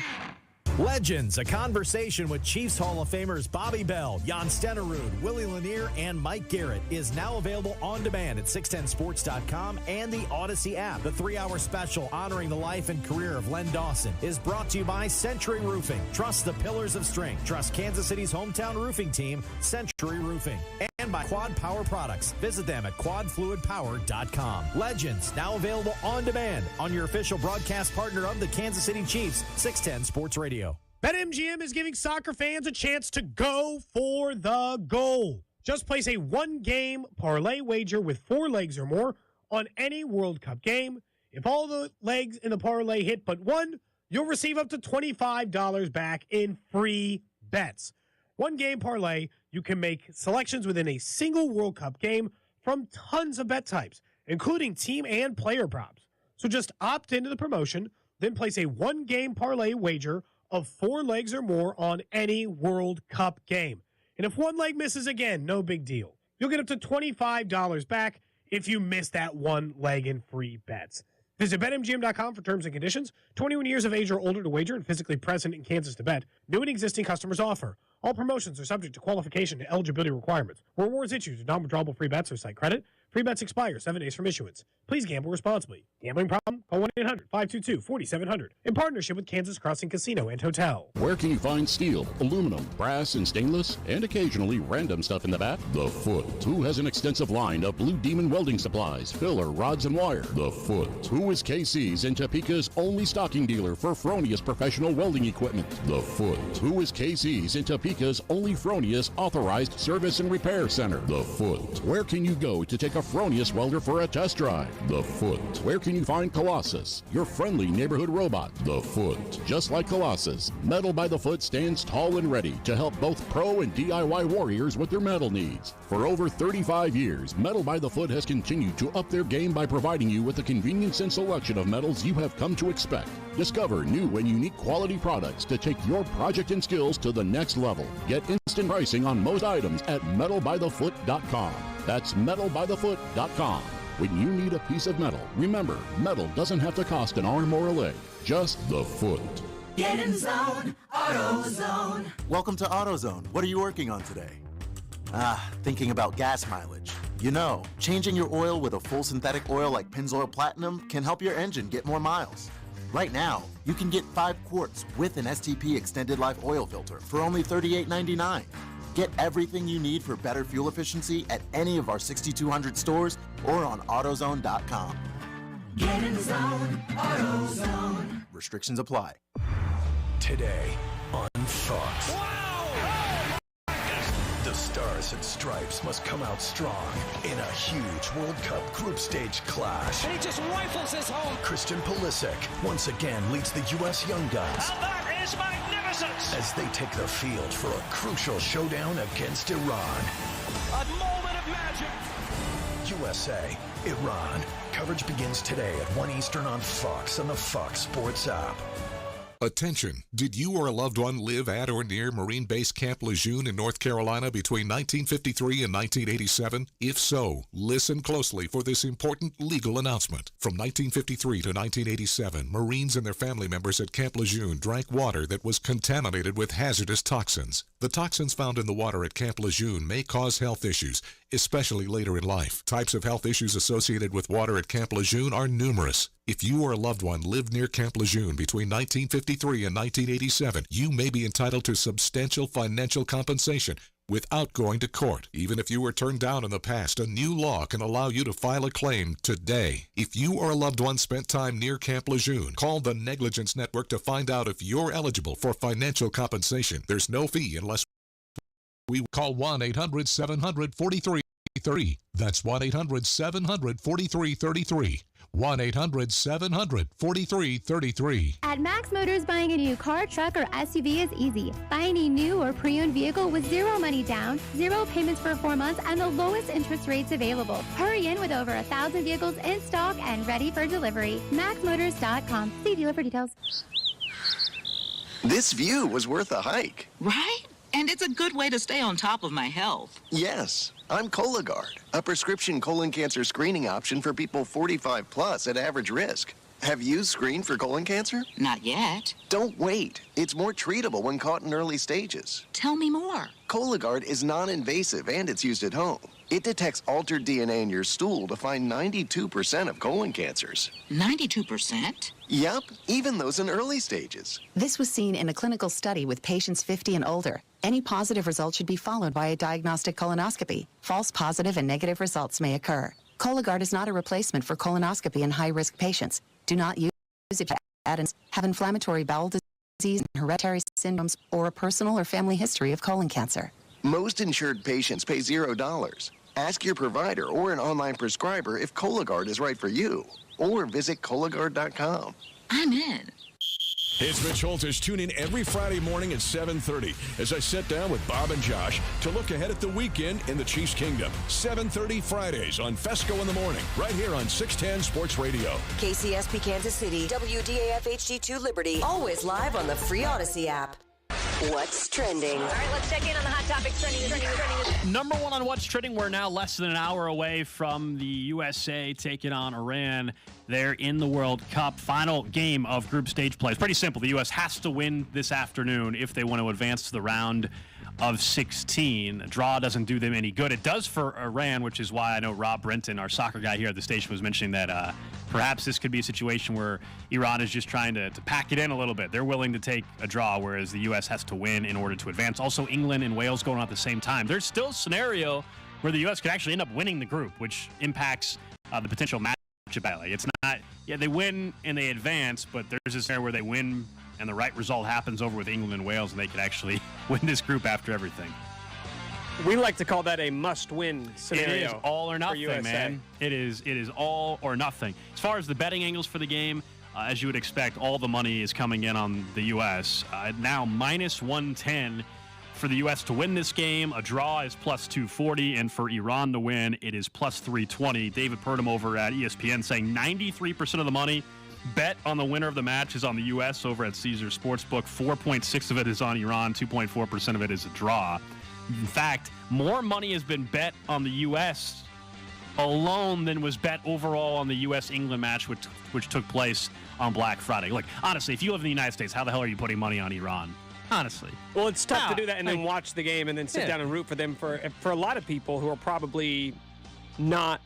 Legends, a conversation with Chiefs Hall of Famers Bobby Bell, Jan Stenerud, Willie Lanier, and Mike Garrett is now available on demand at 610sports.com and the Audacy app. The 3-hour special honoring the life and career of Len Dawson is brought to you by Century Roofing. Trust the pillars of strength. Trust Kansas City's hometown roofing team, Century Roofing. And by Quad Power Products. Visit them at quadfluidpower.com. Legends, now available on demand on your official broadcast partner of the Kansas City Chiefs, 610 Sports Radio. BetMGM is giving soccer fans a chance to go for the goal. Just place a 1-game parlay wager with 4 legs or more on any World Cup game. If all the legs in the parlay hit but one, you'll receive up to $25 back in free bets. 1-game parlay, you can make selections within a single World Cup game from tons of bet types, including team and player props. So just opt into the promotion, then place a 1-game parlay wager of 4 legs or more on any World Cup game. And if one leg misses again, no big deal. You'll get up to $25 back if you miss that one leg in free bets. Visit BetMGM.com for terms and conditions. 21 years of age or older to wager and physically present in Kansas to bet. New and existing customers offer. All promotions are subject to qualification and eligibility requirements. Rewards issued to non-withdrawable free bets or site credit. Free bets expire 7 days from issuance. Please gamble responsibly. Gambling problem? Call 1-800-522-4700 in partnership with Kansas Crossing Casino and Hotel. Where can you find steel, aluminum, brass, and stainless, and occasionally random stuff in the back? The Foot. Who has an extensive line of Blue Demon welding supplies, filler, rods, and wire? The Foot. Who is KC's and Topeka's only stocking dealer for Fronius professional welding equipment? The Foot. Who is KC's and Topeka's only Fronius authorized service and repair center? The Foot. Where can you go to take a Fronius welder for a test drive? The Foot. Where can you find Colossus, your friendly neighborhood robot? The Foot. Just like Colossus, Metal by the Foot stands tall and ready to help both pro and DIY warriors with their metal needs. For over 35 years, Metal by the Foot has continued to up their game by providing you with the convenience and selection of metals you have come to expect. Discover new and unique quality products to take your project and skills to the next level. Get instant pricing on most items at metalbythefoot.com. That's metalbythefoot.com. When you need a piece of metal, remember, metal doesn't have to cost an arm or a leg, just the foot. Get in zone, AutoZone. Welcome to AutoZone. What are you working on today? Thinking about gas mileage. You know, changing your oil with a full synthetic oil like Pennzoil Platinum can help your engine get more miles. Right now, you can get 5 quarts with an STP extended life oil filter for only $38.99. Get everything you need for better fuel efficiency at any of our 6,200 stores or on AutoZone.com. Get in the zone, AutoZone. Restrictions apply. Today on Fox. The Stars and Stripes must come out strong in a huge World Cup group stage clash. And he just rifles his home. Christian Pulisic once again leads the U.S. Young Guns. And that is magnificent. As they take the field for a crucial showdown against Iran. A moment of magic. USA, Iran. Coverage begins today at 1 Eastern on Fox and the Fox Sports app. Attention! Did you or a loved one live at or near Marine Base Camp Lejeune in North Carolina between 1953 and 1987? If so, listen closely for this important legal announcement. From 1953 to 1987, Marines and their family members at Camp Lejeune drank water that was contaminated with hazardous toxins. The toxins found in the water at Camp Lejeune may cause health issues, especially later in life. Types of health issues associated with water at Camp Lejeune are numerous. If you or a loved one lived near Camp Lejeune between 1953 and 1987, you may be entitled to substantial financial compensation without going to court. Even if you were turned down in the past, a new law can allow you to file a claim today. If you or a loved one spent time near Camp Lejeune, call the Negligence Network to find out if you're eligible for financial compensation. There's no fee unless we call 1-800-700-4330. That's 1-800-700-4333. 1-800-700-4333. At Max Motors, buying a new car, truck, or SUV is easy. Buy any new or pre-owned vehicle with zero money down, 0 payments for 4 months, and the lowest interest rates available. Hurry in with over 1,000 vehicles in stock and ready for delivery. MaxMotors.com. See dealer for details. This view was worth a hike. Right? And it's a good way to stay on top of my health. Yes, I'm Cologuard, a prescription colon cancer screening option for people 45 plus at average risk. Have you screened for colon cancer? Not yet. Don't wait. It's more treatable when caught in early stages. Tell me more. Cologuard is non-invasive and it's used at home. It detects altered DNA in your stool to find 92% of colon cancers. 92%? Yup, even those in early stages. This was seen in a clinical study with patients 50 and older. Any positive result should be followed by a diagnostic colonoscopy. False positive and negative results may occur. Cologuard is not a replacement for colonoscopy in high-risk patients. Do not use it to add and have inflammatory bowel disease, hereditary syndromes, or a personal or family history of colon cancer. Most insured patients pay $0. Ask your provider or an online prescriber if Cologuard is right for you, or visit Cologuard.com. I'm in. It's Mitch Holtis. Tune in every Friday morning at 7:30 as I sit down with Bob and Josh to look ahead at the weekend in the Chiefs Kingdom. 7:30 Fridays on Fesco in the Morning, right here on 610 Sports Radio. KCSP Kansas City, WDAF HD2 Liberty, always live on the free Audacy app. What's trending? All right, let's check in on the hot topics trending. Number one on what's trending, we're now less than an hour away from the USA taking on Iran. They're in the World Cup. Final game of group stage play. It's pretty simple. The U.S. has to win this afternoon if they want to advance to the round of 16. A draw doesn't do them any good. It does for Iran, which is why I know Rob Brenton, our soccer guy here at the station, was mentioning that perhaps this could be a situation where Iran is just trying to pack it in a little bit. They're willing to take a draw, whereas the U.S. has to win in order to advance. Also, England and Wales going on at the same time. There's still a scenario where the U.S. could actually end up winning the group, which impacts the potential matchup. It's not, they win and they advance, but there's a scenario where they win and the right result happens over with England and Wales, and they could actually win this group after everything. We like to call that a must-win scenario. It is all or nothing, man. It is all or nothing. As far as the betting angles for the game, as you would expect, all the money is coming in on the U.S. Now minus 110 for the U.S. to win this game. A draw is plus 240, and for Iran to win, it is plus 320. David Purdom over at ESPN saying 93% of the money bet on the winner of the match is on the U.S. over at Caesars Sportsbook. 4.6 of it is on Iran. 2.4% of it is a draw. In fact, more money has been bet on the U.S. alone than was bet overall on the U.S.-England match, which took place on Black Friday. Look, honestly, if you live in the United States, how the hell are you putting money on Iran? Honestly. Well, it's tough to do that and then watch the game and then sit down and root for them. For a lot of people who are probably not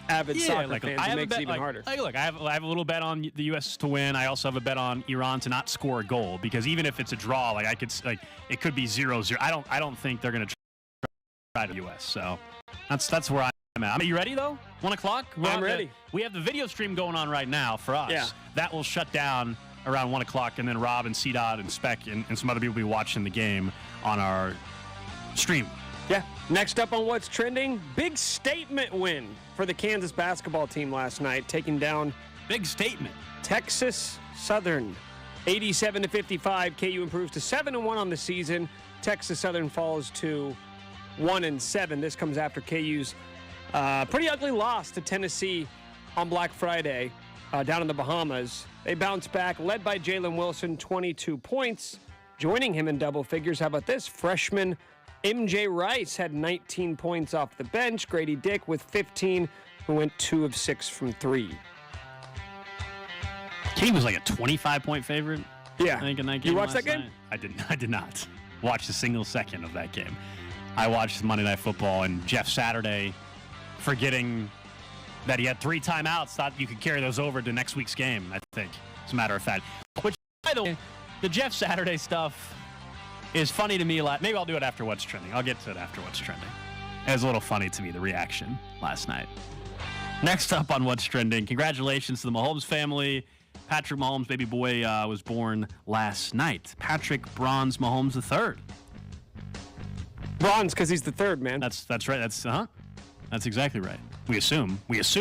avid soccer fans, it makes it even harder. Look, I have a little bet on the U.S. to win. I also have a bet on Iran to not score a goal, because even if it's a draw, it could be 0-0. I don't think they're going to try the U.S. So that's where I'm at. Are you ready though? 1 o'clock. I'm ready. We have the video stream going on right now for us. Yeah. That will shut down around 1 o'clock, and then Rob and CDOT and Spec and some other people will be watching the game on our stream. Yeah. Next up on What's Trending, big statement win for the Kansas basketball team last night, taking down big statement Texas Southern 87-55. KU improves to 7-1 on the season. Texas Southern falls to 1-7. This comes after KU's pretty ugly loss to Tennessee on Black Friday down in the Bahamas. They bounce back, led by Jalen Wilson, 22 points. Joining him in double figures, how about this? Freshman MJ Rice had 19 points off the bench. Grady Dick with 15, who went 2 of 6 from 3. He was like a 25-point favorite. Yeah. I think in that game. You watched that game? Night. I did not watch a single second of that game. I watched Monday Night Football, and Jeff Saturday, forgetting that he had 3 timeouts, thought you could carry those over to next week's game, I think, as a matter of fact. Which, by the way, the Jeff Saturday stuff is funny to me. Maybe I'll do it after What's Trending. I'll get to it after What's Trending. It was a little funny to me, the reaction last night. Next up on What's Trending, congratulations to the Mahomes family. Patrick Mahomes, baby boy, was born last night. Patrick Bronze Mahomes III. Bronze, because he's the third, man. That's right. That's exactly right. We assume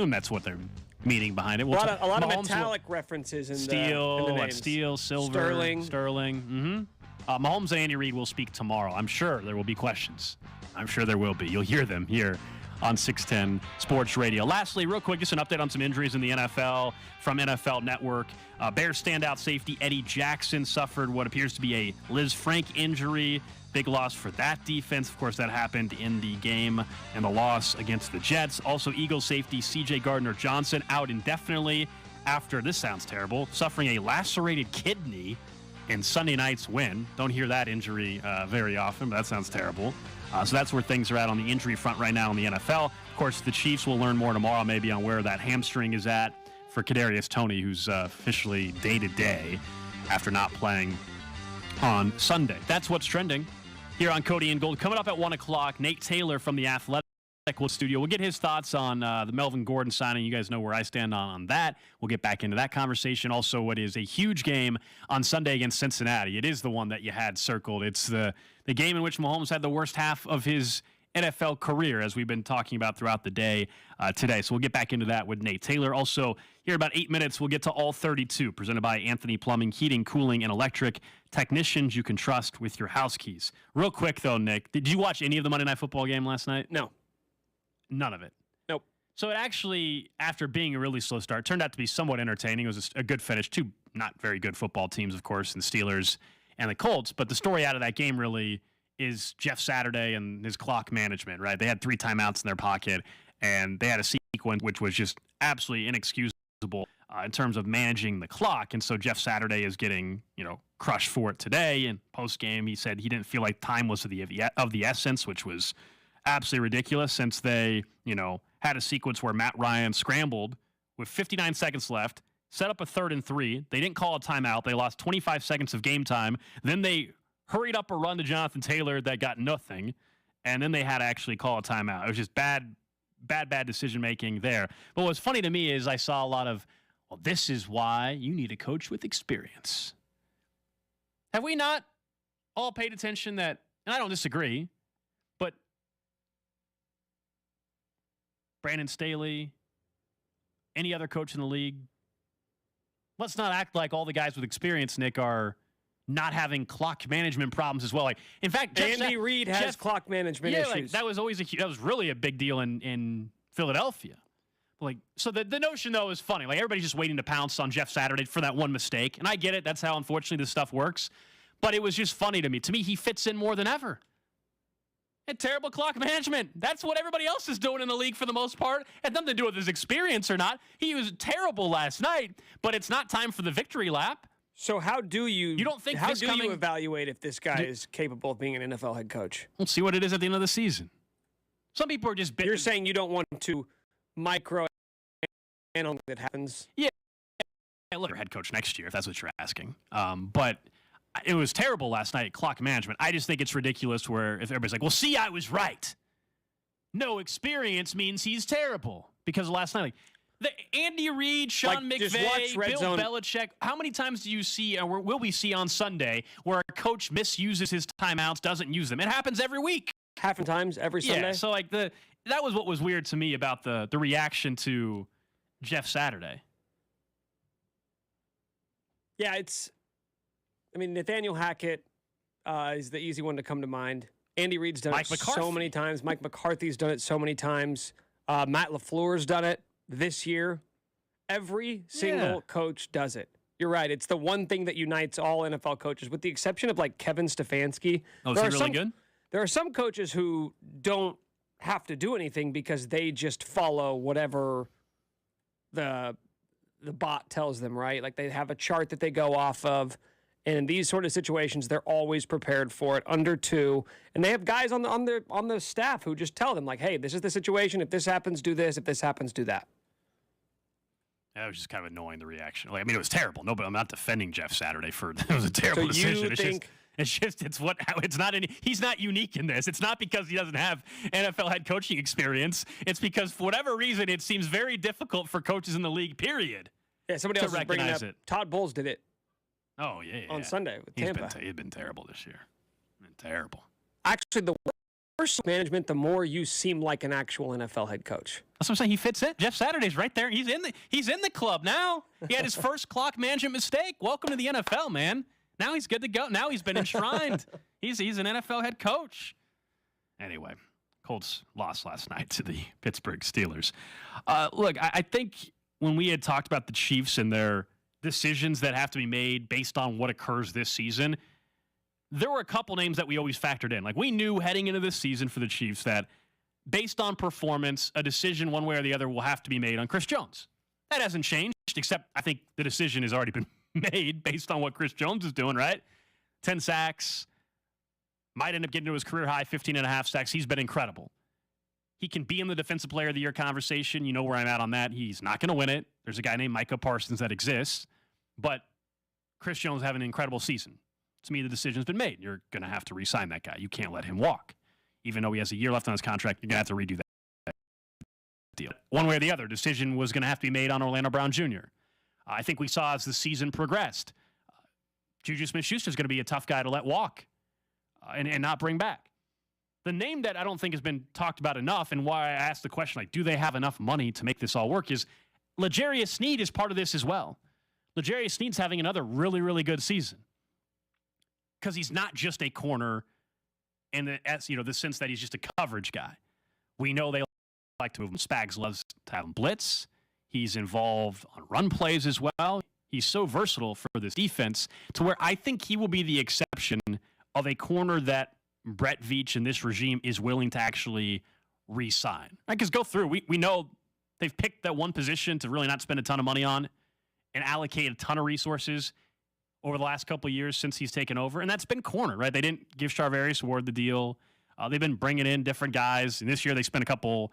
that's what they're meaning behind it. A lot of metallic references in steel, the names. Steel, silver, Sterling. Mm-hmm. Mahomes and Andy Reid will speak tomorrow. I'm sure there will be questions. I'm sure there will be. You'll hear them here on 610 Sports Radio. Lastly, real quick, just an update on some injuries in the NFL from NFL Network. Bears standout safety Eddie Jackson suffered what appears to be a Liz Frank injury. Big loss for that defense. Of course, that happened in the game and the loss against the Jets. Also, Eagles safety C.J. Gardner-Johnson out indefinitely after, this sounds terrible, suffering a lacerated kidney in Sunday night's win. Don't hear that injury very often, but that sounds terrible. So that's where things are at on the injury front right now in the NFL. Of course, the Chiefs will learn more tomorrow maybe on where that hamstring is at for Kadarius Toney, who's officially day-to-day after not playing on Sunday. That's What's Trending here on Cody and Gold. Coming up at 1 o'clock, Nate Taylor from The Athletic studio. We'll get his thoughts on the Melvin Gordon signing. You guys know where I stand on that. We'll get back into that conversation. Also, what is a huge game on Sunday against Cincinnati. It is the one that you had circled. It's the game in which Mahomes had the worst half of his NFL career, as we've been talking about throughout the day today. So we'll get back into that with Nate Taylor. Also, here in about 8 minutes, we'll get to All 32, presented by Anthony Plumbing, Heating, Cooling, and Electric. Technicians you can trust with your house keys. Real quick, though, Nick, did you watch any of the Monday Night Football game last night? No. None of it? Nope. So it actually, after being a really slow start, turned out to be somewhat entertaining. It was a good finish. 2 not very good football teams, of course, the Steelers and the Colts. But the story out of that game really is Jeff Saturday and his clock management, right? They had 3 timeouts in their pocket, and they had a sequence which was just absolutely inexcusable. in terms of managing the clock. And so Jeff Saturday is getting, crushed for it today. And post-game, he said he didn't feel like time was of the essence, which was absolutely ridiculous since they, had a sequence where Matt Ryan scrambled with 59 seconds left, set up a 3rd and 3. They didn't call a timeout. They lost 25 seconds of game time. Then they hurried up a run to Jonathan Taylor that got nothing. And then they had to actually call a timeout. It was just bad decision-making there. But what's funny to me is I saw a lot of, well, this is why you need a coach with experience. Have we not all paid attention that, and I don't disagree, but Brandon Staley, any other coach in the league, let's not act like all the guys with experience, Nick, are not having clock management problems as well. Like, in fact, Andy Reid has clock management issues. Like, that was really a big deal in Philadelphia. Like, so the notion though is funny. Like, everybody's just waiting to pounce on Jeff Saturday for that one mistake, and I get it. That's how unfortunately this stuff works. But it was just funny to me. To me, he fits in more than ever. And terrible clock management. That's what everybody else is doing in the league for the most part. It had nothing to do with his experience or not. He was terrible last night, but it's not time for the victory lap. So how do you don't think how do you evaluate if this guy is capable of being an NFL head coach? We'll see what it is at the end of the season. Some people are just You're saying you don't want to micro analyze that happens? Yeah. Look, head coach next year, if that's what you're asking. But it was terrible last night, clock management. I just think it's ridiculous where if everybody's like, well, see, I was right. No experience means he's terrible. Because last night, Andy Reid, Sean McVay, Bill Belichick, how many times do you see, or will we see on Sunday, where a coach misuses his timeouts, doesn't use them? It happens every week. Half the times, every Sunday? Yeah, so like that was what was weird to me about the reaction to Jeff Saturday. Yeah, Nathaniel Hackett is the easy one to come to mind. Andy Reid's done it so many times. Mike McCarthy's done it so many times. Matt LaFleur's done it this year. Every single coach does it. You're right. It's the one thing that unites all NFL coaches, with the exception of like Kevin Stefanski. Oh, is he really good? There are some coaches who don't have to do anything because they just follow whatever the bot tells them, right? Like they have a chart that they go off of. And in these sort of situations, they're always prepared for it, under 2. And they have guys on the staff who just tell them, like, hey, this is the situation. If this happens, do this. If this happens, do that. That was just kind of annoying, the reaction. Like, I mean, it was terrible. No, but I'm not defending Jeff Saturday for it was a terrible decision. He's not unique in this. It's not because he doesn't have NFL head coaching experience. It's because for whatever reason, it seems very difficult for coaches in the league, period. Yeah, somebody else is bringing up. Todd Bowles did it. Oh, yeah. On Sunday with Tampa. He's been terrible this year. Terrible. Actually, the worse management, the more you seem like an actual NFL head coach. That's what I'm saying. He fits in. Jeff Saturday's right there. He's in the club now. He had his first clock management mistake. Welcome to the NFL, man. Now he's good to go. Now he's been enshrined. He's an NFL head coach. Anyway, Colts lost last night to the Pittsburgh Steelers. Look, I think when we had talked about the Chiefs and their decisions that have to be made based on what occurs this season, there were a couple names that we always factored in. Like, we knew heading into this season for the Chiefs that based on performance, a decision one way or the other will have to be made on Chris Jones. That hasn't changed, except I think the decision has already been made based on what Chris Jones is doing, right? 10 sacks, might end up getting to his career high 15.5 sacks. He's been incredible. He can be in the Defensive Player of the Year conversation. You know where I'm at on that. He's not going to win it. There's a guy named Micah Parsons that exists. But Chris Jones having an incredible season. To me, the decision's been made. You're going to have to re-sign that guy. You can't let him walk. Even though he has a year left on his contract, you're going to have to redo that deal. One way or the other, decision was going to have to be made on Orlando Brown Jr. I think we saw as the season progressed, Juju Smith-Schuster is going to be a tough guy to let walk and not bring back. The name that I don't think has been talked about enough, and why I asked the question, like, do they have enough money to make this all work, is L'Jarius Sneed is part of this as well. L'Jarius Sneed's having another really, really good season because he's not just a corner in the sense that he's just a coverage guy. We know they like to move him. Spags loves to have him blitz. He's involved on run plays as well. He's so versatile for this defense to where I think he will be the exception of a corner that Brett Veach and this regime is willing to actually re-sign. Because go through, we know they've picked that one position to really not spend a ton of money on and allocate a ton of resources over the last couple of years since he's taken over, and that's been corner, right? They didn't give Charvarius Ward the deal. They've been bringing in different guys, and this year they spent a couple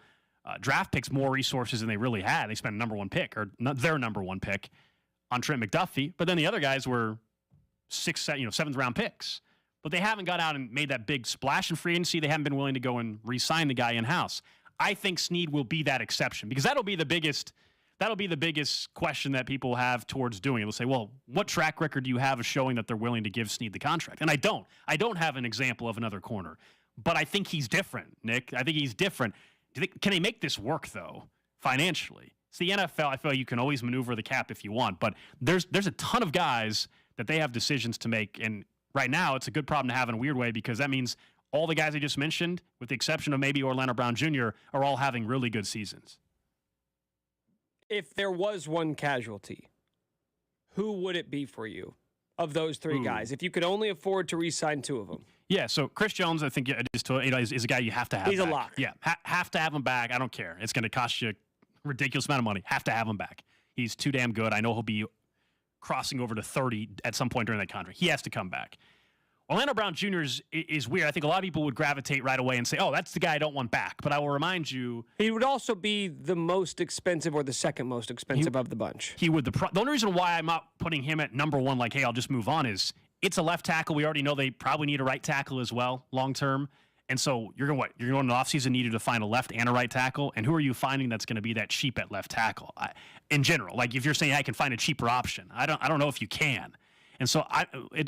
draft picks more resources than they really had. They spent a number one pick, or their number one pick, on Trent McDuffie, but then the other guys were seventh round picks. But they haven't got out and made that big splash in free agency. They haven't been willing to go and re-sign the guy in-house. I think Snead will be that exception because that'll be the biggest question that people have towards doing it. They'll say, well, what track record do you have of showing that they're willing to give Snead the contract? And I don't have an example of another corner, but I think he's different, Nick. I think he's different. Can they make this work, though, financially? It's the NFL. I feel like you can always maneuver the cap if you want, but there's a ton of guys that they have decisions to make, and right now, it's a good problem to have in a weird way because that means all the guys I just mentioned, with the exception of maybe Orlando Brown Jr., are all having really good seasons. If there was one casualty, who would it be for you of those three guys? If you could only afford to re-sign two of them. Yeah, so Chris Jones, I think, is a guy you have to have He's back. a lock. Yeah, have to have him back. I don't care. It's going to cost you a ridiculous amount of money. Have to have him back. He's too damn good. I know he'll be crossing over to 30 at some point during that contract. He has to come back. Orlando Brown Jr. is weird. I think a lot of people would gravitate right away and say, oh, that's the guy I don't want back. But I will remind you, he would also be the most expensive or the second most expensive of the bunch. He would. The only reason why I'm not putting him at number one, like, hey, I'll just move on, is it's a left tackle. We already know they probably need a right tackle as well long term. And so you're going to an offseason needed to find a left and a right tackle. And who are you finding that's going to be that cheap at left tackle? In general, like if you're saying I can find a cheaper option, I don't know if you can. And so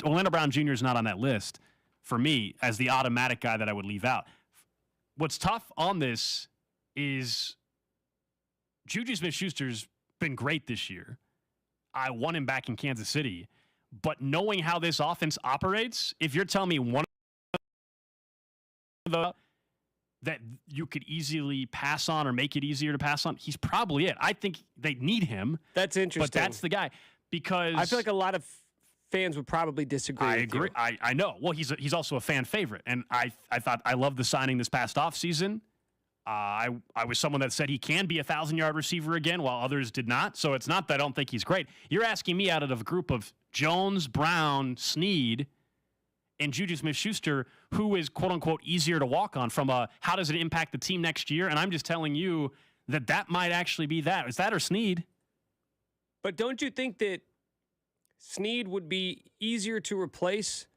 Orlando Brown Jr. is not on that list for me as the automatic guy that I would leave out. What's tough on this is Juju Smith-Schuster's been great this year. I want him back in Kansas City. But knowing how this offense operates, if you're telling me one that you could easily pass on or make it easier to pass on, he's probably it. I think they need him. That's interesting. But that's the guy because I feel like a lot of fans would probably disagree. I agree. I know. Well, he's also a fan favorite, and I thought I loved the signing this past offseason. I was someone that said he can be a 1,000-yard receiver again, while others did not. So it's not that I don't think he's great. You're asking me out of a group of Jones, Brown, Snead, and Juju Smith-Schuster, who is quote-unquote easier to walk on from a how does it impact the team next year? And I'm just telling you that might actually be that. Is that or Snead? But don't you think that Snead would be easier to replace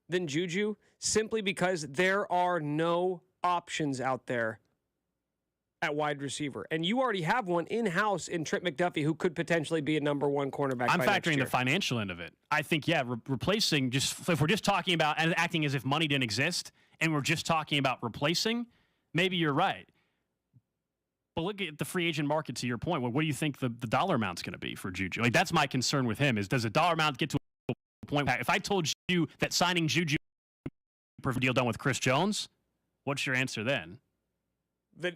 than Juju simply because there are no options out there at wide receiver? And you already have one in-house in Trent McDuffie who could potentially be a number one cornerback. I'm by factoring next the financial end of it. I think, replacing, if we're just talking about and acting as if money didn't exist and we're just talking about replacing, maybe you're right. But look at the free agent market, to your point. What do you think the dollar amount's going to be for Juju? Like, that's my concern with him, is does the dollar amount get to a point? If I told you that signing Juju per deal done with Chris Jones, what's your answer then?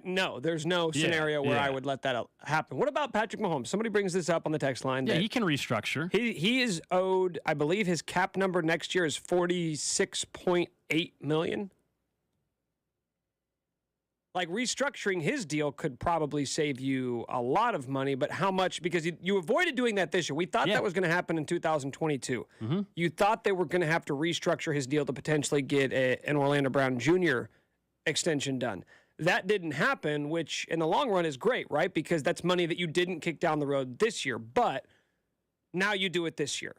No, there's no scenario where I would let that happen. What about Patrick Mahomes? Somebody brings this up on the text line. Yeah, he can restructure. He is owed, I believe his cap number next year is $46.8 million. Like, restructuring his deal could probably save you a lot of money, but how much? Because you avoided doing that this year. We thought that was going to happen in 2022. Mm-hmm. You thought they were going to have to restructure his deal to potentially get an Orlando Brown Jr. extension done. That didn't happen, which in the long run is great, right? Because that's money that you didn't kick down the road this year, but now you do it this year.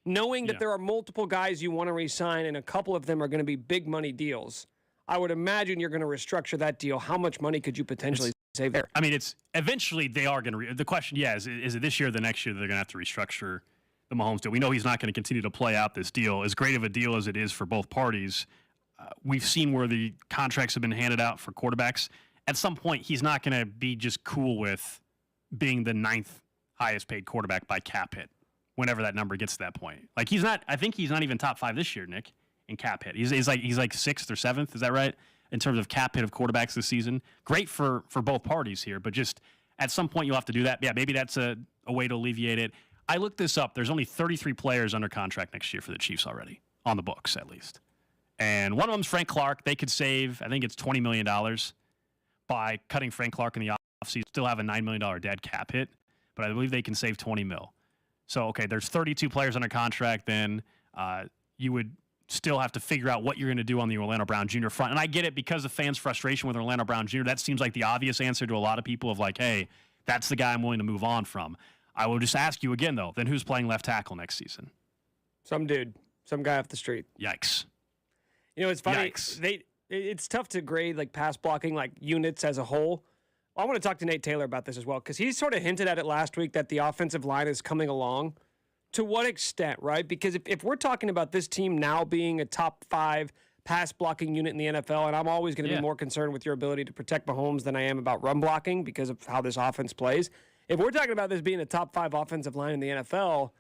Knowing that there are multiple guys you want to re-sign and a couple of them are going to be big money deals, I would imagine you're going to restructure that deal. How much money could you potentially save there? I mean, it's eventually they are going to. The question, is it this year or the next year they're going to have to restructure the Mahomes deal? We know he's not going to continue to play out this deal. As great of a deal as it is for both parties, we've seen where the contracts have been handed out for quarterbacks. At some point, he's not going to be just cool with being the 9th highest paid quarterback by cap hit whenever that number gets to that point. Like, he's not. I think he's not even top 5 this year, Nick, in cap hit. He's like 6th or 7th. Is that right? In terms of cap hit of quarterbacks this season. Great for both parties here, but just at some point you'll have to do that. Yeah, maybe that's a way to alleviate it. I looked this up. There's only 33 players under contract next year for the Chiefs already, on the books at least. And one of them's Frank Clark. They could save, I think it's $20 million by cutting Frank Clark in the offseason. Still have a $9 million dead cap hit, but I believe they can save $20 million. So, okay, there's 32 players under contract, then you would still have to figure out what you're going to do on the Orlando Brown Jr. front. And I get it because of fans' frustration with Orlando Brown Jr. That seems like the obvious answer to a lot of people of like, hey, that's the guy I'm willing to move on from. I will just ask you again, though, then who's playing left tackle next season? Some dude, some guy off the street. Yikes. You know, it's funny. Yikes. It's tough to grade like pass blocking like units as a whole. I want to talk to Nate Taylor about this as well because he sort of hinted at it last week that the offensive line is coming along. To what extent, right? Because if we're talking about this team now being a top 5 pass blocking unit in the NFL, and I'm always going to be more concerned with your ability to protect Mahomes than I am about run blocking because of how this offense plays. If we're talking about this being a top 5 offensive line in the NFL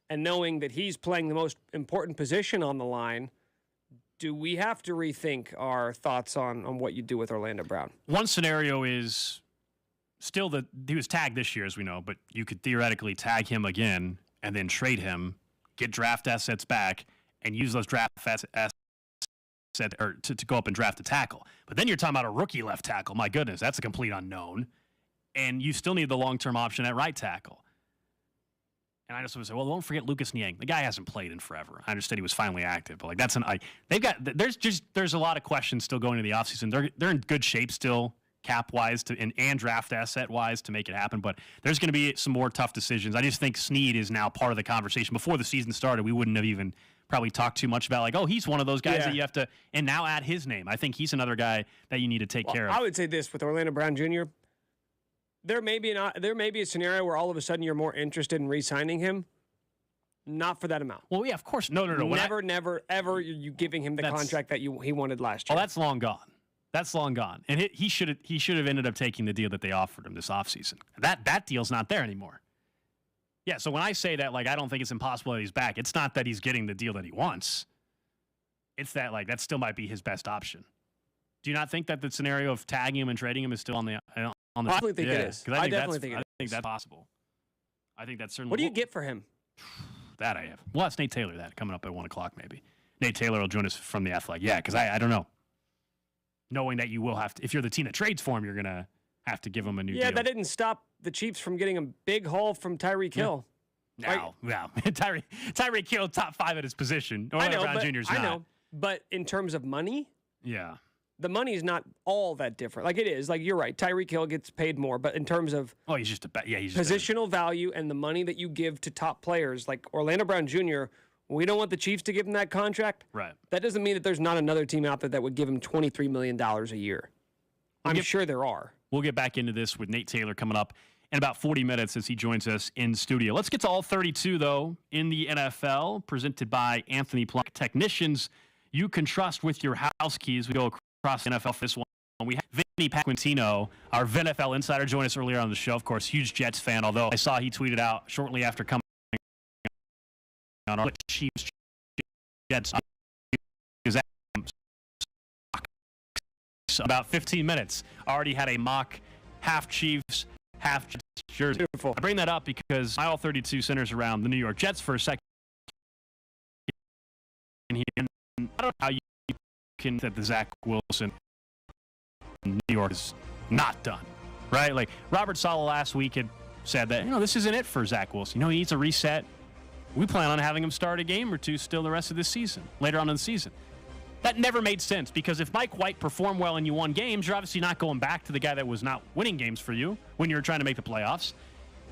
and knowing that he's playing the most important position on the line, do we have to rethink our thoughts on what you do with Orlando Brown? One scenario is still that he was tagged this year, as we know, but you could theoretically tag him again and then trade him, get draft assets back, and use those draft assets to go up and draft a tackle. But then you're talking about a rookie left tackle. My goodness, that's a complete unknown. And you still need the long-term option at right tackle. And I just would say, well, don't forget Lucas Niang. The guy hasn't played in forever. I understood he was finally active, but like there's a lot of questions still going into the offseason. They're in good shape still, cap-wise and draft asset-wise to make it happen, but there's going to be some more tough decisions. I just think Snead is now part of the conversation. Before the season started, we wouldn't have even probably talked too much about like, oh, he's one of those guys that you have to, and now add his name. I think he's another guy that you need to take care of. I would say this with Orlando Brown Jr., there may be a scenario where all of a sudden you're more interested in re-signing him. Not for that amount. Well, yeah, of course. No. Never, ever are you giving him the contract that he wanted last year. Oh, that's long gone. That's long gone. And he should have ended up taking the deal that they offered him this offseason. That deal's not there anymore. Yeah, so when I say that, like, I don't think it's impossible that he's back, it's not that he's getting the deal that he wants. It's that, like, that still might be his best option. Do you not think that the scenario of tagging him and trading him is still on the I definitely think it is. I think that's possible. I think that's certainly. What do you get for him? That I have. We'll ask Nate Taylor that coming up at 1 o'clock maybe. Nate Taylor will join us from The Athletic. Yeah, because I don't know. Knowing that you will have to, if you're the team that trades for him, you're going to have to give him a new deal. Yeah, that didn't stop the Chiefs from getting a big haul from Tyreek Hill. No. Tyreek Hill, top 5 at his position. Orlando Brown Jr.'s not. I know, but in terms of money, yeah, the money is not all that different. Like it is. Like you're right. Tyreek Hill gets paid more, but in terms of he's just positional value and the money that you give to top players like Orlando Brown Jr., we don't want the Chiefs to give him that contract. Right. That doesn't mean that there's not another team out there that would give him $23 million a year. I'm sure there are. We'll get back into this with Nate Taylor coming up in about 40 minutes as he joins us in studio. Let's get to all 32, though, in the NFL, presented by Anthony Pluck. Technicians you can trust with your house keys. We go across the NFL for this one. We have Vinny Paquintino, our VNFL insider, join us earlier on the show. Of course, huge Jets fan, although I saw he tweeted out shortly after coming on our Chiefs Jets about 15 minutes. Already had a mock half Chiefs, half Jets jersey. Beautiful. I bring that up because my all 32 centers around the New York Jets for a second. And I don't know how you can that the Zach Wilson in New York is not done, right? Like Robert Saleh last week had said that, this isn't it for Zach Wilson. He needs a reset. We plan on having him start a game or two still the rest of this season, later on in the season. That never made sense because if Mike White performed well and you won games, you're obviously not going back to the guy that was not winning games for you when you're trying to make the playoffs.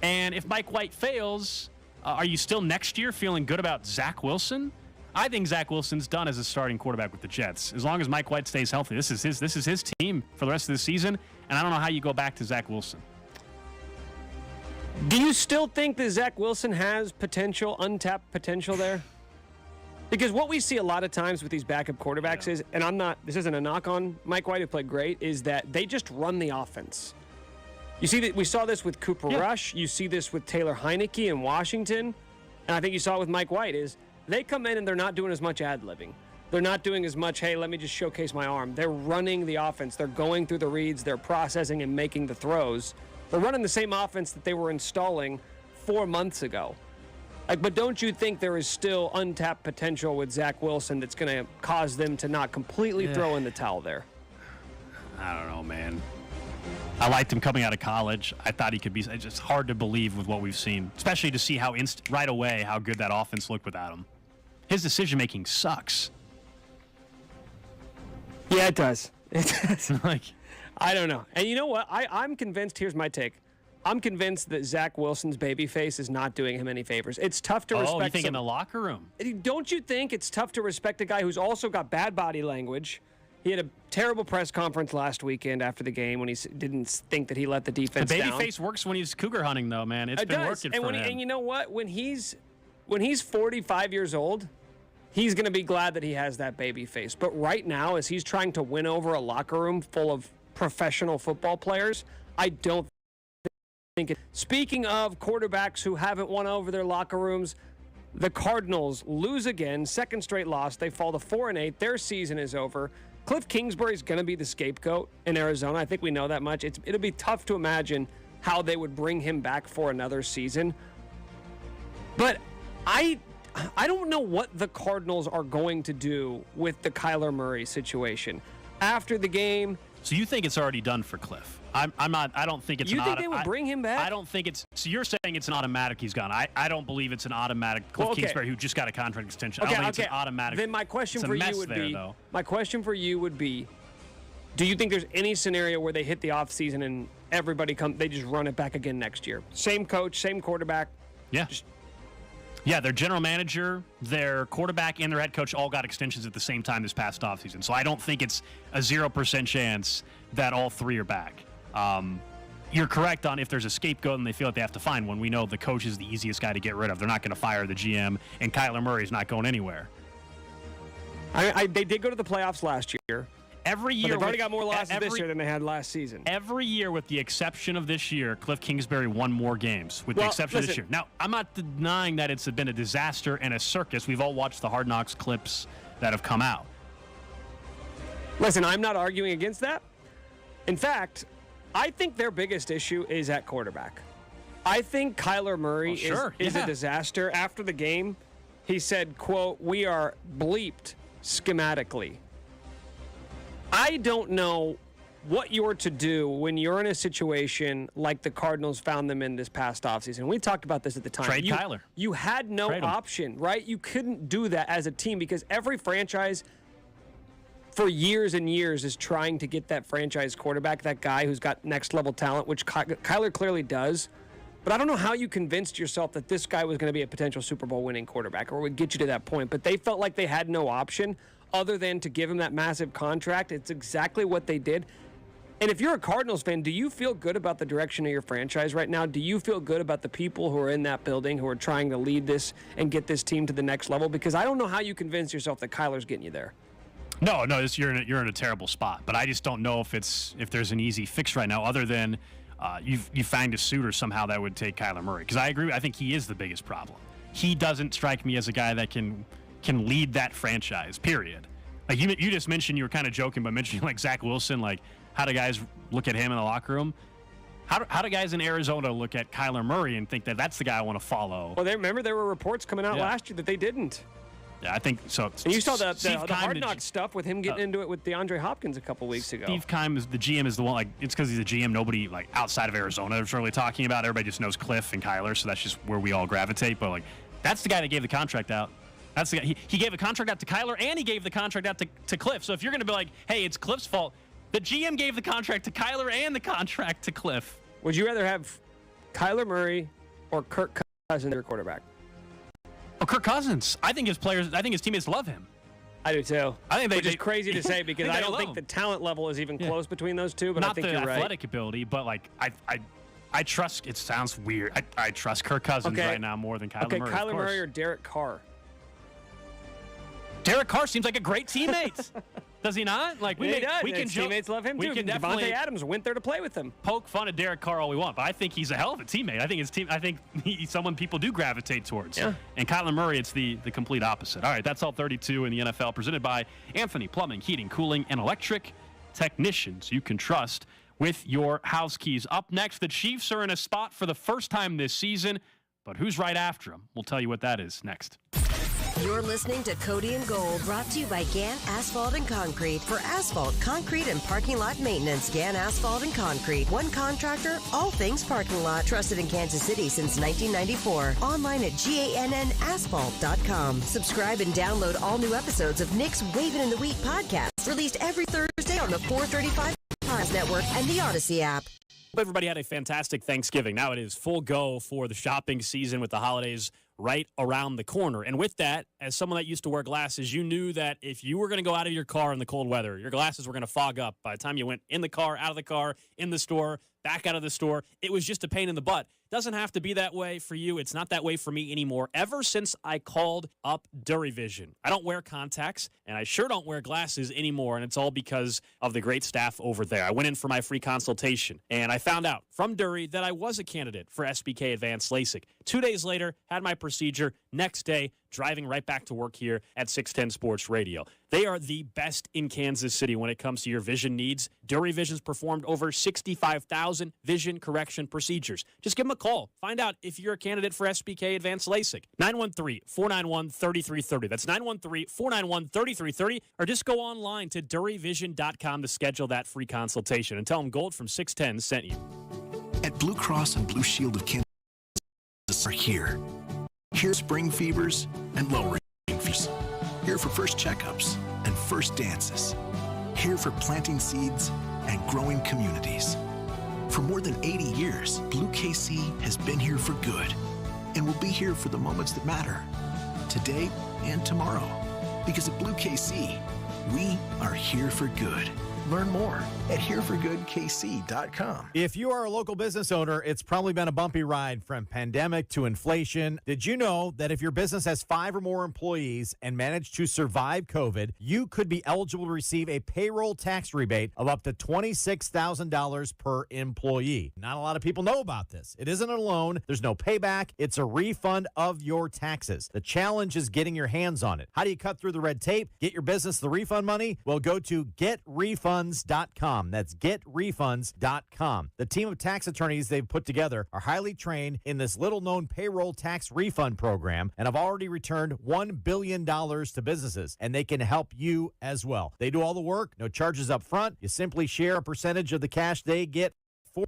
And if Mike White fails, are you still next year feeling good about Zach Wilson? I think Zach Wilson's done as a starting quarterback with the Jets. As long as Mike White stays healthy, this is his team for the rest of the season, and I don't know how you go back to Zach Wilson. Do you still think that Zach Wilson has potential, untapped potential there? Because what we see a lot of times with these backup quarterbacks is, and this isn't a knock on Mike White, who played great, is that they just run the offense. You see that we saw this with Cooper Rush. You see this with Taylor Heineke in Washington. And I think you saw it with Mike White is they come in and they're not doing as much ad-libbing. They're not doing as much, hey, let me just showcase my arm. They're running the offense. They're going through the reads. They're processing and making the throws. They're running the same offense that they were installing 4 months ago. But don't you think there is still untapped potential with Zach Wilson that's going to cause them to not completely throw in the towel there? I don't know, man. I liked him coming out of college. I thought he could be. It's just hard to believe with what we've seen, especially to see how right away how good that offense looked without him. His decision making sucks. Yeah, it does. It does. Like, I don't know. And you know what? I'm convinced. Here's my take. I'm convinced that Zach Wilson's baby face is not doing him any favors. It's tough to respect. Oh, you think in the locker room? Don't you think it's tough to respect a guy who's also got bad body language? He had a terrible press conference last weekend after the game when he didn't think that he let the defense down. The baby face works when he's cougar hunting, though, man. It's been working for him. And you know what? When he's 45 years old, he's going to be glad that he has that baby face. But right now, as he's trying to win over a locker room full of professional football players, I don't think it. Speaking of quarterbacks who haven't won over their locker rooms, the Cardinals lose again, second straight loss. They fall to 4-8. Their season is over. Cliff Kingsbury's going to be the scapegoat in Arizona. I think we know that much. It'll be tough to imagine how they would bring him back for another season. But I don't know what the Cardinals are going to do with the Kyler Murray situation. After the game... So you think it's already done for Cliff? I'm not. I don't think it's. You think they would bring him back? I don't think it's. So you're saying it's an automatic. He's gone. I don't believe it's an automatic. Cliff Kingsbury, who just got a contract extension. I don't think it's an automatic. Then my question for you would be. My question for you would be: do you think there's any scenario where they hit the offseason and everybody they just run it back again next year? Same coach, same quarterback. Yeah. Yeah, their general manager, their quarterback, and their head coach all got extensions at the same time this past offseason. So I don't think it's a 0% chance that all three are back. You're correct on if there's a scapegoat and they feel like they have to find one. We know the coach is the easiest guy to get rid of. They're not going to fire the GM, and Kyler Murray's not going anywhere. They did go to the playoffs last year. Every year, they've already got more losses this year than they had last season. Every year, with the exception of this year, Cliff Kingsbury won more games, with the exception of this year. Now, I'm not denying that it's been a disaster and a circus. We've all watched the Hard Knocks clips that have come out. Listen, I'm not arguing against that. In fact, I think their biggest issue is at quarterback. I think Kyler Murray is a disaster. After the game, he said, quote, "We are bleeped schematically." I don't know what you're to do when you're in a situation like the Cardinals found them in this past offseason. We talked about this at the time. Trade Kyler. You had no option, right? You couldn't do that as a team because every franchise for years and years is trying to get that franchise quarterback, that guy who's got next-level talent, which Kyler clearly does. But I don't know how you convinced yourself that this guy was going to be a potential Super Bowl winning quarterback or would get you to that point. But they felt like they had no option other than to give him that massive contract. It's exactly what they did. And if you're a Cardinals fan, do you feel good about the direction of your franchise right now? Do you feel good about the people who are in that building who are trying to lead this and get this team to the next level? Because I don't know how you convince yourself that Kyler's getting you there. No, you're in a terrible spot. But I just don't know if there's an easy fix right now, other than you find a suitor somehow that would take Kyler Murray. Because I agree. I think he is the biggest problem. He doesn't strike me as a guy that can lead that franchise, period. Like you just mentioned, you were kind of joking, but mentioning like Zach Wilson, like how do guys look at him in the locker room? How do guys in Arizona look at Kyler Murray and think that that's the guy I want to follow? Well, remember there were reports coming out last year that they didn't. Yeah, I think so. And you saw the Hard Knocks stuff with him getting into it with DeAndre Hopkins a couple weeks ago. Steve Keim, the GM, is the one, like, it's because he's a GM. Nobody, like, outside of Arizona is really talking about. Everybody just knows Cliff and Kyler, so that's just where we all gravitate. But, like, that's the guy that gave the contract out. That's the guy. He gave a contract out to Kyler, and he gave the contract out to Cliff. So if you're going to be like, hey, it's Cliff's fault, the GM gave the contract to Kyler and the contract to Cliff. Would you rather have Kyler Murray or Kirk Cousins your quarterback? Oh, Kirk Cousins. I think his teammates love him. I do too. I think which is crazy to say because I don't think the talent level is even close between those two. But not I think the you're right. athletic ability, but like I trust. It sounds weird. I trust Kirk Cousins right now more than Kyler Murray. Okay, Kyler Murray or Derek Carr. Derek Carr seems like a great teammate. Does he not? Like we can teammates love him too. Devontae Adams went there to play with him. Poke fun at Derek Carr all we want, but I think he's a hell of a teammate. I think he's someone people do gravitate towards. Yeah. And Kyler Murray, it's the complete opposite. All right, that's all 32 in the NFL, presented by Anthony Plumbing, Heating, Cooling, and Electric. Technicians you can trust with your house keys. Up next, the Chiefs are in a spot for the first time this season, but who's right after them? We'll tell you what that is next. You're listening to Cody and Gold, brought to you by Gann Asphalt and Concrete. For asphalt, concrete, and parking lot maintenance, Gann Asphalt and Concrete. One contractor, all things parking lot. Trusted in Kansas City since 1994. Online at GANNasphalt.com. Subscribe and download all new episodes of Nick's Waving in the Wheat podcast, released every Thursday on the 435 Podcast Network and the Audacy app. Hope everybody had a fantastic Thanksgiving. Now it is full go for the shopping season with the holidays right around the corner. And with that, as someone that used to wear glasses, you knew that if you were going to go out of your car in the cold weather, your glasses were going to fog up by the time you went in the car, out of the car, in the store, back out of the store. It was just a pain in the butt. Doesn't have to be that way for you. It's not that way for me anymore. Ever since I called up DuraVision, I don't wear contacts, and I sure don't wear glasses anymore, and it's all because of the great staff over there. I went in for my free consultation, and I found out from Dury that I was a candidate for SBK Advanced LASIK. 2 days later, had my procedure. Next day, driving right back to work here at 610 Sports Radio. They are the best in Kansas City when it comes to your vision needs. DuraVision's performed over 65,000 vision correction procedures. Just give them a call. Find out if you're a candidate for SBK Advanced LASIK. 913-491-3330. That's 913-491-3330. Or just go online to DuraVision.com to schedule that free consultation. And tell them Gold from 610 sent you. At Blue Cross and Blue Shield of Kansas are here. Here spring fevers and low rain fevers. Here for first checkups and first dances. Here for planting seeds and growing communities. For more than 80 years, Blue KC has been here for good and will be here for the moments that matter, today and tomorrow. Because at Blue KC, we are here for good. Learn more at hereforgoodkc.com. If you are a local business owner, it's probably been a bumpy ride from pandemic to inflation. Did you know that if your business has 5 or more employees and managed to survive COVID, you could be eligible to receive a payroll tax rebate of up to $26,000 per employee? Not a lot of people know about this. It isn't a loan. There's no payback. It's a refund of your taxes. The challenge is getting your hands on it. How do you cut through the red tape? Get your business the refund money? Well, go to GetRefund.com. That's getrefunds.com. The team of tax attorneys they've put together are highly trained in this little-known payroll tax refund program and have already returned $1 billion to businesses, and they can help you as well. They do all the work, no charges up front. You simply share a percentage of the cash they get.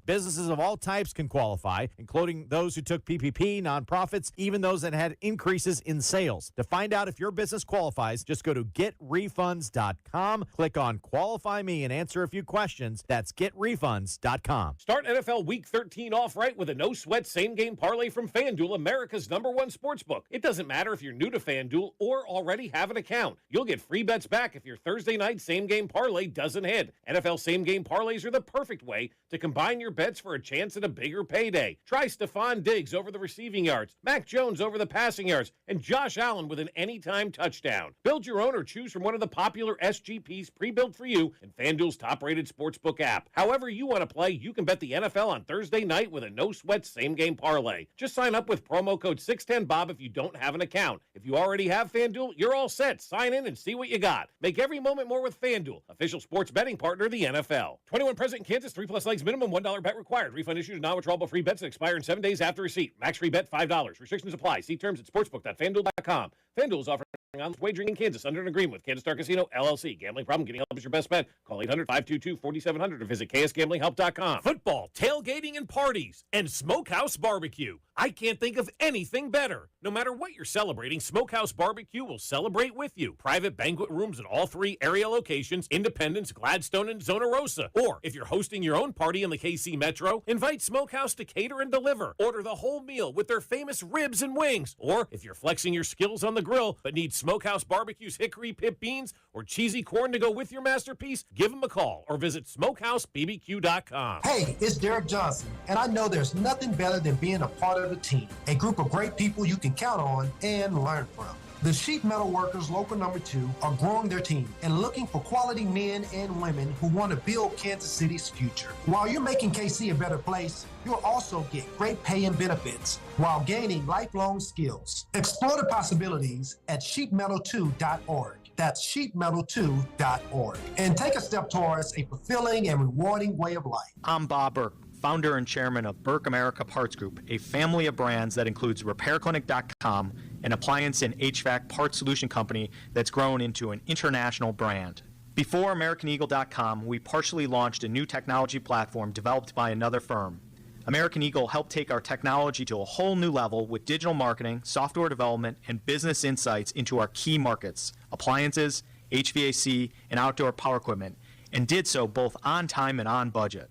Businesses of all types can qualify, including those who took PPP, nonprofits, even those that had increases in sales. To find out if your business qualifies, just go to getrefunds.com, click on Qualify Me, and answer a few questions. That's getrefunds.com. Start NFL Week 13 off right with a no-sweat same-game parlay from FanDuel, America's #1 sportsbook. It doesn't matter if you're new to FanDuel or already have an account. You'll get free bets back if your Thursday night same-game parlay doesn't hit. NFL same-game parlays are the perfect way to combine your bets for a chance at a bigger payday. Try Stephon Diggs over the receiving yards, Mac Jones over the passing yards, and Josh Allen with an anytime touchdown. Build your own or choose from one of the popular SGPs pre-built for you in FanDuel's top-rated sportsbook app. However you want to play, you can bet the NFL on Thursday night with a no-sweat same-game parlay. Just sign up with promo code 610BOB if you don't have an account. If you already have FanDuel, you're all set. Sign in and see what you got. Make every moment more with FanDuel, official sports betting partner of the NFL. 21 present in Kansas, 3+ legs minimum, $1 bet required. Refund issued to non-withdrawable free bets that expire in 7 days after receipt. Max free bet $5. Restrictions apply. See terms at sportsbook.fanduel.com. FanDuel is offering on wagering in Kansas under an agreement with Kansas Star Casino, LLC. Gambling problem? Getting help is your best bet. Call 800-522-4700 or visit ksgamblinghelp.com. Football, tailgating, and parties, and Smokehouse Barbecue. I can't think of anything better. No matter what you're celebrating, Smokehouse Barbecue will celebrate with you. Private banquet rooms in all 3 area locations, Independence, Gladstone, and Zona Rosa. Or if you're hosting your own party in the KC Metro, invite Smokehouse to cater and deliver. Order the whole meal with their famous ribs and wings. Or if you're flexing your skills on the grill but need Smokehouse Barbecue's hickory pip beans or cheesy corn to go with your masterpiece, give them a call or visit smokehousebbq.com. Hey, it's Derek Johnson, and I know there's nothing better than being a part of a team, a group of great people you can count on and learn from. The Sheet Metal Workers Local Number 2 are growing their team and looking for quality men and women who want to build Kansas City's future. While you're making KC a better place, you'll also get great pay and benefits while gaining lifelong skills. Explore the possibilities at sheetmetal2.org. That's sheetmetal2.org. And take a step towards a fulfilling and rewarding way of life. I'm Bob Burke, founder and chairman of Burke America Parts Group, a family of brands that includes RepairClinic.com, an appliance and HVAC parts solution company that's grown into an international brand. Before AmericanEagle.com, we partially launched a new technology platform developed by another firm. American Eagle helped take our technology to a whole new level with digital marketing, software development, and business insights into our key markets, appliances, HVAC, and outdoor power equipment, and did so both on time and on budget.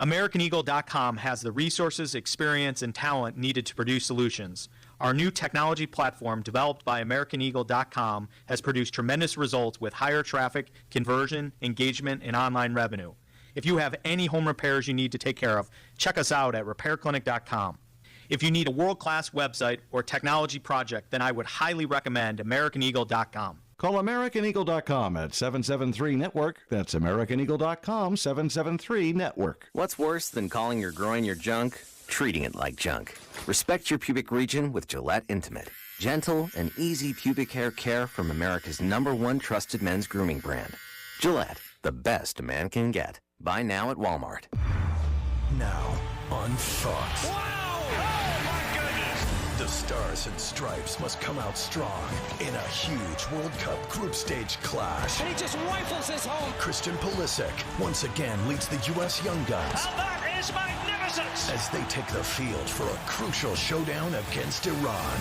AmericanEagle.com has the resources, experience, and talent needed to produce solutions. Our new technology platform, developed by AmericanEagle.com, has produced tremendous results with higher traffic, conversion, engagement, and online revenue. If you have any home repairs you need to take care of, check us out at RepairClinic.com. If you need a world-class website or technology project, then I would highly recommend AmericanEagle.com. Call AmericanEagle.com at 773-NETWORK. That's AmericanEagle.com, 773-NETWORK. What's worse than calling your groin your junk? Treating it like junk. Respect your pubic region with Gillette Intimate. Gentle and easy pubic hair care from America's #1 trusted men's grooming brand. Gillette, the best a man can get. Buy now at Walmart. Now on Fox. The Stars and Stripes must come out strong in a huge World Cup group stage clash. And he just rifles his home. Christian Pulisic once again leads the U.S. Young Guns. Now that is magnificent. As they take the field for a crucial showdown against Iran.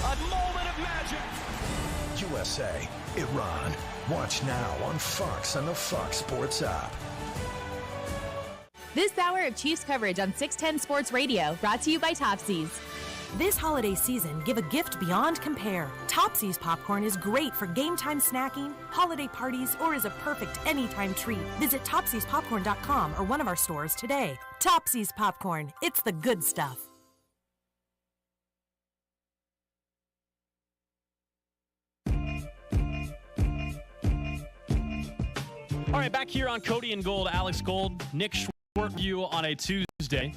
A moment of magic. USA, Iran. Watch now on Fox and the Fox Sports app. This hour of Chiefs coverage on 610 Sports Radio, brought to you by Topsy's. This holiday season, give a gift beyond compare. Topsy's popcorn is great for game time snacking, holiday parties, or is a perfect anytime treat. Visit Topsy'sPopcorn.com or one of our stores today. Topsy's Popcorn, it's the good stuff. All right, back here on Cody and Gold, Alex Gold, Nick Schwartview on a Tuesday.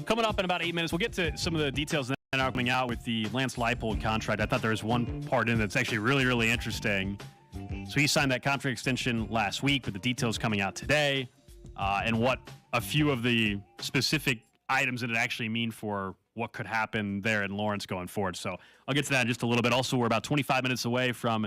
Coming up in about 8 minutes, we'll get to some of the details that are coming out with the Lance Leipold contract. I thought there was one part in that's actually really, really interesting. So he signed that contract extension last week, but the details coming out today, and what a few of the specific items that it actually mean for what could happen there in Lawrence going forward. So I'll get to that in just a little bit. Also, we're about 25 minutes away from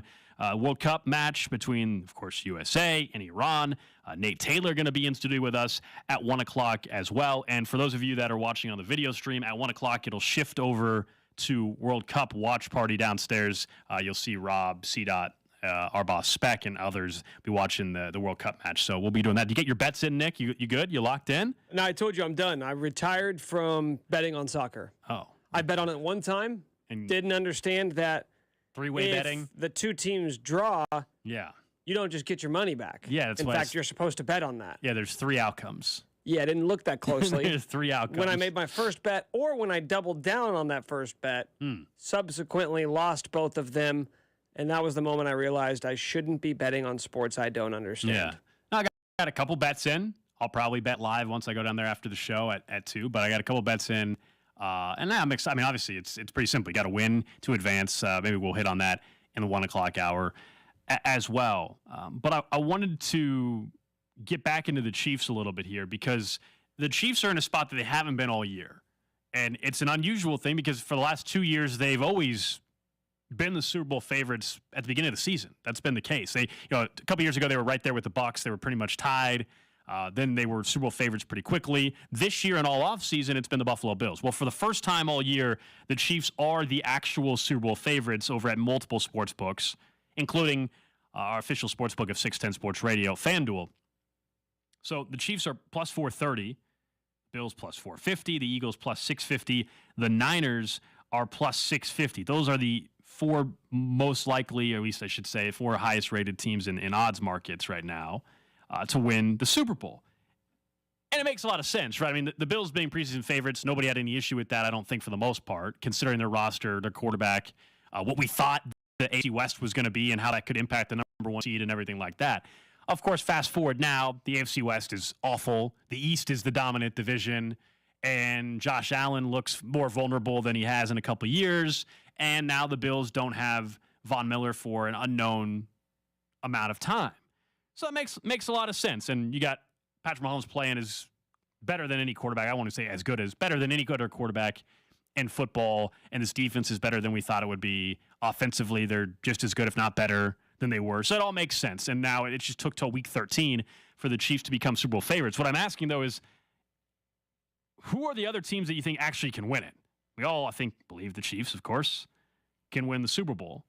World Cup match between, of course, USA and Iran. Nate Taylor going to be in studio with us at 1 o'clock as well. And for those of you that are watching on the video stream, at 1 o'clock, it'll shift over to World Cup watch party downstairs. You'll see Rob, C-Dot, our boss Spec, and others be watching the World Cup match. So we'll be doing that. Did you get your bets in, Nick? You good? You locked in? No, I told you I'm done. I retired from betting on soccer. Oh. I bet on it one time and didn't understand that three-way betting. The two teams draw, yeah, you don't just get your money back. Yeah, that's in fact, you're supposed to bet on that. Yeah, there's 3 outcomes. Yeah, I didn't look that closely. There's 3 outcomes. When I made my first bet or when I doubled down on that first bet, subsequently lost both of them, and that was the moment I realized I shouldn't be betting on sports I don't understand. Yeah. I got a couple bets in. I'll probably bet live once I go down there after the show at 2, but I got a couple bets in. And now I'm excited. I mean, obviously, it's pretty simple. You got to win to advance. Maybe we'll hit on that in the 1 o'clock hour as well. But I wanted to get back into the Chiefs a little bit here because the Chiefs are in a spot that they haven't been all year. And it's an unusual thing because for the last 2 years, they've always been the Super Bowl favorites at the beginning of the season. That's been the case. They, a couple years ago, they were right there with the Bucs. They were pretty much tied. Then they were Super Bowl favorites pretty quickly. This year and all offseason, it's been the Buffalo Bills. Well, for the first time all year, the Chiefs are the actual Super Bowl favorites over at multiple sports books, including our official sports book of 610 Sports Radio, FanDuel. So the Chiefs are plus 430, Bills plus 450, the Eagles plus 650, the Niners are plus 650. Those are the 4 most likely, or at least I should say, 4 highest rated teams in odds markets right now. To win the Super Bowl. And it makes a lot of sense, right? I mean, the Bills being preseason favorites, nobody had any issue with that, I don't think, for the most part, considering their roster, their quarterback, what we thought the AFC West was going to be and how that could impact the number 1 seed and everything like that. Of course, fast forward now, the AFC West is awful. The East is the dominant division, and Josh Allen looks more vulnerable than he has in a couple of years, and now the Bills don't have Von Miller for an unknown amount of time. So it makes a lot of sense. And you got Patrick Mahomes playing his better than any quarterback. I want to say as good as, better than any other quarterback in football. And this defense is better than we thought it would be. Offensively, they're just as good, if not better, than they were. So it all makes sense. And now it just took till week 13 for the Chiefs to become Super Bowl favorites. What I'm asking, though, is who are the other teams that you think actually can win it? We all, I think, believe the Chiefs, of course, can win the Super Bowl.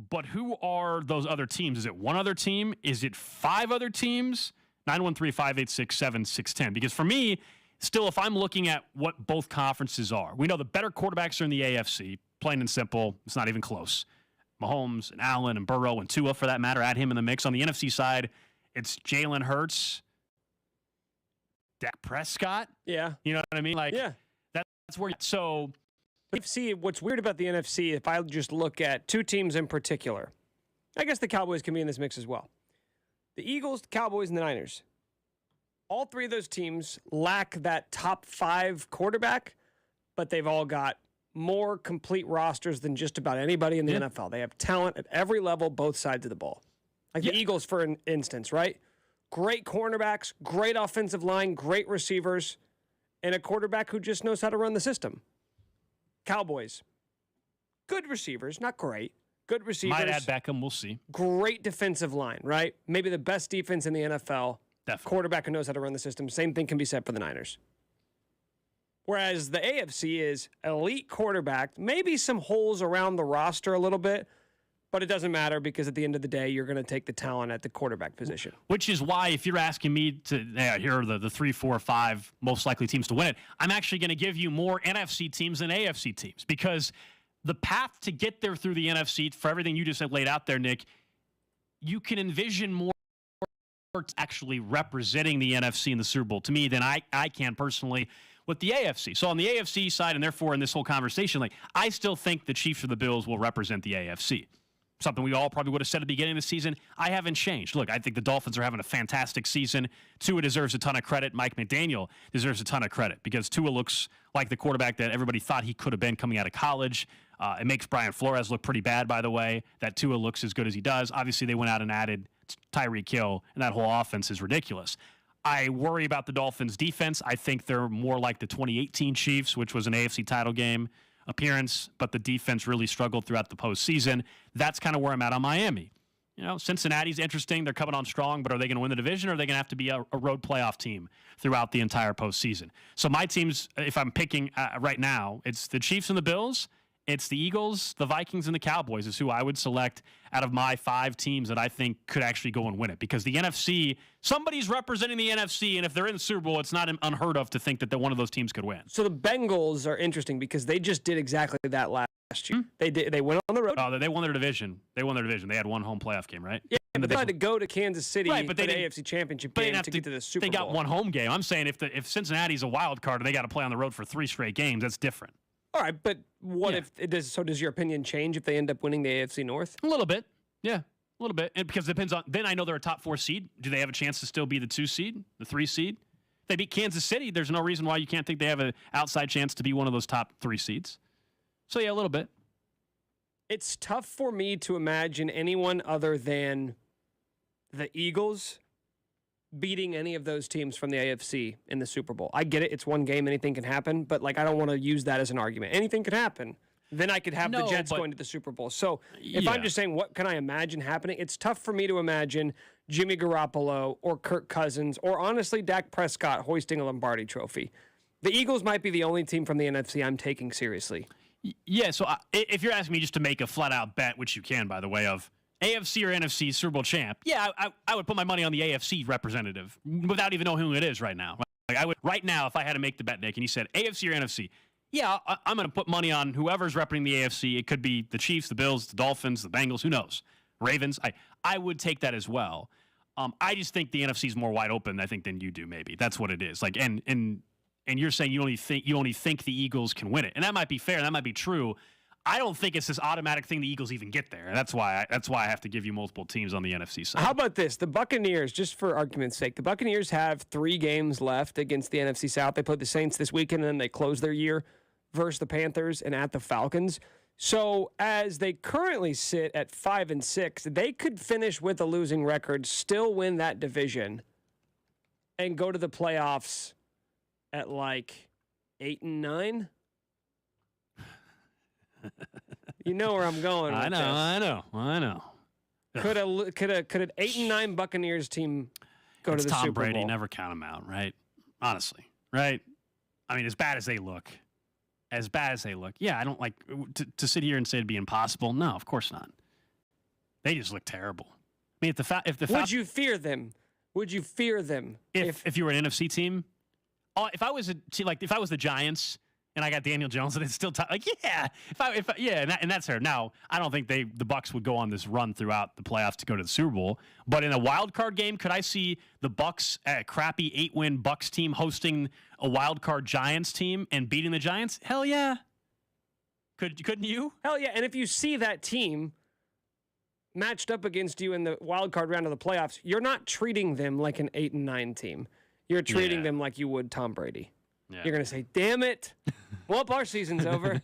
But who are those other teams? Is it one other team? Is it 5 other teams? 913-586-7610. Because for me, still, if I'm looking at what both conferences are, we know the better quarterbacks are in the AFC, plain and simple. It's not even close. Mahomes and Allen and Burrow and Tua, for that matter, add him in the mix. On the NFC side, it's Jalen Hurts, Dak Prescott. Yeah. You know what I mean? Like, yeah. That's where. So, NFC, what's weird about the NFC, if I just look at 2 teams in particular, I guess the Cowboys can be in this mix as well. The Eagles, the Cowboys, and the Niners. All 3 of those teams lack that top 5 quarterback, but they've all got more complete rosters than just about anybody in the NFL. They have talent at every level, both sides of the ball. Like the Eagles, for an instance, right? Great cornerbacks, great offensive line, great receivers, and a quarterback who just knows how to run the system. Cowboys, good receivers, not great. Good receivers. Might add Beckham, we'll see. Great defensive line, right? Maybe the best defense in the NFL. Definitely. Quarterback who knows how to run the system. Same thing can be said for the Niners. Whereas the AFC is elite quarterback, maybe some holes around the roster a little bit, but it doesn't matter because at the end of the day, you're going to take the talent at the quarterback position. Which is why if you're asking me to, here are the 3, 4, 5 most likely teams to win it, I'm actually going to give you more NFC teams than AFC teams because the path to get there through the NFC, for everything you just laid out there, Nick, you can envision more actually representing the NFC in the Super Bowl to me than I can personally with the AFC. So on the AFC side, and therefore in this whole conversation, like I still think the Chiefs or the Bills will represent the AFC. Something we all probably would have said at the beginning of the season. I haven't changed. Look, I think the Dolphins are having a fantastic season. Tua deserves a ton of credit. Mike McDaniel deserves a ton of credit because Tua looks like the quarterback that everybody thought he could have been coming out of college. It makes Brian Flores look pretty bad, by the way, that Tua looks as good as he does. Obviously, they went out and added Tyreek Hill, and that whole offense is ridiculous. I worry about the Dolphins' defense. I think they're more like the 2018 Chiefs, which was an AFC title game appearance, but the defense really struggled throughout the postseason. That's kind of where I'm at on Miami. You know, Cincinnati's interesting. They're coming on strong, but are they going to win the division or are they going to have to be a road playoff team throughout the entire postseason? So my teams, if I'm picking right now, it's the Chiefs and the Bills. It's the Eagles, the Vikings, and the Cowboys is who I would select out of my 5 teams that I think could actually go and win it. Because the NFC, somebody's representing the NFC, and if they're in the Super Bowl, it's not unheard of to think that one of those teams could win. So the Bengals are interesting because they just did exactly that last year. They went on the road. Oh, they won their division. They had one home playoff game, right? Yeah, but they had to go to Kansas City right, but for the AFC Championship game to get to the Super Bowl. They got one home game. I'm saying if Cincinnati's a wild card and they got to play on the road for 3 straight games, that's different. All right, but what if it does? So does your opinion change if they end up winning the AFC North? A little bit, yeah, a little bit, and because it depends on. Then I know they're a top 4 seed. Do they have a chance to still be the 2 seed, the 3 seed? If they beat Kansas City, there's no reason why you can't think they have an outside chance to be one of those top 3 seeds. So yeah, a little bit. It's tough for me to imagine anyone other than the Eagles beating any of those teams from the AFC in the Super Bowl. I get it. It's one game. Anything can happen. But, I don't want to use that as an argument. Anything could happen. Then I could have the Jets going to the Super Bowl. So if I'm just saying what can I imagine happening, it's tough for me to imagine Jimmy Garoppolo or Kirk Cousins or, honestly, Dak Prescott hoisting a Lombardi trophy. The Eagles might be the only team from the NFC I'm taking seriously. Yeah, so if you're asking me just to make a flat-out bet, which you can, by the way, of AFC or NFC Super Bowl champ, yeah, I would put my money on the AFC representative without even knowing who it is right now. Like I would right now if I had to make the bet, Nick, and you said AFC or NFC, yeah, I'm going to put money on whoever's representing the AFC. It could be the Chiefs, the Bills, the Dolphins, the Bengals, who knows, Ravens. I would take that as well. I just think the NFC is more wide open, I think, than you do. Maybe that's what it is. Like, and you're saying you only think the Eagles can win it, and that might be fair, and that might be true. I don't think it's this automatic thing the Eagles even get there. That's why I have to give you multiple teams on the NFC side. How about this? The Buccaneers, just for argument's sake, the Buccaneers have 3 games left against the NFC South. They played the Saints this weekend, and then they close their year versus the Panthers and at the Falcons. So as they currently sit at 5-6, they could finish with a losing record, still win that division, and go to the playoffs at like 8-9. You know where I'm going. I know. Could an 8-9 Buccaneers team go to the Tom Super Brady. Bowl? Never count him out, right? Honestly, right? I mean, as bad as they look, yeah, I don't like to sit here and say it'd be impossible. No, of course not. They just look terrible. I mean, would you fear them? Would you fear them if you were an NFC team? If I was the Giants and I got Daniel Jones and it's still like and that's her. Now I don't think the Bucs would go on this run throughout the playoffs to go to the Super Bowl. But in a wild card game, could I see the Bucs, a crappy 8-win Bucs team, hosting a wild card Giants team and beating the Giants? Hell yeah. Couldn't you? Hell yeah. And if you see that team matched up against you in the wild card round of the playoffs, you're not treating them like an 8-9 team. You're treating them like you would Tom Brady. Yeah. You're going to say, damn it. Well, our season's over.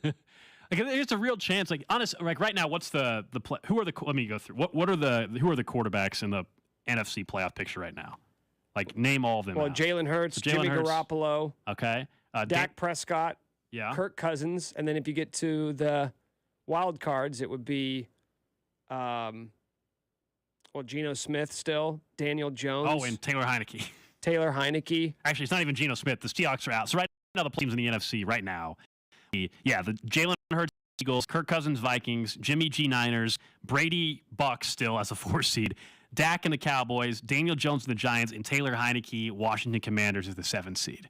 There's a real chance. Like, honest, like right now, what's the play? Who are the? Let me go through. Who are the quarterbacks in the NFC playoff picture right now? Like, name all of them. Well, Jalen Hurts, Jimmy Garoppolo. Okay. Dak Prescott. Yeah. Kirk Cousins, and then if you get to the wild cards, it would be, Geno Smith still, Daniel Jones. Oh, and Taylor Heineke. Actually, it's not even Geno Smith. The Seahawks are out. So right now, the teams in the NFC right now, the Jalen Hurts Eagles, Kirk Cousins Vikings, Jimmy G Niners, Brady Bucks still as a 4 seed, Dak and the Cowboys, Daniel Jones and the Giants, and Taylor Heineke, Washington Commanders as the 7th seed.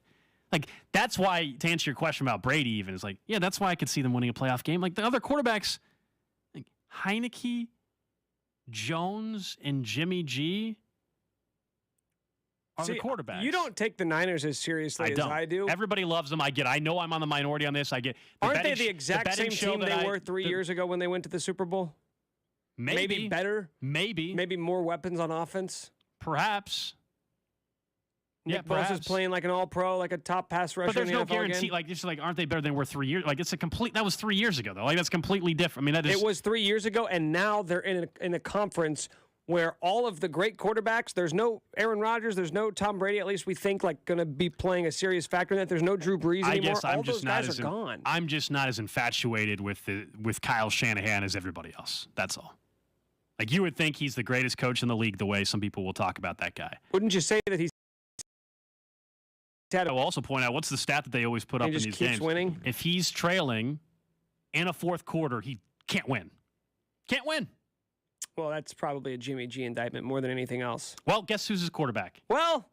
Like, that's why, to answer your question about Brady even, is like, yeah, that's why I could see them winning a playoff game. Like, the other quarterbacks, like Heineke, Jones, and Jimmy G are the quarterbacks. You don't take the Niners as seriously as I do. Everybody loves them. I know I'm on the minority on this. Aren't they the exact same team they were 3 years ago when they went to the Super Bowl? Maybe better. Maybe more weapons on offense. Perhaps. Nick Bosa's playing like an all-pro, like a top pass rusher. But there's in the no NFL guarantee. Again. Like, just like, aren't they better than were 3 years? Like, that was 3 years ago though. Like, that's completely different. I mean, it was 3 years ago, and now they're in a conference where all of the great quarterbacks. There's no Aaron Rodgers. There's no Tom Brady. At least we think like going to be playing a serious factor in that. There's no Drew Brees anymore. I guess all those guys are gone. I'm just not as infatuated with Kyle Shanahan as everybody else. That's all. Like, you would think he's the greatest coach in the league the way some people will talk about that guy. Wouldn't you say that he's I will also point out, what's the stat that they always put up in these games? He just keeps winning? If he's trailing in a fourth quarter, he can't win. Can't win. Well, that's probably a Jimmy G indictment more than anything else. Well, guess who's his quarterback? Well,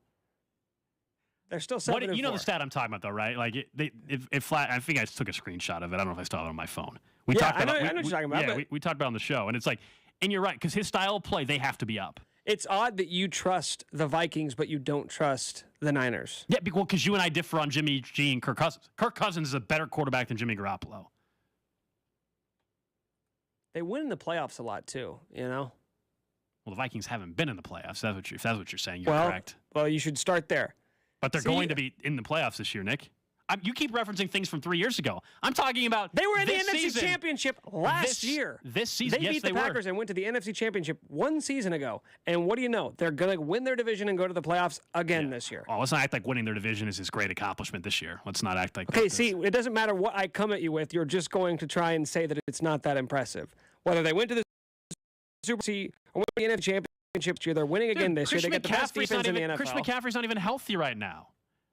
they're still 7-4. You know the stat I'm talking about, though, right? Like, I think I took a screenshot of it. I don't know if I still have it on my phone. I know what you're talking about. Yeah, we talked about it on the show, and it's like, and you're right, because his style of play, they have to be up. It's odd that you trust the Vikings, but you don't trust the Niners. Yeah, because you and I differ on Jimmy G and Kirk Cousins. Kirk Cousins is a better quarterback than Jimmy Garoppolo. They win in the playoffs a lot, too, you know? Well, the Vikings haven't been in the playoffs. If that's what you're saying, you're correct. Well, you should start there. But they're going to be in the playoffs this year, Nick. You keep referencing things from 3 years ago. I'm talking about they were in the NFC season. Championship last year. This season, they beat the Packers and went to the NFC Championship 1 season ago. And what do you know? They're going to win their division and go to the playoffs again this year. Oh, let's not act like winning their division is his great accomplishment this year. Let's not act like. Okay, see, it doesn't matter what I come at you with. You're just going to try and say that it's not that impressive. Whether they went to the Super Bowl or went to the NFC Championship this year, they're winning again this year. They got the best defense in the NFL. Chris McCaffrey's not even healthy right now.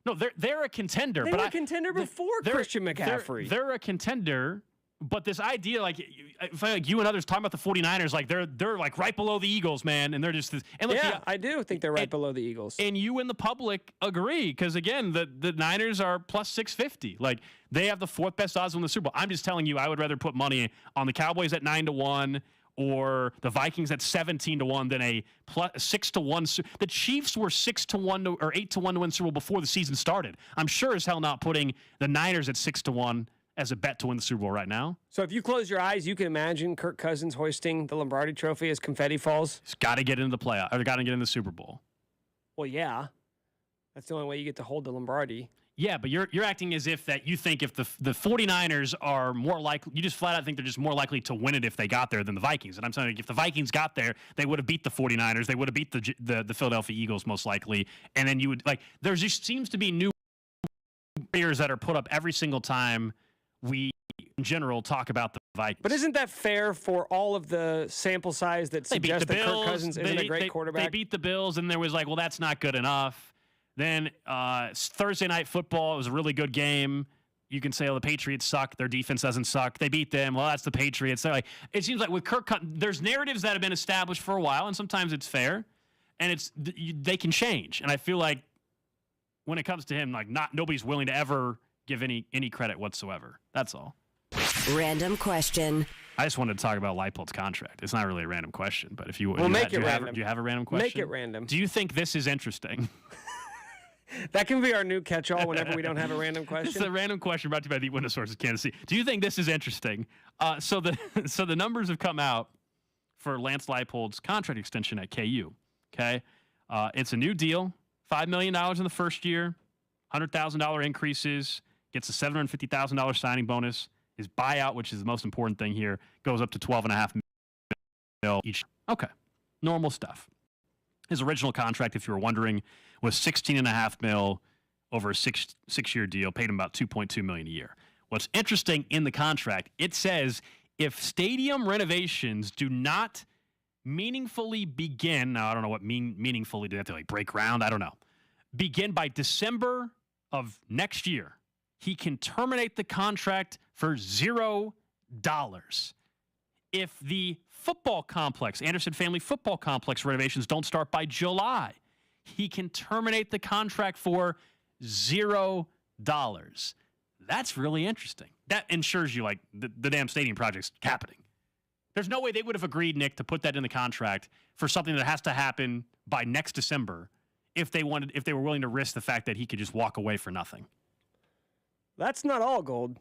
No, they're a contender. They were a contender before Christian McCaffrey. They're a contender, but this idea, like you and others talking about the 49ers, like they're like right below the Eagles, man, and they're just this. And look, I do think they're right below the Eagles. And you and the public agree, because again, the Niners are plus 650. Like, they have the 4th best odds to win the Super Bowl. I'm just telling you, I would rather put money on the Cowboys at 9-1. Or the Vikings at 17-1 than a plus 6-1. The Chiefs were 6-1 or 8-1 to win Super Bowl before the season started. I'm sure as hell not putting the Niners at 6-1 as a bet to win the Super Bowl right now. So if you close your eyes, you can imagine Kirk Cousins hoisting the Lombardi Trophy as confetti falls. He's got to get into the playoff, or got to get in the Super Bowl. Well, yeah, that's the only way you get to hold the Lombardi. Yeah, but you're acting as if that you think if the 49ers are more likely, you just flat out think they're just more likely to win it if they got there than the Vikings. And I'm saying if the Vikings got there, they would have beat the 49ers. They would have beat the Philadelphia Eagles most likely. And then you would there just seems to be new players that are put up every single time we in general talk about the Vikings. But isn't that fair for all of the sample size that suggests that Kirk Cousins isn't a great quarterback? They beat the Bills, and there was well, that's not good enough. Then Thursday Night Football, it was a really good game. You can say, the Patriots suck. Their defense doesn't suck. They beat them. Well, that's the Patriots. They're it seems like with Kirk Cousins, there's narratives that have been established for a while, and sometimes it's fair, and they can change. And I feel like when it comes to him, nobody's willing to ever give any credit whatsoever. That's all. Random question. I just wanted to talk about Leipold's contract. It's not really a random question, but if you do you have a random question? Make it random. Do you think this is interesting? That can be our new catch-all whenever we don't have a random question. It's a random question brought to you by the Window Source of Kansas City. Do you think this is interesting? So the numbers have come out for Lance Leipold's contract extension at KU. Okay, it's a new deal, $5 million in the first year, $100,000 increases, gets a $750,000 signing bonus. His buyout, which is the most important thing here, goes up to $12.5 million each. Okay, normal stuff. His original contract, if you were wondering, was $16.5 million over a six-year deal, paid him about $2.2 million a year. What's interesting in the contract, it says if stadium renovations do not meaningfully begin, now I don't know what meaningfully, do they have to break ground? I don't know. Begin by December of next year, he can terminate the contract for $0. If the football complex, Anderson Family Football Complex renovations don't start by July, he can terminate the contract for $0. That's really interesting. That ensures you the damn stadium project's happening. There's no way they would have agreed, Nick, to put that in the contract for something that has to happen by next December if they were willing to risk the fact that he could just walk away for nothing. That's not all, Gold.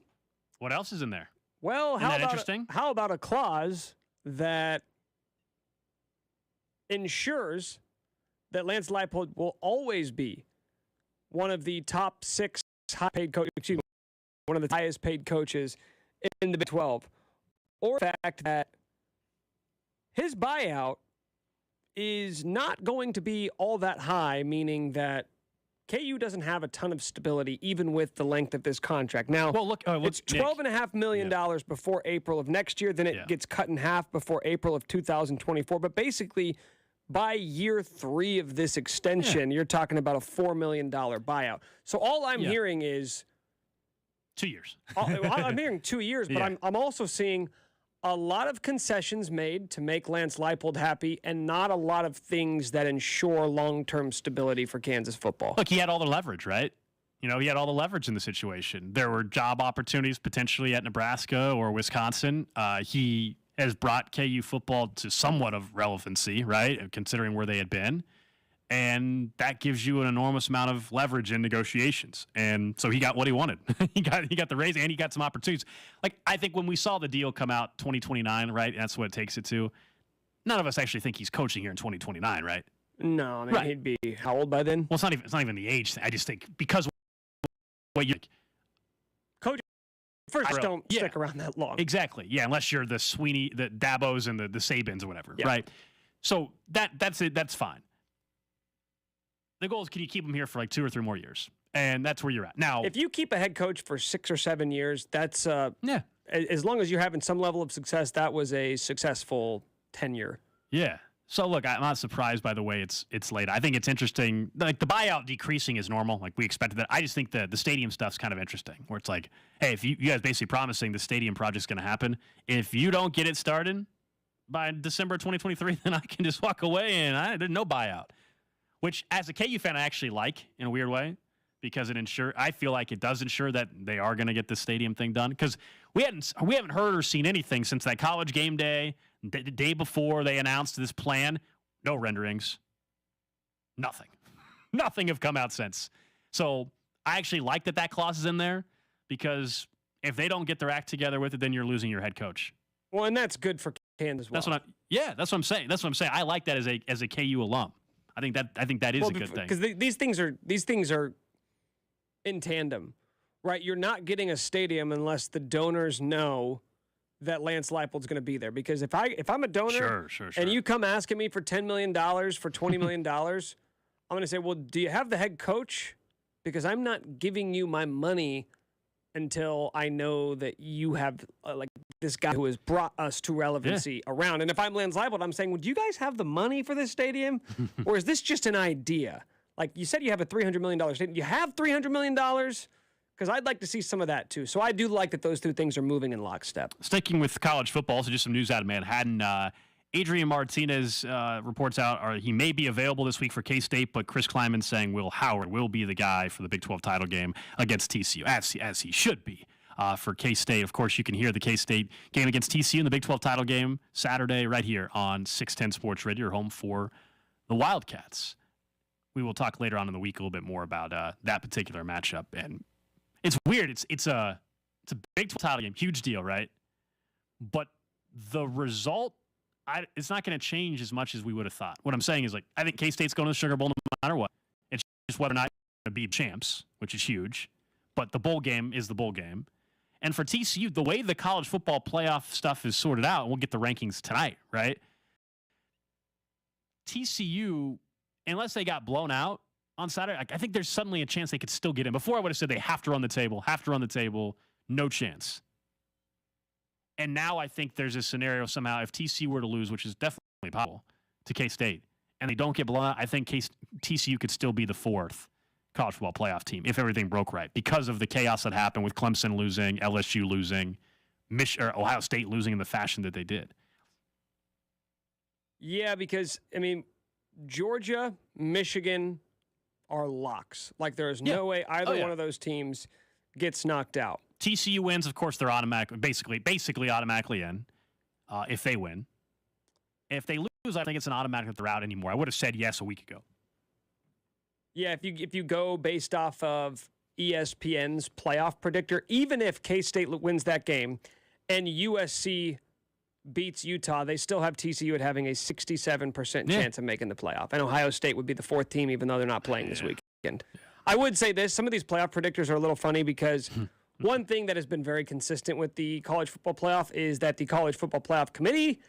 What else is in there? Well, interesting? How about a clause that ensures that Lance Leipold will always be one of the top 6 high-paid coaches, one of the highest-paid coaches in the Big 12, or the fact that his buyout is not going to be all that high, meaning that KU doesn't have a ton of stability, even with the length of this contract. Now, it's $12.5 million before April of next year. Then it gets cut in half before April of 2024. But basically, by year 3 of this extension, you're talking about a $4 million buyout. So all I'm hearing is 2 years. I'm hearing 2 years, but I'm also seeing a lot of concessions made to make Lance Leipold happy and not a lot of things that ensure long-term stability for Kansas football. Look, he had all the leverage, right? He had all the leverage in the situation. There were job opportunities potentially at Nebraska or Wisconsin. He has brought KU football to somewhat of relevancy, right, considering where they had been. And that gives you an enormous amount of leverage in negotiations. And so he got what he wanted. he got the raise, and he got some opportunities. I think when we saw the deal come out 2029, right, that's what it takes it to, none of us actually think he's coaching here in 2029, right? No, I mean, he'd be how old by then? Well, it's not even the age thing. I just think because what you coach first don't stick around that long. Exactly. Yeah, unless you're the Sweeney, the Dabos, and the Sabins or whatever, right? So that's it. That's fine. The goal is, can you keep him here for 2 or 3 more years? And that's where you're at. Now, if you keep a head coach for 6 or 7 years, that's as long as you're having some level of success, that was a successful tenure. Yeah. So look, I'm not surprised by the way it's laid. I think it's interesting. The buyout decreasing is normal. We expected that. I just think the stadium stuff's kind of interesting, where it's hey, if you guys basically promising the stadium project's going to happen, if you don't get it started by December 2023, then I can just walk away and there's no buyout. Which, as a KU fan, I actually like in a weird way, because I feel like it does ensure that they are going to get the stadium thing done. Because we haven't heard or seen anything since that College game day, the day before they announced this plan. No renderings. Nothing. Nothing have come out since. So I actually like that clause is in there, because if they don't get their act together with it, then you're losing your head coach. Well, and that's good for Kansas as well. That's what I'm saying. I like that as a KU alum. I think that is a good thing. Because these things are in tandem, right? You're not getting a stadium unless the donors know that Lance Leipold's going to be there. Because if I'm a donor and you come asking me for $10 million, for $20 million, I'm going to say, well, do you have the head coach? Because I'm not giving you my money until I know that you have like this guy who has brought us to relevancy around. And if I'm Lance Leipold, I'm saying, well, do you guys have the money for this stadium? Or is this just an idea? Like you said, you have a $300 million stadium. You have $300 million? Because I'd like to see some of that too. So I do like that those two things are moving in lockstep. Sticking with college football, so just some news out of Manhattan. Adrian Martinez reports out he may be available this week for K-State, but Chris Klieman saying Will Howard will be the guy for the Big 12 title game against TCU, as he should be for K-State. Of course, you can hear the K-State game against TCU in the Big 12 title game Saturday right here on 610 Sports Radio, home for the Wildcats. We will talk later on in the week a little bit more about that particular matchup. And it's weird. It's a Big 12 title game, huge deal, right? But the result, it's not going to change as much as we would have thought. What I'm saying is, like, I think K-State's going to the Sugar Bowl no matter what. It's just whether or not they're going to be champs, which is huge. But the bowl game is the bowl game. And for TCU, the way the college football playoff stuff is sorted out, and we'll get the rankings tonight, right? TCU, unless they got blown out on Saturday, I think there's suddenly a chance they could still get in. Before I would have said they have to run the table, no chance. And now I think there's a scenario somehow if TCU were to lose, which is definitely possible, to K-State, and they don't get blown out, I think TCU could still be the fourth college football playoff team if everything broke right because of the chaos that happened with Clemson losing, LSU losing, Ohio State losing in the fashion that they did. Yeah, because, I mean, Georgia, Michigan are locks. Like, there is no way either one of those teams gets knocked out. TCU wins, of course, they're basically automatically in if they win. If they lose, I think it's an automatic that they're out anymore. I would have said yes a week ago. Yeah, if you go based off of ESPN's playoff predictor, even if K-State wins that game and USC beats Utah, they still have TCU at having a 67% chance of making the playoff. And Ohio State would be the fourth team, even though they're not playing this weekend. I would say this, some of these playoff predictors are a little funny because one thing that has been very consistent with the college football playoff is that the college football playoff committee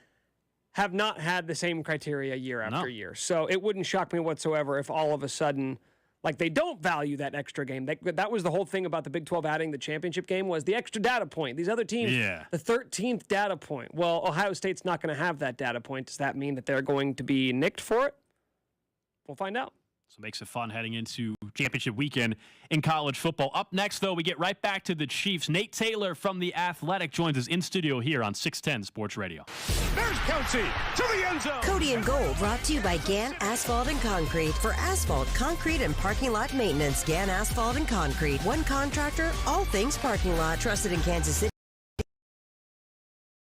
have not had the same criteria year after year. So it wouldn't shock me whatsoever if all of a sudden, like, they don't value that extra game. That was the whole thing about the Big 12 adding the championship game was the extra data point. These other teams, the 13th data point. Well, Ohio State's not going to have that data point. Does that mean that they're going to be nicked for it? We'll find out. So it makes it fun heading into championship weekend in college football. Up next, though, we get right back to the Chiefs. Nate Taylor from The Athletic joins us in studio here on 610 Sports Radio. There's Kelsey to the end zone. Cody and Gold brought to you by Gann Asphalt and Concrete. For asphalt, concrete, and parking lot maintenance, Gann Asphalt and Concrete. One contractor, all things parking lot. Trusted in Kansas City.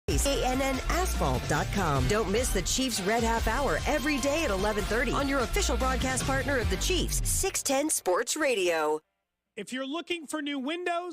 ANNasphalt.com. Don't miss the Chiefs Red Half Hour every day at 11:30 on your official broadcast partner of the Chiefs, 610 Sports Radio. If you're looking for new windows,